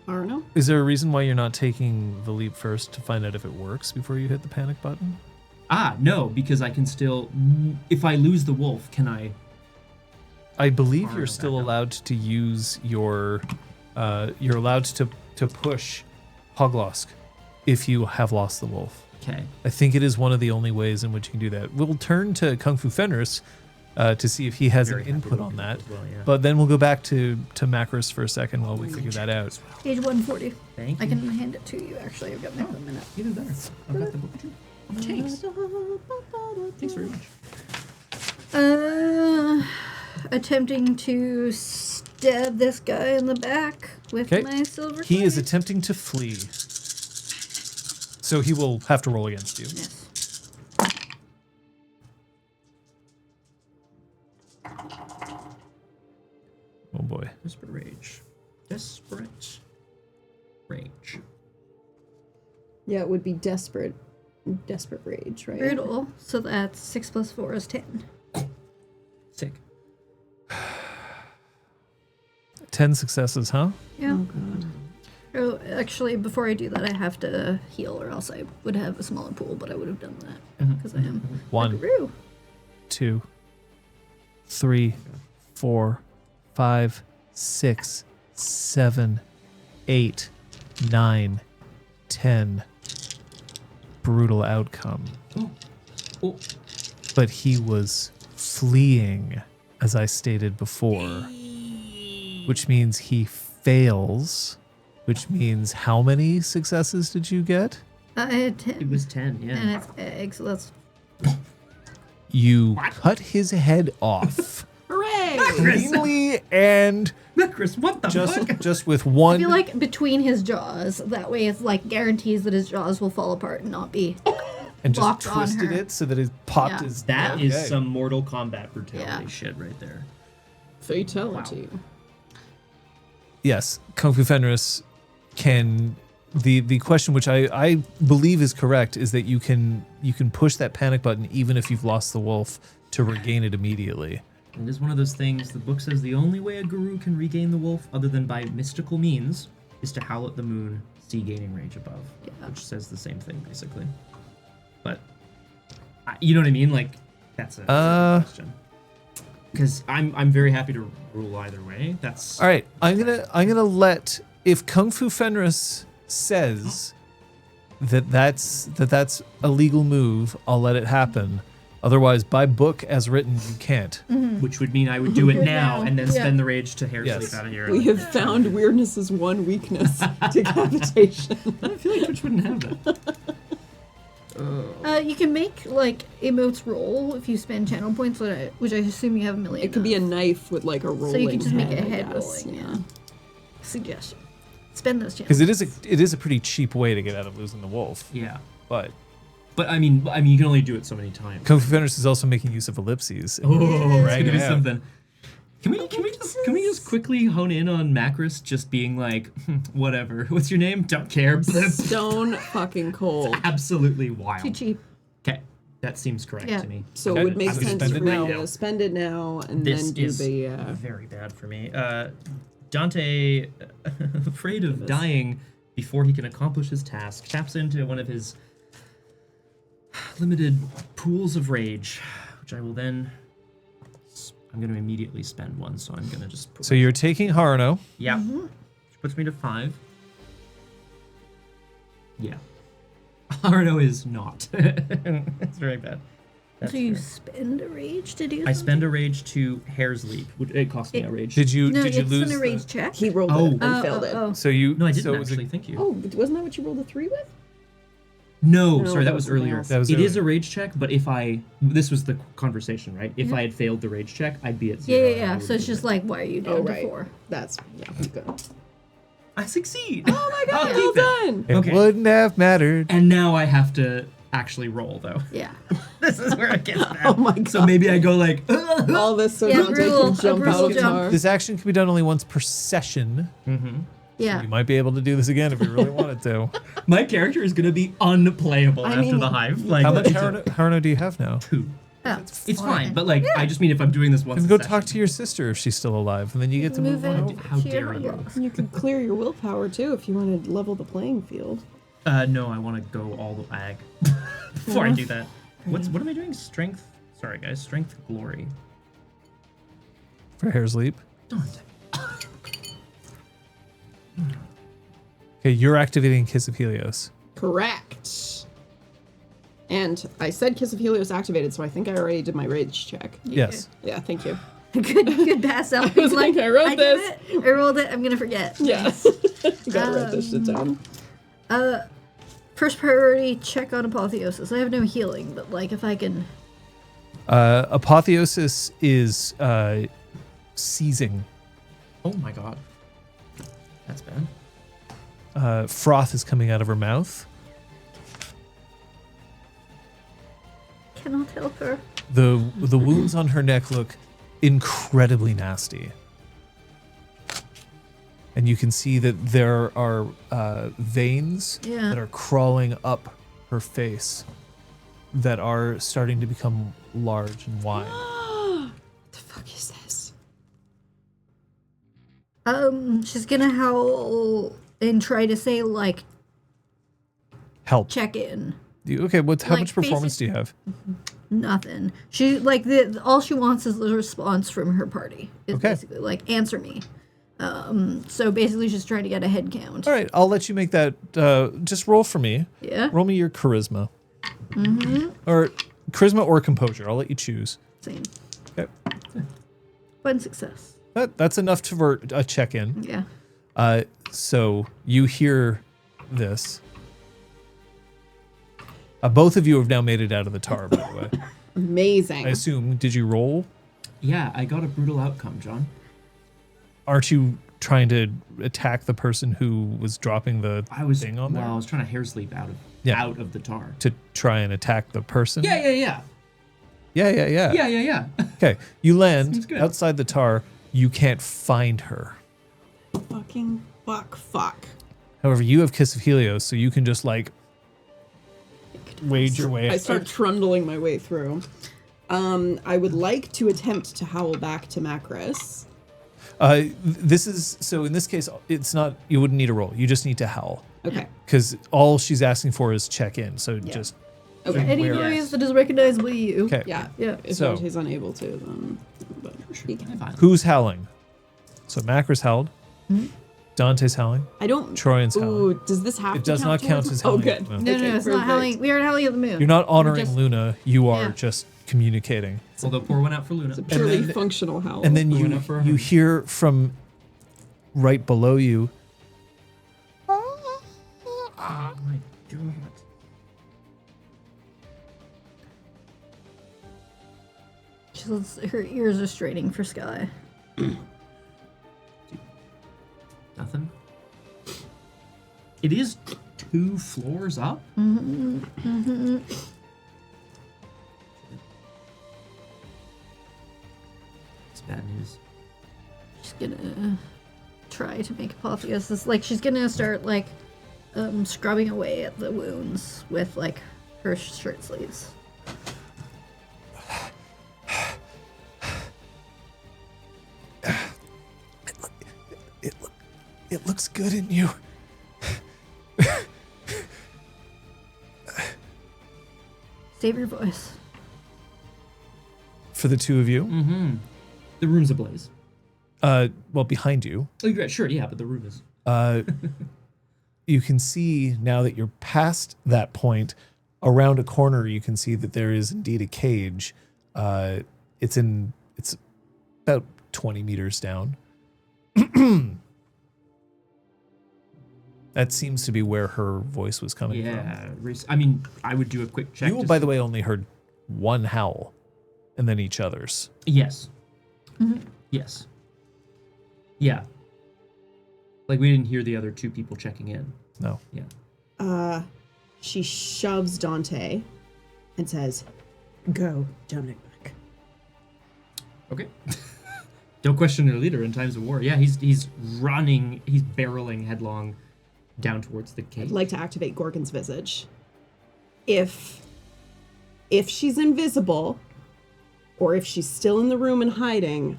Arno? Is there a reason why you're not taking the leap first to find out if it works before you hit the panic button? No, because I can still... If I lose the wolf, can I... I believe Arno you're back still up. allowed to use your... you're allowed to push Hoglosk if you have lost the wolf. Okay. I think it is one of the only ways in which you can do that. We'll turn to Kung Fu Fenris to see if he has Very an happy input to on do that. as well, yeah. But then we'll go back to Macros for a second while we figure that out. Page 140. Thank you. I can hand it to you, actually. I've got my phone in it. Even better. I've got the book too. Thanks. Thanks very much. Attempting to stab this guy in the back with Okay. my silver He is blade. attempting to flee. So he will have to roll against you. Yes. Oh boy. Desperate rage. Desperate rage. Yeah, it would be desperate rage, right? Brutal. So that's 6 plus 4 is 10. Sick. 10 successes, huh? Yeah. Oh god. Oh, actually, before I do that, I have to heal, or else I would have a smaller pool, but I would have done that because I am. 1, Buckaroo. 2, 3, 4, 5, 6, 7, 8, 9, 10. Brutal outcome. Oh. But he was fleeing, as I stated before, which means he fails, which means how many successes did you get? I had 10. It was 10, yeah. And it's eggs, so that's. You cut his head off Hooray! cleanly and Chris, what the fuck? just with I one. feel like between his jaws, that way it's like guarantees that his jaws will fall apart and not be. and just locked on twisted her. it so that it popped Yeah. his. That is Okay. some Mortal Kombat brutality Yeah. shit right there. Fatality. Yes, Kung Fu Fenris can. The question, which I believe is correct, is that you can push that panic button even if you've lost the wolf to regain it immediately. It is one of those things, the book says the only way a guru can regain the wolf, other than by mystical means, is to howl at the moon, see gaining rage above. Yeah. Which says the same thing, basically. But, you know what I mean? Like, that's a question. Because I'm very happy to rule either way. That's... All right, I'm gonna let, if Kung Fu Fenris says that's a legal move, I'll let it happen. Otherwise, by book as written, you can't. Which would mean I would do it Do it now now. and then Yeah. spend the rage to hair Yes. sleep out of here. We have found weirdness's one weakness: decapitation. I feel like Twitch wouldn't have that. You can make like emotes roll if you spend channel points, which I assume you have a million. It could be a of. knife with like a rolling. So you can just make it I head guess, rolling. Yeah. Suggestion. Spend those channels. Because it is a pretty cheap way to get out of losing the wolf. Yeah. But But I mean, you can only do it so many times. Kung Fu Fenris is also making use of ellipses. Oh, Right right, now. something. Can we just quickly hone in on Macris just being like, whatever. What's your name? Don't care. Stone fucking cold. Absolutely wild. Too cheap. Okay, that seems correct Yeah. to me. So Okay. it would make I'm gonna sense spend for it you now. to spend it now and This then do is the. very bad for me. Dante, afraid of dying before he can accomplish his task, taps into one of his limited pools of rage, which I will then. I'm going to immediately spend one, so I'm going to just. So you're taking Harno. Yeah. Which puts me to 5. Yeah. Harno is not. It's very bad. That's So you fair. spend a rage to do I spend a rage to Hair's Leap. Which it cost me a rage. Did you No, did you it's lose? a the- rage check. He rolled Oh. it and failed it. Oh. So you No, I didn't so it was a- actually. Thank you. Oh, but wasn't that what you rolled a 3 with? No, No, sorry, that that was was something earlier. else. That was It is earlier. a rage check, but if this was the conversation, right? If I had failed the rage check, I'd be at 0. Yeah, and I yeah. would So it's do just it. like, why are you down Oh, to right. 4? That's good. I succeed. Oh my god, I'll well keep it. done. It Okay. wouldn't have mattered. And now I have to actually roll, though. Yeah. This is where it gets bad. Oh my god. So maybe I go like, all this so Yeah, Dante brutal- can jump brutal out of jump. tar. This action can be done only once per session. Yeah. You might be able to do this again if you really wanted to. my character is going to be unplayable I after mean, the hive. Like, How much it's a Harno do you have now? 2. Oh, It's fine, but like, I just mean if I'm doing this once You a can go session. talk to your sister if she's still alive, and then you get to move on it over. How to your dare you. boss. You could clear your willpower too if you want to level the playing field. No, I want to go all the ag before I do that. What am I doing? Strength. Sorry, guys. Strength glory. For Hair's Leap. Dante. Okay, you're activating Kiss of Helios. Correct. And I said Kiss of Helios activated, so I think I already did my rage check. Yes. Yeah, thank you. good pass out. I was like, I wrote did this. it. I rolled it. I'm gonna forget. Yeah. Gotta write this shit down. First priority, check on apotheosis. I have no healing, but like if I can. Apotheosis is seizing. Oh my god. That's bad. Froth is coming out of her mouth. Cannot help her. The wounds on her neck look incredibly nasty. And you can see that there are veins Yeah. that are crawling up her face that are starting to become large and wide. What the fuck is this? She's gonna howl and try to say like Help. check in. Okay, how Like, much performance do you have? Nothing. She like all she wants is the response from her party. It's Okay. basically like answer me. So basically she's trying to get a head count. All right, I'll let you make that. Just roll for me. Yeah. Roll me your charisma. Or charisma or composure. I'll let you choose. Same. Okay. One success. That's enough for a check-in. Yeah. So you hear this. Both of you have now made it out of the tar, by the way. Amazing. I assume. Did you roll? Yeah, I got a brutal outcome, John. Aren't you trying to attack the person who was dropping the I was thing on there? I was trying to hair sleep out of the tar. To try and attack the person? Yeah. Yeah. Okay, you land Seems good. outside the tar. You can't find her. Fucking fuck. However, you have Kiss of Helios, so you can just like wade your way. I start trundling my way through. I would like to attempt to howl back to Macris. This is so. In this case, it's not. You wouldn't need a roll. You just need to howl Okay. because all she's asking for is check in. So just Okay. Any Where- noise that is recognizable you. okay. Yeah. Yeah. If So- he's unable to, then. But he can. Who's howling? So Macris howled. Dante's howling. I don't. Troyan's howling. Ooh, does this have It to does not count towards- as Oh, howling. good. No. No, Okay, it's not perfect. howling. We are howling at the moon. You're not honoring just- Luna. You are Yeah. just communicating. Although pour one out for Luna. It's a purely then- functional howl. And then Going you up for a you hug. hear from right below you. Oh my god. Her ears are straining for Sky. Nothing. It is 2 floors up. It's bad news. She's gonna try to make apotheosis. Like, she's gonna start, like, scrubbing away at the wounds with, like, her shirt sleeves. It looks good in you. Save your voice. For the two of you, Mm-hmm. The room's ablaze. well, behind you, Oh, yeah, sure, yeah, but the room is. you can see now that you're past that point, around a corner, you can see that there is indeed a cage. It's about 20 meters down. That seems to be where her voice was coming from. Yeah, I mean, I would do a quick check. You, by the way, only heard one howl, and then each other's. Yes. Mm-hmm. Yes. Yeah. Like, we didn't hear the other two people checking in. No. Yeah. She shoves Dante and says, "Go, Dominic." Okay. Don't question your leader in times of war. Yeah, he's running, he's barreling headlong down towards the cage. I'd like to activate Gorgon's visage. If she's invisible, or if she's still in the room and hiding,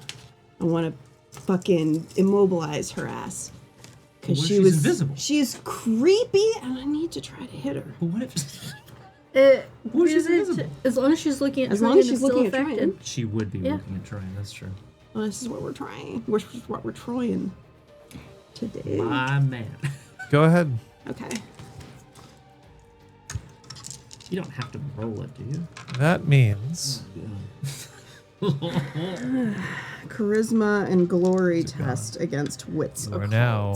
I want to fucking immobilize her ass. What if Because she's invisible? She's creepy, and I need to try to hit her. But what if What if she's invisible? As long as she's looking at As Troy long as and she's it's still looking at Troy. affected. she would be Yeah. looking at trying? That's true. Well, this is what we're trying. This is what we're trying to do. My man. Go ahead. Okay. You don't have to roll it, do you? That means Charisma and glory test against wits You are occult. now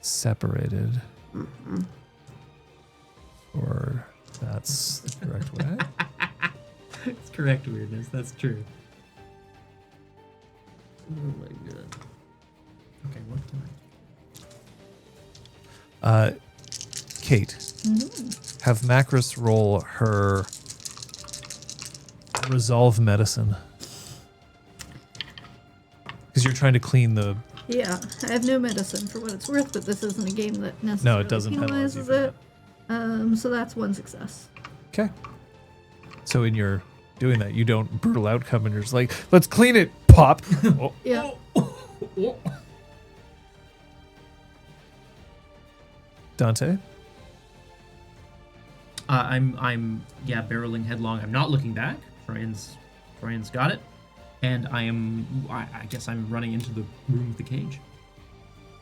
separated. Or that's the correct way. It's correct weirdness. That's true. Oh my god. Okay, what can Kate, have Macris roll her resolve medicine. Because you're trying to clean the... Yeah, I have no medicine for what it's worth, but this isn't a game that necessarily doesn't penalize you penalizes for it. So that's one success. Okay. So in your doing that, you don't brutal outcome and you're just like, let's clean it, pop. Oh, Yeah. Dante? I'm barreling headlong. I'm not looking back. Brian's got it, and I guess I'm running into the room with the cage.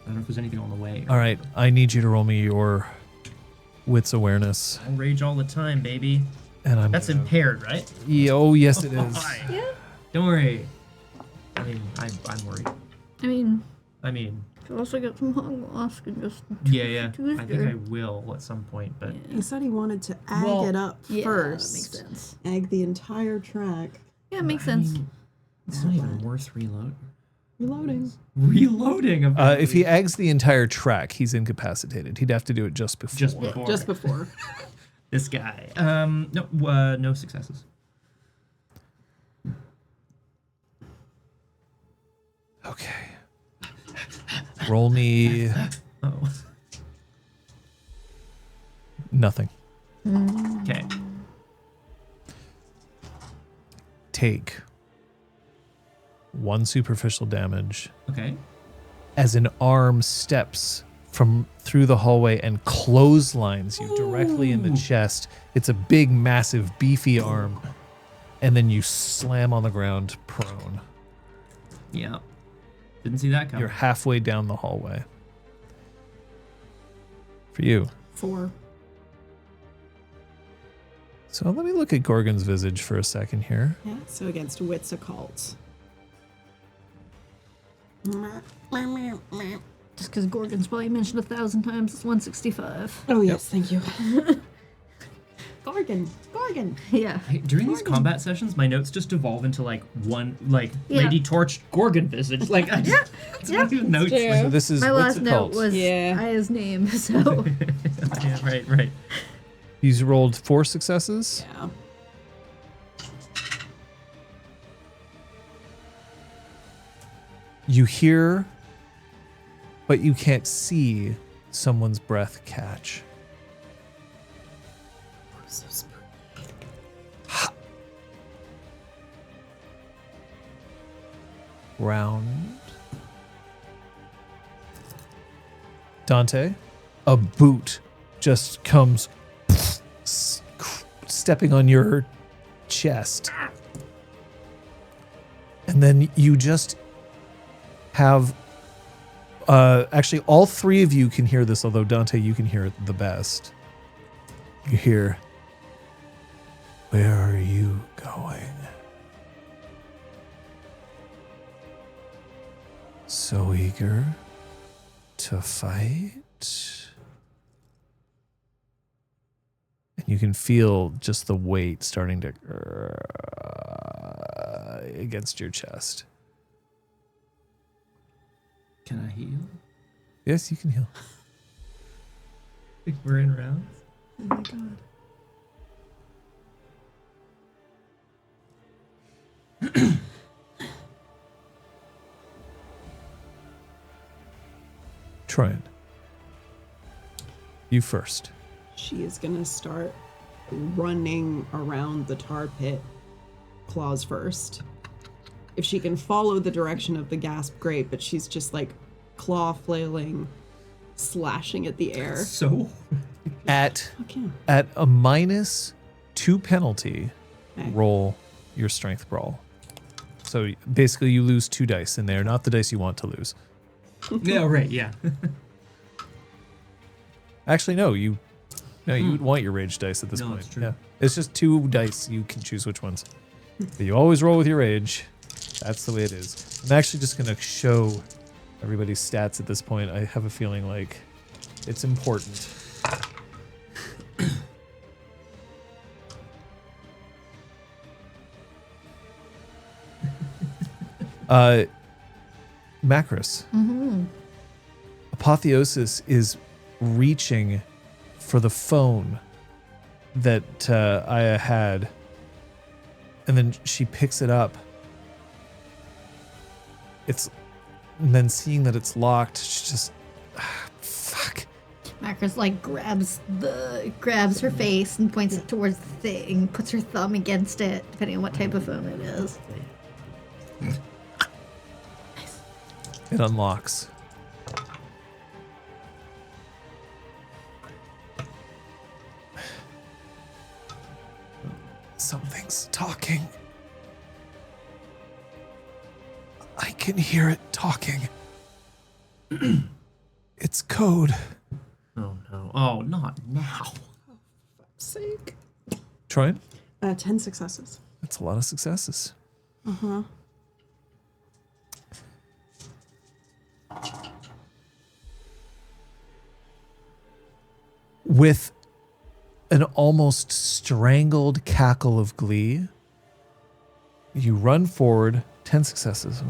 I don't know if there's anything on the way. All right, I need you to roll me your wits awareness. I'll rage all the time, baby. And I'm That's gonna- impaired, right? Yeah, oh, yes, it is. Yeah. Don't worry. I mean, I'm worried. I mean, you also got some hung loss and just Yeah. Tuesday. I think I will at some point, but He said he wanted to egg Well, it up Yeah, first. that makes sense. Egg the entire track. Yeah, it makes I sense. mean, it's not even worth reloading. Reloading. If he eggs the entire track, he's incapacitated. He'd have to do it just before. Just before. Just before. This guy. No successes. Okay. Roll me Oh. nothing. Okay. Take 1 superficial damage Okay. as an arm steps from through the hallway and clotheslines you directly in the chest. It's a big, massive, beefy arm. And then you slam on the ground prone. Yeah. Didn't see that coming. You're halfway down the hallway. For you. 4. So let me look at Gorgon's visage for a second here. Yeah. So against wits occult. Just because Gorgon's probably mentioned 1,000 times, it's 165. Oh yes, thank you. Gorgon. Yeah. Hey, during these combat sessions, my notes just devolve into one Yeah. Lady Torch Gorgon visage. Like I just Yeah. notes. true. Like, So this is My what's last it note called? was Yeah. Aya's name, so yeah, right. He's rolled 4 successes. Yeah. You hear, but you can't see someone's breath catch. So spooky. Round. Dante, a boot just comes stepping on your chest. And then you just have actually all three of you can hear this, although Dante, you can hear it the best. You hear, "Where are you going? So eager to fight?" And you can feel just the weight starting to against your chest. Can I heal? Yes, you can heal. Think we're in rounds? Oh my god. Troyan, you first. She is gonna start running around the tar pit, claws first. If she can follow the direction of the gasp, great, but she's just like claw flailing, slashing at the air. So? At Okay. a -2 penalty, Okay. roll your strength brawl. So basically you lose 2 dice in there, not the dice you want to lose. Yeah, right, yeah. Actually, no, you would want your rage dice at this No, point. it's true. Yeah. It's just 2 dice, you can choose which ones. But you always roll with your rage. That's the way it is. I'm actually just gonna show everybody's stats at this point. I have a feeling like it's important. Macros. Apotheosis is reaching for the phone that Aya had, and then she picks it up. And then seeing that it's locked, she just fuck. Macros like grabs her face and points it towards the thing, puts her thumb against it, depending on what type of phone it is. It unlocks. Something's talking. I can hear it talking. It's code. Oh no. Oh, not now. Sake. Troyan? 10 successes. That's a lot of successes. Uh-huh. With an almost strangled cackle of glee, you run forward, 10 successes.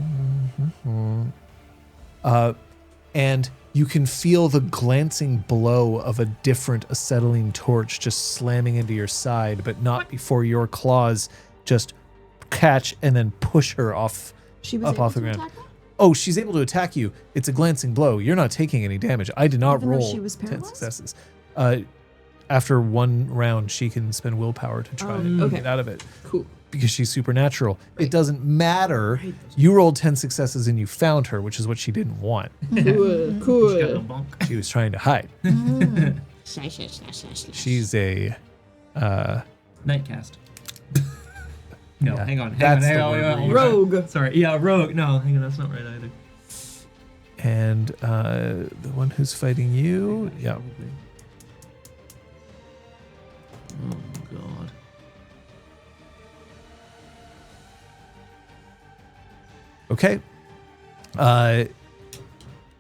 And you can feel the glancing blow of a different acetylene torch just slamming into your side, but not before your claws just catch and then push her off She was up able off the to ground. attack her? Oh, she's able to attack you. It's a glancing blow. You're not taking any damage. I did not Even though roll she was 10 paralyzed? successes. After one round, she can spend willpower to try and okay. get out of it Cool. because she's supernatural. Right. It doesn't matter. Right. You rolled 10 successes and you found her, which is what she didn't want. Cool. Just got no Cool. bonk. She was trying to hide. She's a Nightcast. No, Yeah, hang on. that's Hang the on. word Hang on. we're Rogue. Sorry. Yeah, rogue. No, hang on. That's not right either. and the one who's fighting you. Yeah. Oh god. Okay.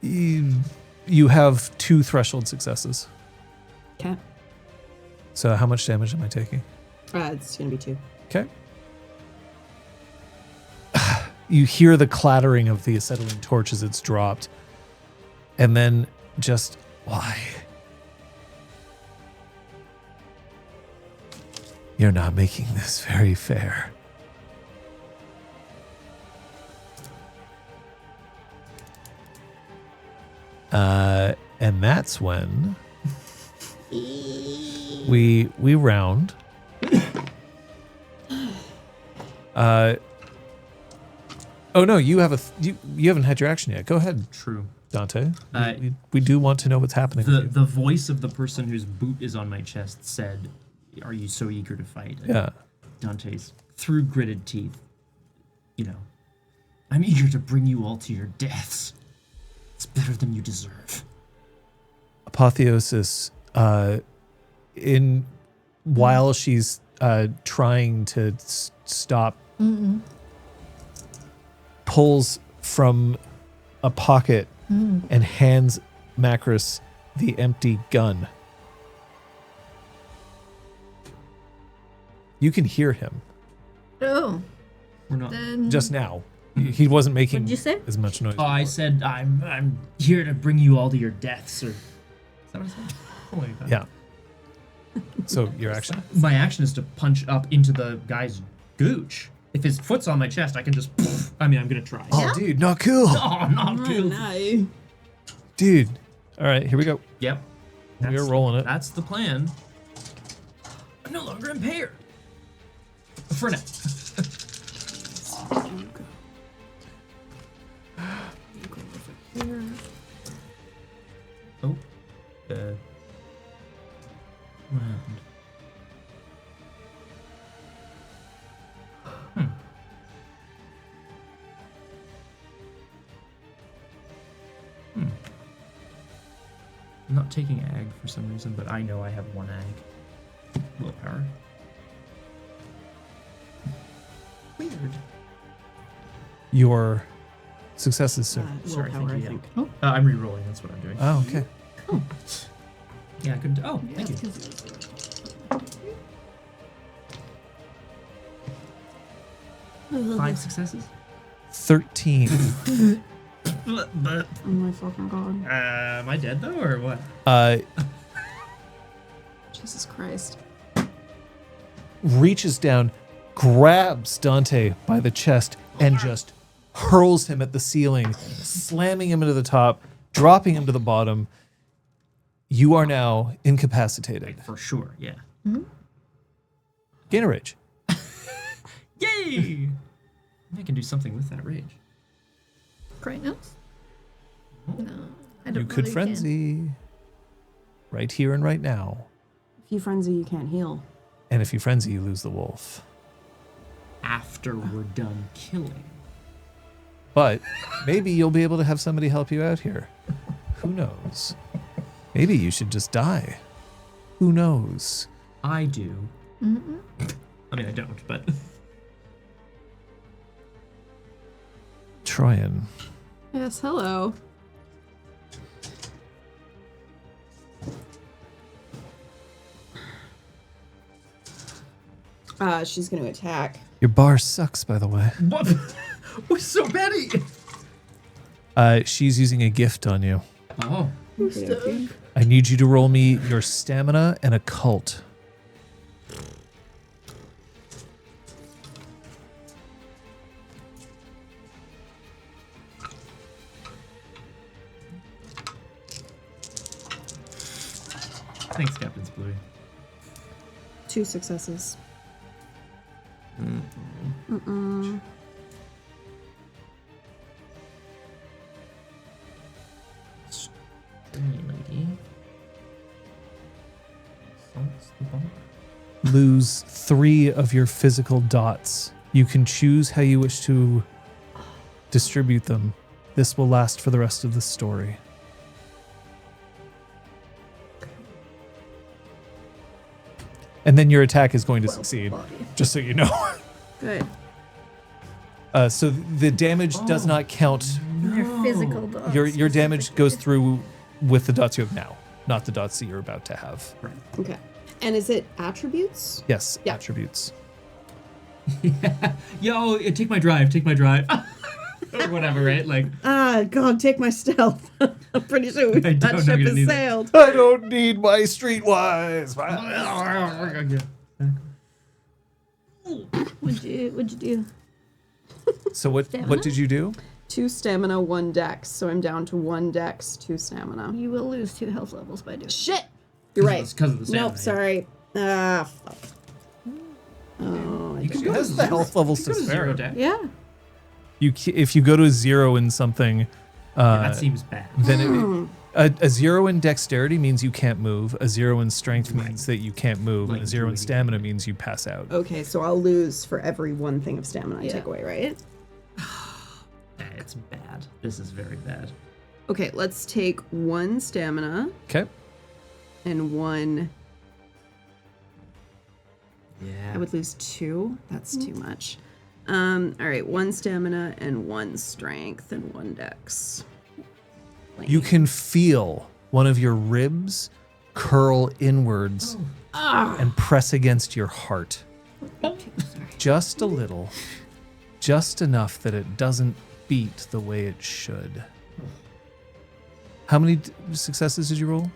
You have 2 threshold successes. Okay. So how much damage am I taking? It's gonna be 2. Okay. You hear the clattering of the acetylene torch as it's dropped. And then just, why? You're not making this very fair. And that's when we round. Oh no, you haven't had your action yet. Go ahead, True. Dante. We do want to know what's happening. with you. The voice of the person whose boot is on my chest said, "Are you so eager to fight?" And Yeah. Dante's through gritted teeth. I'm eager to bring you all to your deaths. It's better than you deserve. Apotheosis, while she's trying to stop, pulls from a pocket and hands Macris the empty gun. You can hear him Oh, We're not. then just now. He wasn't making What'd you say? as much noise. Oh, I said I'm here to bring you all to your deaths. Or is that what I said? Something like that. Yeah. So your action? My action is to punch up into the guy's gooch. If his foot's on my chest, I can just. I'm gonna try. Oh, dude, not cool. Oh, not Oh, cool. no. Dude. All right, here we go. Yep. We're rolling it. That's the plan. I'm no longer impaired. For now. Oh. What happened? I'm not taking ag for some reason, but I know I have one ag. Willpower. Weird. Your successes, sir. Sorry, Willpower, thank I you. think. I'm re-rolling. That's what I'm doing. Oh, okay. Yeah, I couldn't. Oh, thank you. Five successes. 13. But, Oh my fucking god. am I dead though, or what? Jesus Christ. Reaches down, grabs Dante by the chest, and just hurls him at the ceiling, slamming him into the top, dropping him to the bottom. You are now incapacitated. For sure, yeah. Gain a rage. Yay! I can do something with that rage. Brightness? No, I don't You know could that can. frenzy. Right here and right now. If you frenzy, you can't heal. And if you frenzy, you lose the wolf. After we're done killing. But maybe you'll be able to have somebody help you out here. Who knows? Maybe you should just die. Who knows? I do. I mean, I don't, but. Troyan. Yes, hello. She's gonna attack. Your bar sucks, by the way. What? What's so Betty? She's using a gift on you. Oh. Okay. I need you to roll me your stamina and occult. Thanks, Captain Splooey. 2 successes. Lady. Salts the bump. Lose 3 of your physical dots. You can choose how you wish to distribute them. This will last for the rest of the story. And then your attack is going to succeed, just so you know. Good. So the damage does not count. Your physical dots. Your damage goes through with the dots you have now, not the dots that you're about to have. Okay. And is it attributes? Yes, Yeah. attributes. Yo, take my drive, take my drive. Or whatever, right? Like, Ah, God, take my stealth. I'm pretty sure I that don't know ship you has need it. sailed. I don't need my streetwise. What'd you do? So what did you do? 2 stamina, 1 dex. So I'm down to 1 dex, 2 stamina. You will lose 2 health levels by doing Shit! You're right. Because of the stamina. Nope, sorry. Ah, fuck. Oh, You can She go has to the zero- health levels you to can go spare. zero deck. Yeah. If you go to a 0 in something, That seems bad. then a 0 in dexterity means you can't move. A 0 in strength means that you can't move, and Like a 0 in doing stamina anything. means you pass out. Okay, so I'll lose for every 1 thing of stamina I Yeah. take away, right? It's bad. This is very bad. Okay, let's take 1 stamina Okay. and 1. Yeah. I would lose 2. That's too much. All right, 1 stamina and 1 strength and 1 dex. You can feel one of your ribs curl inwards and press against your heart. Just a little. Just enough that it doesn't beat the way it should. How many successes did you roll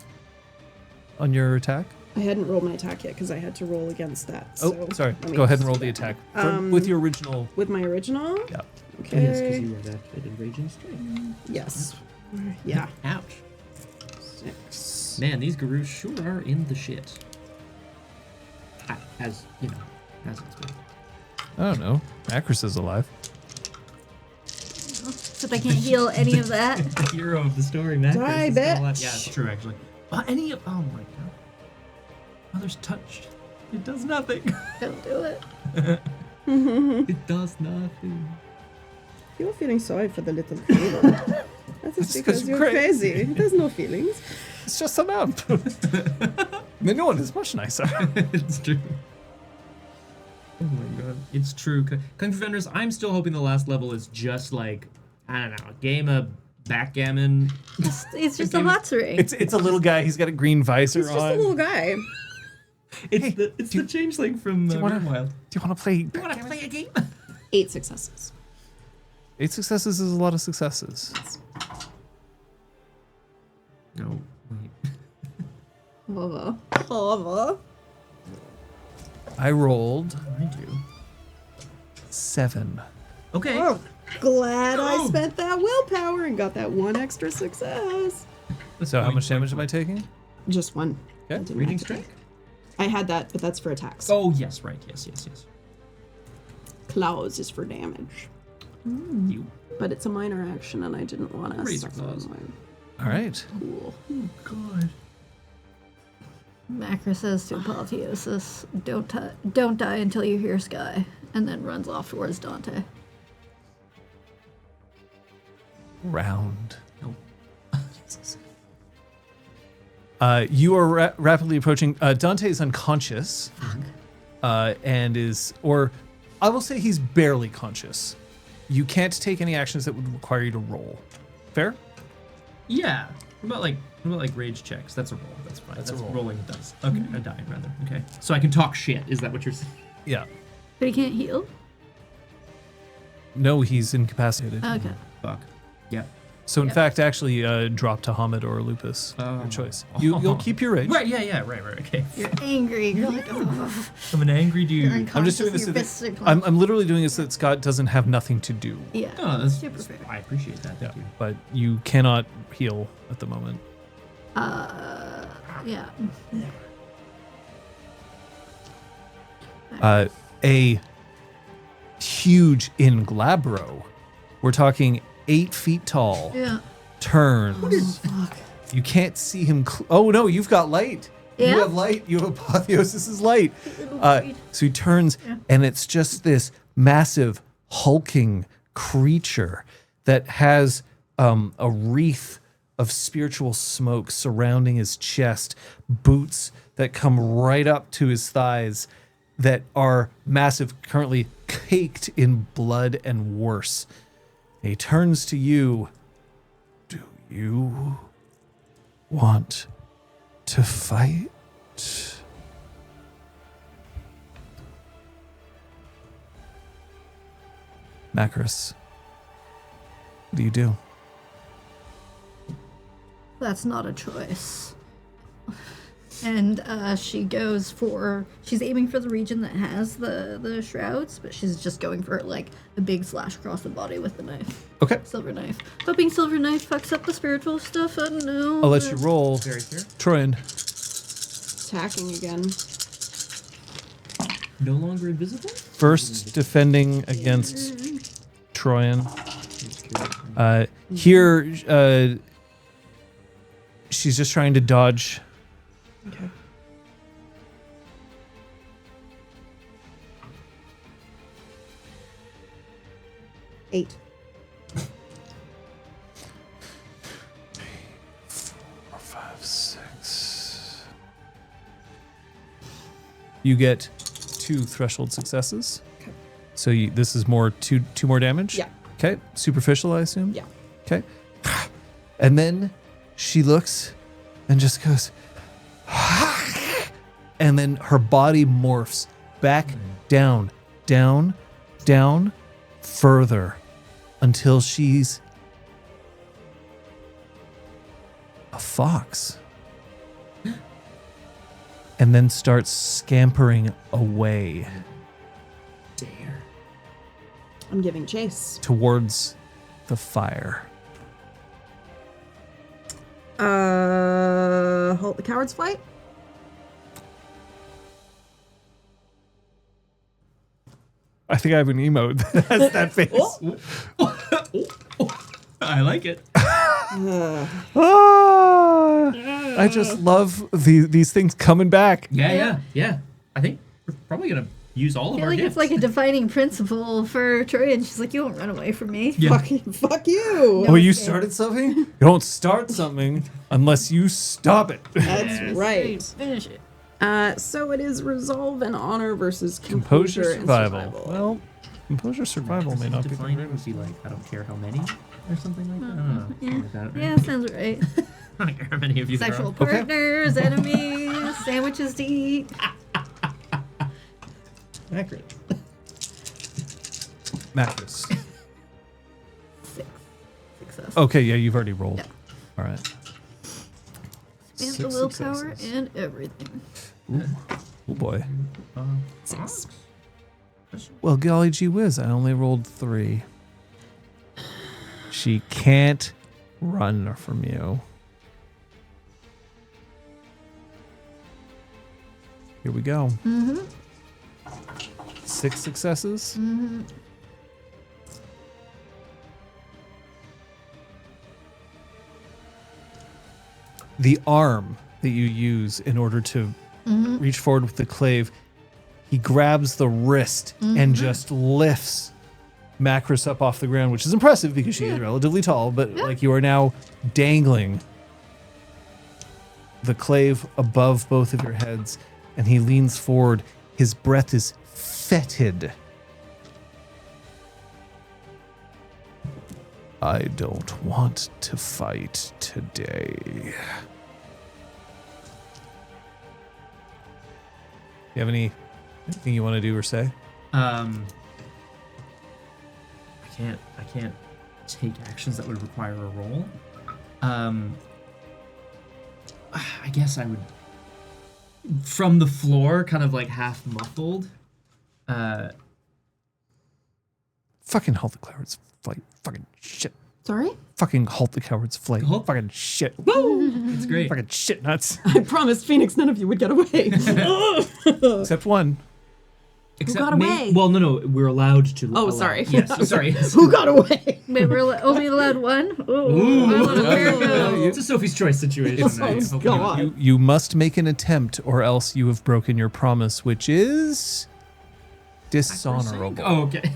on your attack? I hadn't rolled my attack yet because I had to roll against that. Oh, so sorry. let me Go ahead and just roll do the that. attack with your original. With my original? Yeah. Okay. Yes, because you were activated raging strength. Yes. Yeah. Ouch. 6. Man, these gurus sure are in the shit. As you know, as it's been. I don't know. Acris is alive. Except I can't heal any of that. The hero of the story, Max. Die, bitch. Yeah, it's true actually. Oh my god. Mother's touched. It does nothing. Don't do it. It does nothing. You're feeling sorry for the little criminal. That is That's 'cause because you're you're crazy. crazy. There's no feelings. It's just a map. The new one is much nicer. It's true. Oh my god. It's true. Kung Fu Vendors, I'm still hoping the last level is just like, I don't know, a game of backgammon. It's just a hot ring. It's a little guy. He's got a green visor He's just on. a little guy. It's the changeling from you wanna- Wild. Do you want to play? You want to play a game? 8 successes. 8 successes is a lot of successes. No, wait. Lava. I rolled I do. 7. Okay. Oh, glad I Oh. spent that willpower and got that 1 extra success. So how much damage am I taking? Just 1. Okay. I didn't Reading activate. strike? I had that, but that's for attacks. Oh, yes, right. Yes. Claws is for damage. You. But it's a minor action and I didn't want to Razor suffer claws. my All right. cool. God. Macra says to Apotheosis, don't die until you hear Sky, and then runs off towards Dante. Round. No. You are rapidly approaching. Dante is unconscious. And is, or I will say he's barely conscious. You can't take any actions that would require you to roll. Fair? Yeah. What about like rage checks? That's a roll. That's fine. That's That's a roll. rolling dice. Okay, a die rather. Okay. So I can talk shit. Is that what you're saying? Yeah. But he can't heal? No, he's incapacitated. Okay. Fuck. Yeah. So in Yep. fact, actually, drop to Hamid or Lupus. Your choice. You'll keep your rage. Right. Yeah. Right. Okay. You're angry. You're like, oh. I'm an angry You're dude. unconscious. I'm just doing this and so your that fists are I'm clenched. literally doing this so that Scott doesn't have nothing to do. Yeah. Oh, that's Super fair. I appreciate that. Thank you. But you cannot heal at the moment. Yeah. A huge Inglabro, we're talking 8 feet tall, Yeah. turns. You can't see him. Oh no, you've got light. Yeah? You have light. You have Apotheosis' light. So he turns, and it's just this massive, hulking creature that has a wreath of spiritual smoke surrounding his chest, boots that come right up to his thighs that are massive, currently caked in blood and worse. He turns to you. Do you want to fight? Macris, what do you do? That's not a choice. And she's aiming for the region that has the shrouds, but she's just going for like a big slash across the body with the knife. Okay. Silver knife. Hoping silver knife fucks up the spiritual stuff. I don't know. I'll let you roll. Very fair. Troyan. Attacking again. No longer invisible? First defending against Troyan. Here, she's just trying to dodge. Okay. Eight. 4, 5, 6. You get 2 threshold successes. Okay. So this is more two more damage? Yeah. Okay. Superficial, I assume? Yeah. Okay. And then she looks and just goes, and then her body morphs back down, down, down, further until she's a fox. And then starts scampering away Dare. I'm giving chase. towards the fire. Halt the coward's flight. I think I have an emote that has that face. I like it. I just love these things coming back. Yeah. I think we're probably gonna use all I of feel our like gifts. it's like a defining principle for Troy, and she's like, you won't run away from me. Yeah. Fuck you. Oh, you started something? You don't start something unless you stop it. That's right. Finish it. So it is resolve and honor versus Composure, composure and survival. Well, composure, survival may not be the Define it greatest. would be like, I don't care how many, or something like that. I don't know. Something like that, right? Yeah, sounds right. I don't care how many of you there Sexual are. partners, enemies, sandwiches to eat. Accurate. Mattress. 6 success. Okay, yeah, you've already rolled. Yeah. All right. And 6 the willpower successes. and everything. Oh boy. 6. Well, golly gee whiz, I only rolled 3. She can't run from you. Here we go. 6 successes. The arm that you use in order to reach forward with the clave, he grabs the wrist and just lifts Macris up off the ground, which is impressive because she is relatively tall, but like you are now dangling the clave above both of your heads, and he leans forward. His breath is fetid. I don't want to fight today. You have anything you want to do or say? I can't take actions that would require a roll. I guess I would, from the floor, kind of like half muffled. Fucking halt the coward's flight. Fucking shit. Sorry? Fucking halt the coward's flight. Halt? Fucking shit. It's great. Fucking shit nuts. I promised Phoenix none of you would get away. Except one. Except got away? Well, no, we're allowed to. Oh, allow- sorry. Yes, sorry. Who got away? Wait, we're only allowed one? Ooh, I want a pair of those. It's a Sophie's Choice situation. Oh, I hope God. You must make an attempt or else you have broken your promise, which is dishonorable. Oh, okay.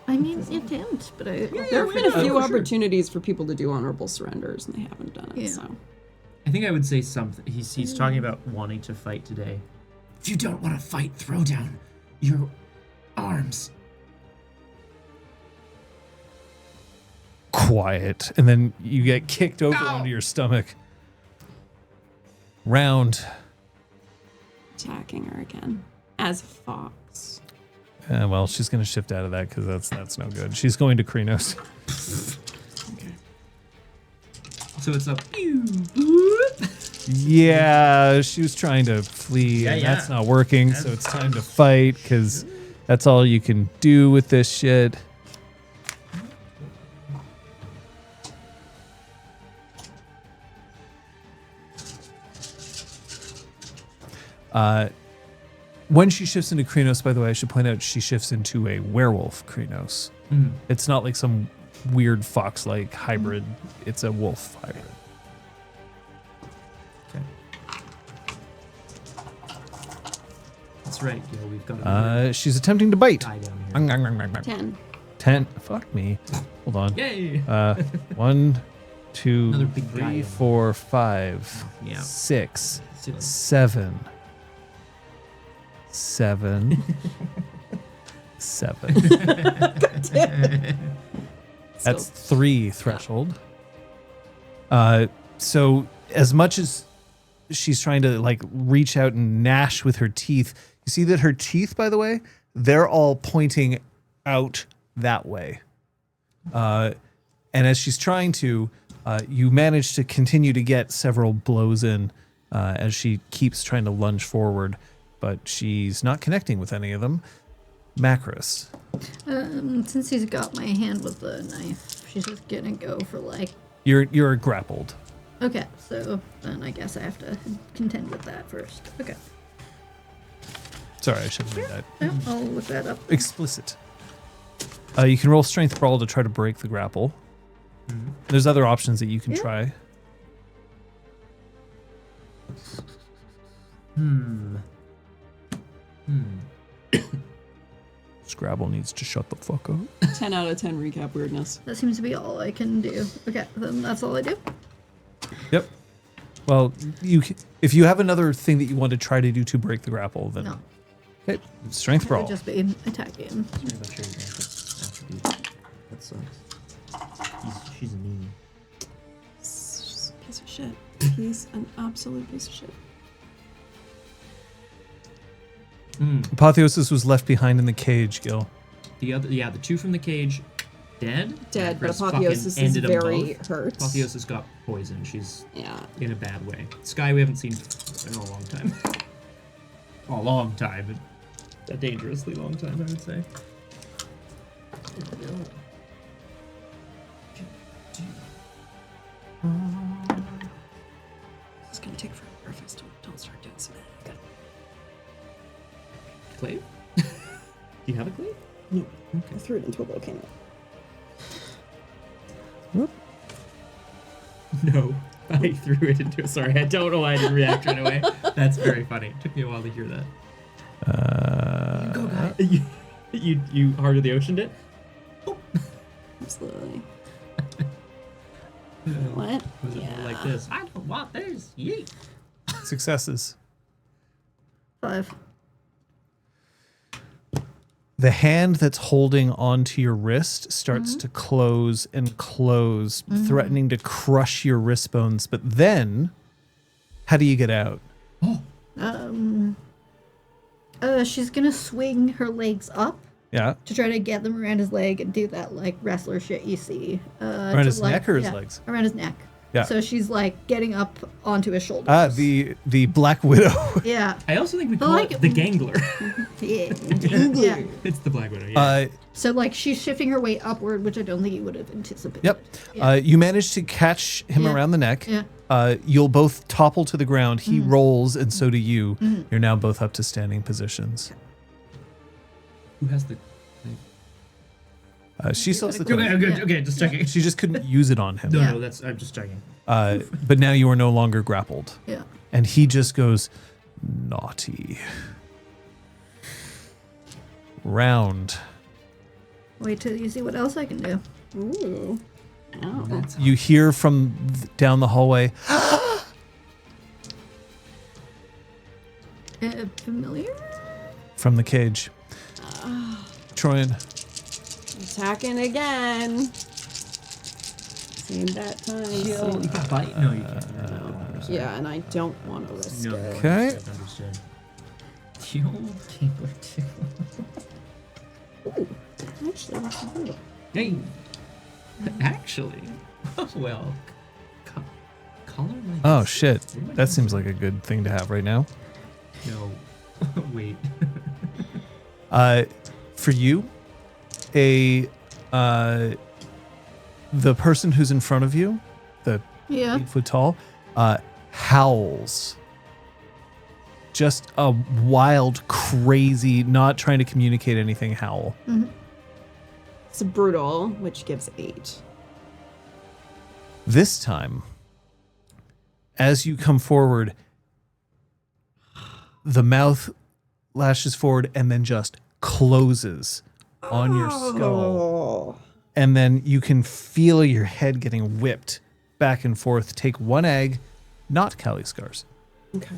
I mean, attempt, but I. There have been a few sure. opportunities for people to do honorable surrenders, and they haven't done it. Yeah. So I think I would say something. He's talking about wanting to fight today. If you don't want to fight, throw down your arms. Quiet. And then you get kicked over Ow. onto your stomach. Round. attacking her again as a fox. Well, she's going to shift out of that because that's no good. She's going to Krenos. Okay. So it's up. Yeah, she was trying to flee, and Yeah. that's not working, so it's time to fight, because that's all you can do with this shit. When she shifts into Krynos, by the way, I should point out she shifts into a werewolf Krynos. It's not like some weird fox-like hybrid. It's a wolf hybrid. Okay. That's right. Yeah, we've got a She's attempting to bite. guy down here. 10. 10. Fuck me. Hold on. Yay! 1, 2, Another big guy 3, in 4, 5, Yeah. 6, See, like, 7. 7. 7. That's 3 threshold. So as much as she's trying to like reach out and gnash with her teeth, you see that her teeth, by the way, they're all pointing out that way. And as she's trying to, you manage to continue to get several blows in as she keeps trying to lunge forward, but she's not connecting with any of them. Macros. Since he's got my hand with the knife, she's just gonna go for like. You're grappled. Okay, so then I guess I have to contend with that first. Okay. Sorry, I should have made that Yeah, I'll look that up. explicit. You can roll strength brawl to try to break the grapple. There's other options that you can try. Scrabble needs to shut the fuck up. 10 out of 10 recap weirdness. That seems to be all I can do. Okay, then that's all I do. Yep. Well, if you have another thing that you want to try to do to break the grapple, then No. okay, strength It would brawl. just be attacking. Sorry about your attribute. That sucks. She's a mean. Piece of shit. He's an absolute piece of shit. Apotheosis was left behind in the cage, Gil. The two from the cage, dead. Dead, but Macros fucking Apotheosis is ended 'em very both. hurt. Apotheosis got poisoned. She's Yeah. in a bad way. Sky we haven't seen in a long time. A long time. A dangerously long time, I would say. It's gonna take forever if I don't start doing something. Clave? Do you have a clave? No. I threw it into a volcano. No. I threw it into a... Sorry, I don't know why I didn't react right away. That's very funny. It took me a while to hear that. Go, guy. You Heart of the Oceaned it? Absolutely. What? Was it more like this? I don't want this. Yeet. Successes. 5. The hand that's holding onto your wrist starts to close and close, threatening to crush your wrist bones. But then, how do you get out? She's gonna swing her legs up Yeah. to try to get them around his leg and do that like wrestler shit you see. Around his neck or his legs? Around his neck. Yeah. So she's like getting up onto his shoulders. Ah, the Black Widow. Yeah. I also think we But call like- it the Gangler. Yeah. It's the Black Widow, yeah. So like she's shifting her weight upward, which I don't think you would have anticipated. Yep. Yeah. You manage to catch him Yeah. around the neck. Yeah. You'll both topple to the ground. He rolls, and so do you. You're now both up to standing positions. Who has the... She still has the Okay, clip. good. Okay, just checking. She just couldn't use it on him. No, Yeah. no, I'm just checking. But now you are no longer grappled. Yeah. And he just goes, naughty. Round. Wait till you see what else I can do. Ooh. Oh. You hear from down the hallway, Familiar? from the cage. Troyan. Attacking again. Same that time. You can bite? No, you can't. Yeah, and I don't want to risk No. it. Okay. Understood. The old Gangler too. Actually, what's the deal? Hey, actually, well, color like Oh, shit. That seems like a good thing to have right now. No, wait. For you, the person who's in front of you, the Yeah. 8 foot tall, howls. just a wild, crazy, not trying to communicate anything howl. It's brutal, which gives 8. This time, as you come forward, the mouth lashes forward and then just closes on your skull. And then you can feel your head getting whipped back and forth. Take 1 egg, not Cali scars. Okay.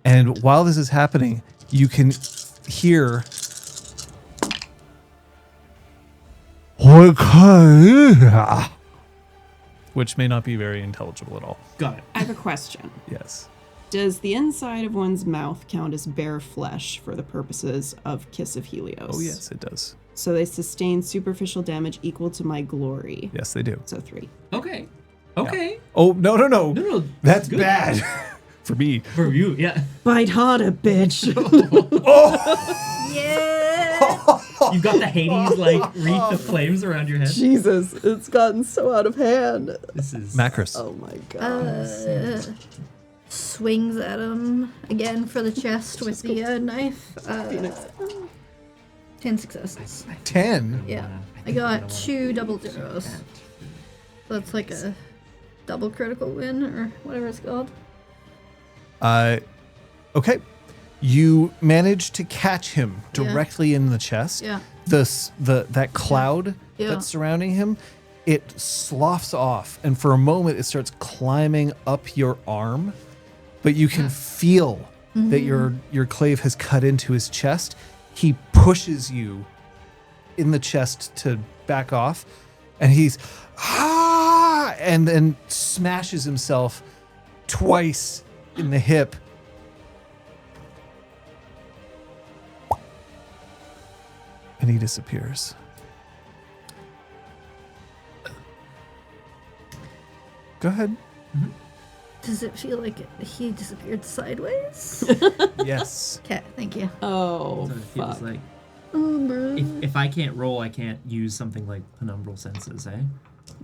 And while this is happening, you can hear which may not be very intelligible at all. Got it. I have a question. Yes. Does the inside of one's mouth count as bare flesh for the purposes of Kiss of Helios? Oh, yes, it does. So they sustain superficial damage equal to my glory. Yes, they do. So 3. Okay. Okay. Oh, no. No. That's good. bad. For me. For you, yeah. Bite harder, bitch. Yeah. You got the Hades wreath of flames around your head. Jesus, it's gotten so out of hand. This is Macros. Oh my god. Swings at him again for the chest with the knife. 10 successes. 10. Yeah. I got 2 double zeros. So that's like a double critical win or whatever it's called. Okay. You manage to catch him directly in the chest. Yeah. That cloud Yeah. that's surrounding him, it sloughs off, and for a moment it starts climbing up your arm, but you can feel that your clave has cut into his chest. He pushes you in the chest to back off, and he's and then smashes himself twice in the hip. And he disappears. Go ahead. Does it feel like he disappeared sideways? Yes. Okay, thank you. Oh, That's what it feels fuck. like. Oh, bro. If I can't roll, I can't use something like penumbral senses, eh?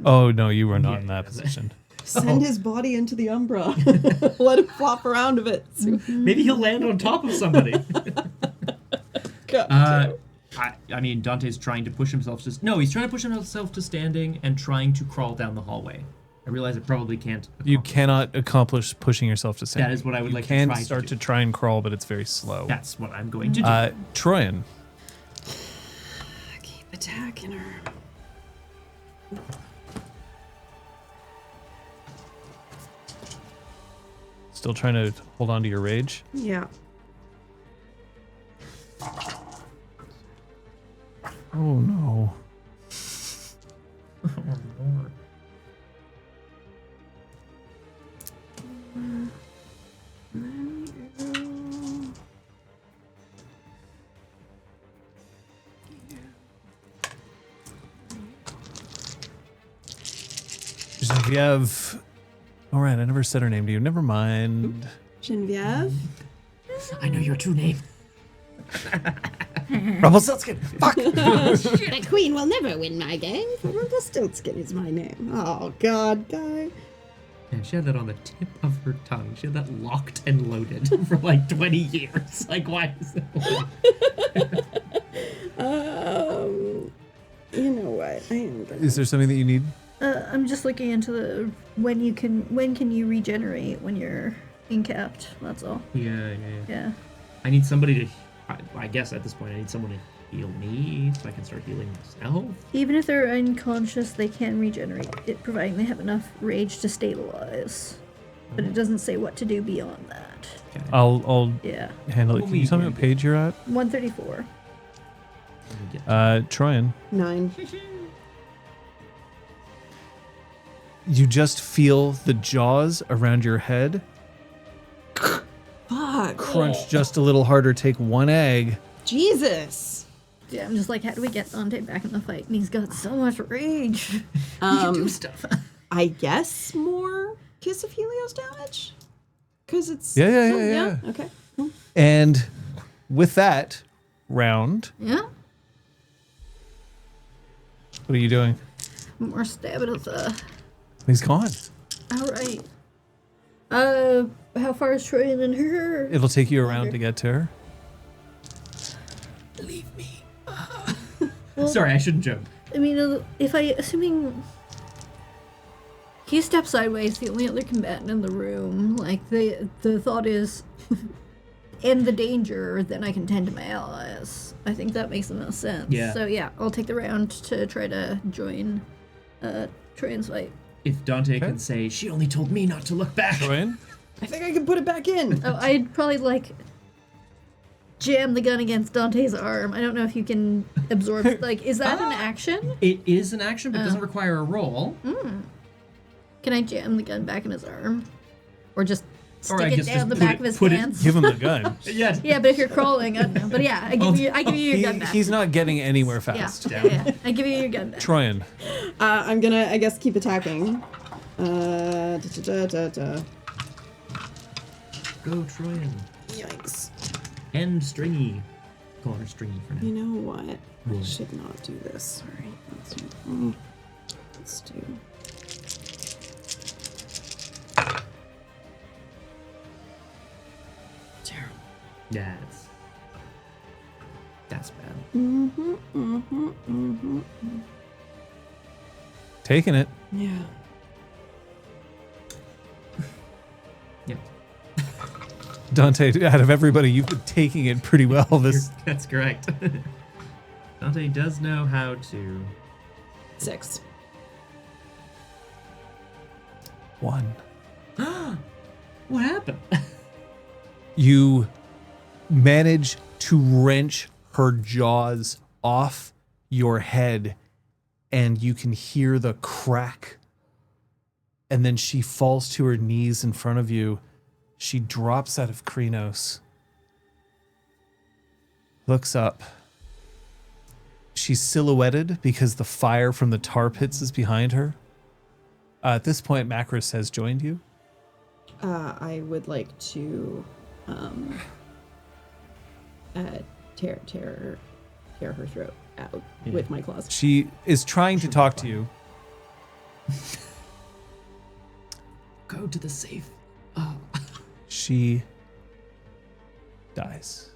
Oh, no, you were not in Yeah. that position. Send his body into the Umbra. Let him flop around a bit. Maybe he'll land on top of somebody. I mean, Dante's trying to push himself he's trying to push himself to standing and trying to crawl down the hallway. I realize it probably can't. You cannot accomplish pushing yourself to stand. That is what I would like to You try can to start do. to try and crawl, but it's very slow. That's what I'm going to do. Troyan. Keep attacking her. Still trying to hold on to your rage. Yeah. Oh, no. Genevieve. All right, I never said her name to you. Never mind. Genevieve? I know your true name. Rumpelstiltskin. Fuck. The queen will never win my game, for Rumpelstiltskin is my name. Oh, God, guy. And she had that on the tip of her tongue. She had that locked and loaded for like 20 years. Like, why is that? You know what? I am gonna... Is there something that you need? I'm just looking into the when can you regenerate when you're incapped. That's all. Yeah. Yeah. I need somebody to, I guess at this point, I need someone to heal me so I can start healing myself. Even if they're unconscious, they can regenerate it, providing they have enough rage to stabilize. But it doesn't say what to do beyond that. Okay. I'll Yeah. handle it. Can you tell me what page you're at? 134. Troyan. 9. You just feel the jaws around your head Fuck. crunch just a little harder. Take 1 egg. Jesus. Yeah, I'm just like, how do we get Dante back in the fight? And he's got so much rage. do stuff. I guess more Kiss of Helios damage? Because it's... Yeah. Okay. And with that round, Yeah. what are you doing? More stab at us. He's gone. All right. How far is Troy and her? It'll take you around to get to her. Leave me. Sorry, I shouldn't joke. I mean, assuming he steps sideways, the only other combatant in the room, like, the thought is, end the danger, then I can tend to my allies. I think that makes the most sense. Yeah. So yeah, I'll take the round to try to join Troy and fight. If Dante can say, she only told me not to look back. Join. I think I can put it back in. Oh, I'd probably, like, jam the gun against Dante's arm. I don't know if you can absorb, like, is that an action? It is an action, but doesn't require a roll. Can I jam the gun back in his arm? Or just Or I stick it guess down just the put back it- of his put it- pants? Give him the gun. Yeah. Yeah, but if you're crawling, I don't know. But yeah, I give you your gun back. He's not getting anywhere yeah, fast. yeah. I give you your gun back. Troyan. I'm gonna, I guess, keep attacking. Da. Go, Troyan. Yikes. And Stringy. Call her Stringy for now. You know what? I What? should not do this. Sorry. Let's do. Terrible. Yeah, that's bad. Taking it. Yeah. Yeah. Dante, out of everybody, you've been taking it pretty well. That's correct. Dante does know how to. 6. 1. What happened? You manage to wrench her jaws off your head, and you can hear the crack. And then she falls to her knees in front of you. She drops out of Krynos, looks up. She's silhouetted because the fire from the tar pits is behind her. At this point, Macros has joined you. I would like to tear her throat out with my claws. She is trying to talk to you. Go to the safe. She dies.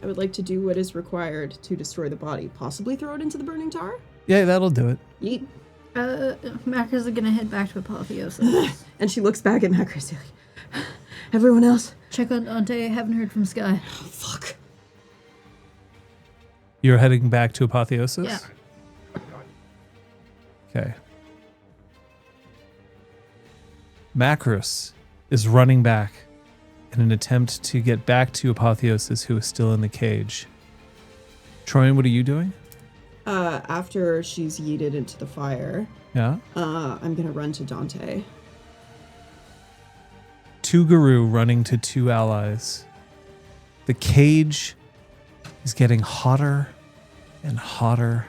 I would like to do what is required to destroy the body, possibly throw it into the burning tar. Yeah, that'll do it. Yeet. Macros are gonna head back to Apotheosis. And she looks back at Macros. Like, everyone else? Check on Dante. Haven't heard from Sky. Oh, fuck. You're heading back to Apotheosis? Yeah. Okay. Macros is running back in an attempt to get back to Apotheosis, who is still in the cage. Troyan, what are you doing? After she's yeeted into the fire, Yeah? I'm gonna run to Dante. 2 Guru running to 2 allies. The cage is getting hotter and hotter.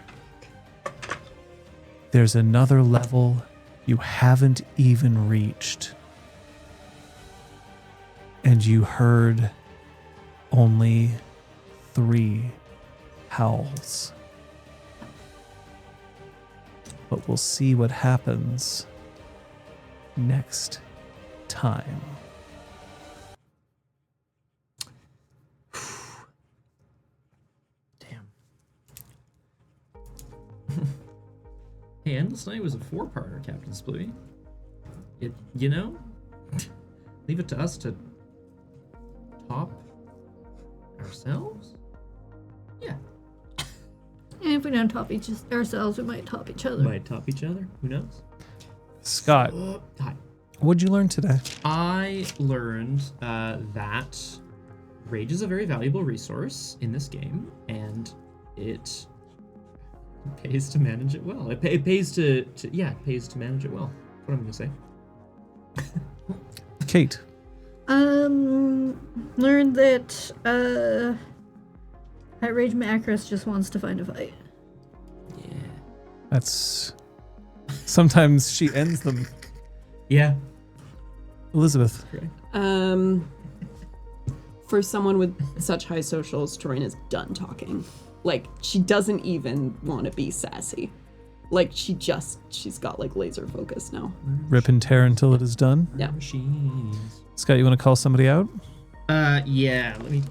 There's another level you haven't even reached. And you heard only 3 howls. But we'll see what happens next time. Damn. Hey, Endless Night was a 4-parter, Captain Splooey. It, you know, leave it to us to top ourselves? Yeah. And if we don't top ourselves, we might top each other. Might top each other. Who knows? Scott, Hi. what'd you learn today? I learned that rage is a very valuable resource in this game, and it pays to manage it well. It pays to manage it well. That's what I'm gonna say. Kate. Learned that High Rage Macros just wants to find a fight. Yeah. That's... Sometimes she ends them. Yeah. Elizabeth. Correct. For someone with such high socials, Troyan is done talking. Like, she doesn't even want to be sassy. like she's got like laser focus now. Rip and tear until it is done. Yeah. Machines. Scott, you want to call somebody out? Yeah. Let me.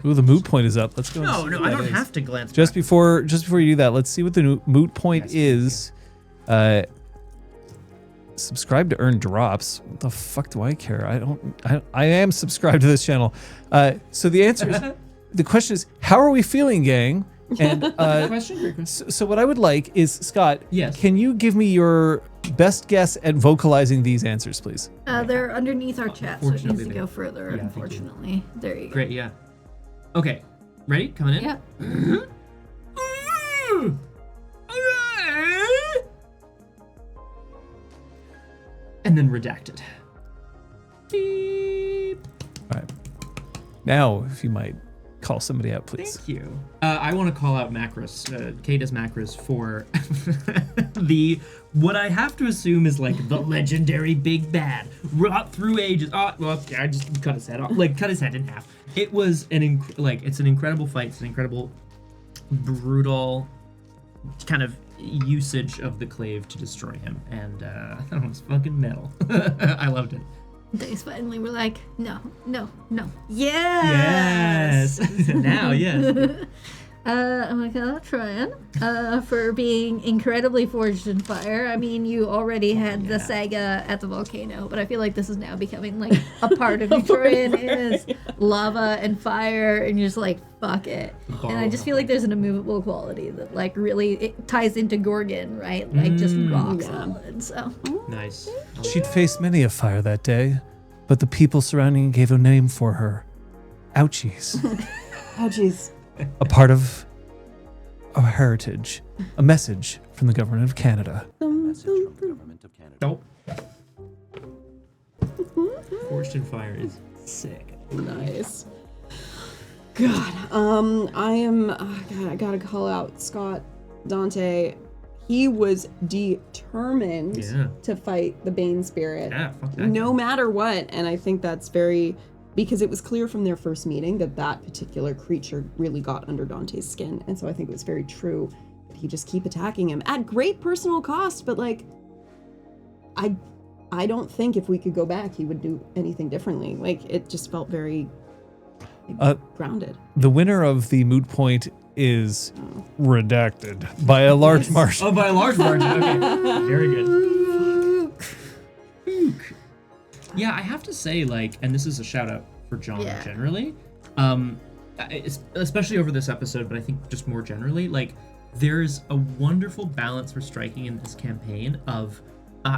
Ooh, the moot point is up. Let's go. No, and see no, what I that don't is. have to glance. Just back. before you do that, let's see what the moot point is. Subscribe to earn drops. What the fuck do I care? I am subscribed to this channel. So the answer is, the question is, how are we feeling, gang? And Great question. so what I would like is, Scott, Yes. can you give me your best guess at vocalizing these answers, please? They're underneath our chat, so it needs Fortunately, to they- go further, yeah, thank you. unfortunately. There you go. Great. Yeah. Okay. Ready? Coming in. Yeah. And then redacted. Beep. All right. Now, if you might call somebody out, please. Thank you. I want to call out Macros, Kata's Macros, for what I have to assume is like the legendary big bad, rot through ages. Oh, well, I just cut his head off, cut his head in half. It was it's an incredible fight. It's an incredible, brutal kind of usage of the clave to destroy him, and that was fucking metal. I loved it. They finally were like, no. Yes! Yes. Now, yes. Oh my god, Tryon, for being incredibly forged in fire. I mean, you already had the saga at the volcano, but I feel like this is now becoming like a part of who Tryon is. Lava and fire, and you're just like, fuck it. And I just feel like there's an immovable quality that like really it ties into Gorgon, right? Like just rock solid, so. Nice. She'd faced many a fire that day, but the people surrounding gave a name for her. Ouchies. Oh jeez. A part of our heritage. A message from the government of Canada. Nope. Forged in Fire is sick. Nice. God, I gotta call out Scott Dante. He was determined to fight the Bane spirit, Yeah, fuck that. no matter what. And I think that's very, because it was clear from their first meeting that particular creature really got under Dante's skin. And so I think it was very true that he just keep attacking him at great personal cost. But like, I don't think if we could go back, he would do anything differently. Like, it just felt very grounded. The winner of the moot point is redacted by a large margin. Oh, by a large margin. Okay. Very good. Fook. Yeah, I have to say, like, and this is a shout out for John generally, especially over this episode, but I think just more generally, like, there's a wonderful balance we're striking in this campaign of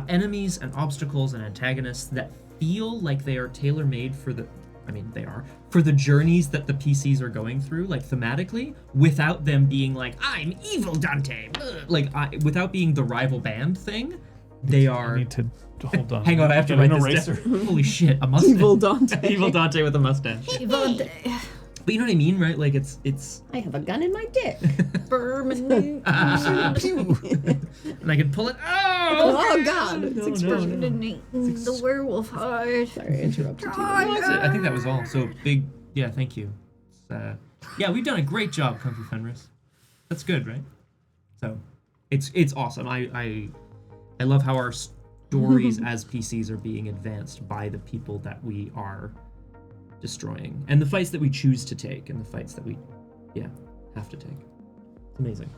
enemies and obstacles and antagonists that feel like they are tailor-made for the journeys that the PCs are going through, like thematically, without them being like, I'm evil Dante, without being the rival band thing. They are. I need to hold on. Hang on, I have to write this down. Holy shit, a mustache. Evil Dante. Evil Dante with a mustache. But you know what I mean, right? Like it's. I have a gun in my dick. Permanent. And I can pull it. Oh God! It's exploding. The werewolf heart. Sorry, I interrupted you. That's it. I think that was all. So big. Yeah, thank you. Yeah, we've done a great job, Kung Fu Fenris. That's good, right? So, it's awesome. I love how our stories as PCs are being advanced by the people that we are destroying, and the fights that we choose to take, and the fights that we, have to take. It's amazing.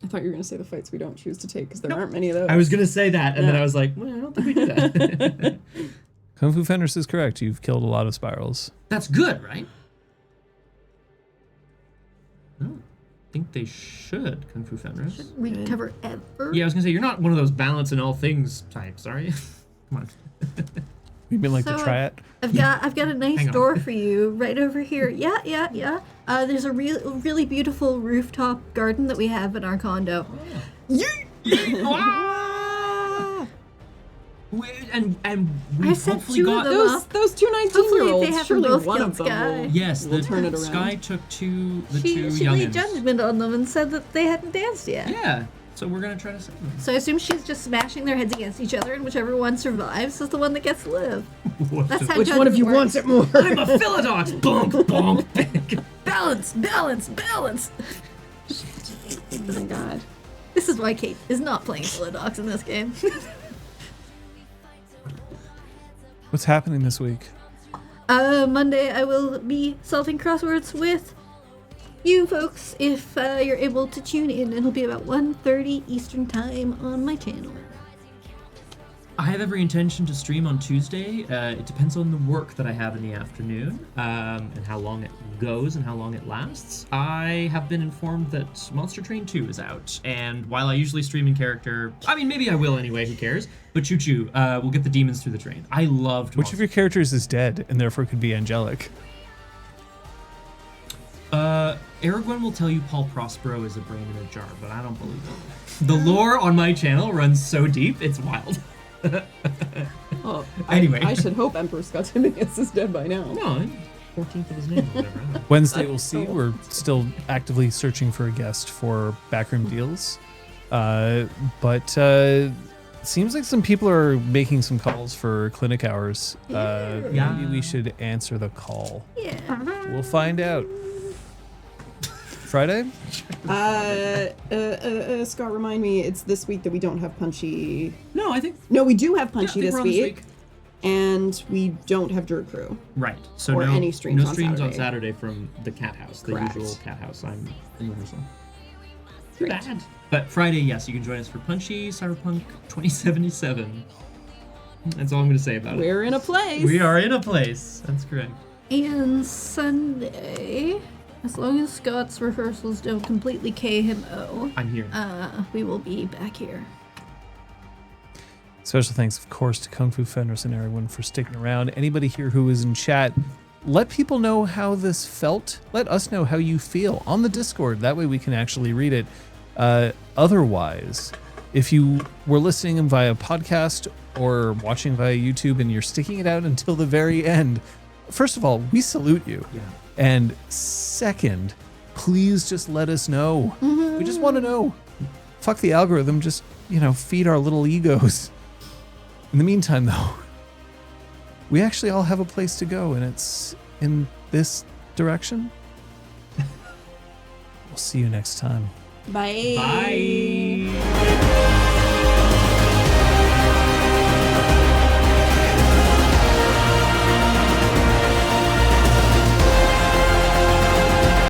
I thought you were going to say the fights we don't choose to take, because there aren't many of those. I was going to say that, and then I was like, well, I don't think we do that. Kung Fu Fenris is correct. You've killed a lot of spirals. That's good, right? I don't think they should, Kung Fu Fenris. We cover ever. Yeah, I was going to say, you're not one of those balance in all things types, are you? Come on. You mean like the So, triad? I've got a nice Hang on. door for you right over here. Yeah. There's a really beautiful rooftop garden that we have in our condo. And we I said hopefully two of got them. Those two Hopefully 19-year-olds, they have surely both one killed of them Sky. will, Yes, will the turn it around. Sky took the two She laid youngins. judgment on them and said that they hadn't danced yet. Yeah, so we're gonna try to save them. So I assume she's just smashing their heads against each other, and whichever one survives is the one that gets to live. That's how Which one of you judgment wants works. it more? I'm a Philodox! Bonk, bonk. Balance. Oh my God. This is why Kate is not playing Philodox in this game. What's happening this week? Monday I will be solving crosswords with you folks if you're able to tune in. It'll be about 1:30 Eastern time on my channel. I have every intention to stream on Tuesday. It depends on the work that I have in the afternoon and how long it goes and how long it lasts. I have been informed that Monster Train 2 is out, and while I usually stream in character, I mean, maybe I will anyway, who cares? But Choo Choo, we'll get the demons through the train. I loved Which of your characters is dead and therefore could be angelic? Aragorn will tell you Paul Prospero is a brain in a jar, but I don't believe it. The lore on my channel runs so deep, it's wild. Oh, Anyway. I should hope Emperor Scott Timigus is dead by now. No, 14th of his name or whatever. I don't know. Wednesday we'll see. We're still actively searching for a guest for backroom deals. But seems like some people are making some calls for clinic hours. Maybe we should answer the call. Yeah. We'll find out. Friday? Scott, remind me, it's this week that we don't have Punchy. No, I think... No, we do have Yeah, I Punchy think this we're on this week. And we don't have Druid Crew. Right. So Or no, any streams no on streams on Saturday. Saturday from the cat house, the Correct. usual cat house. I'm in rehearsal. Great. Bad. But Friday, yes, you can join us for Punchy Cyberpunk 2077. That's all I'm going to say about it. We're in a place. We are in a place. That's correct. And Sunday, as long as Scott's rehearsals don't completely K him I'm here. we will be back here. Special thanks, of course, to Kung Fu Fenris and everyone for sticking around. Anybody here who is in chat, let people know how this felt. Let us know how you feel on the Discord. That way we can actually read it. Otherwise, if you were listening via podcast or watching via YouTube and you're sticking it out until the very end, first of all, we salute you. Yeah. And second, please just let us know. We just want to know. Fuck the algorithm. Just, feed our little egos. In the meantime, though, we actually all have a place to go, and it's in this direction. We'll see you next time. Bye. Bye.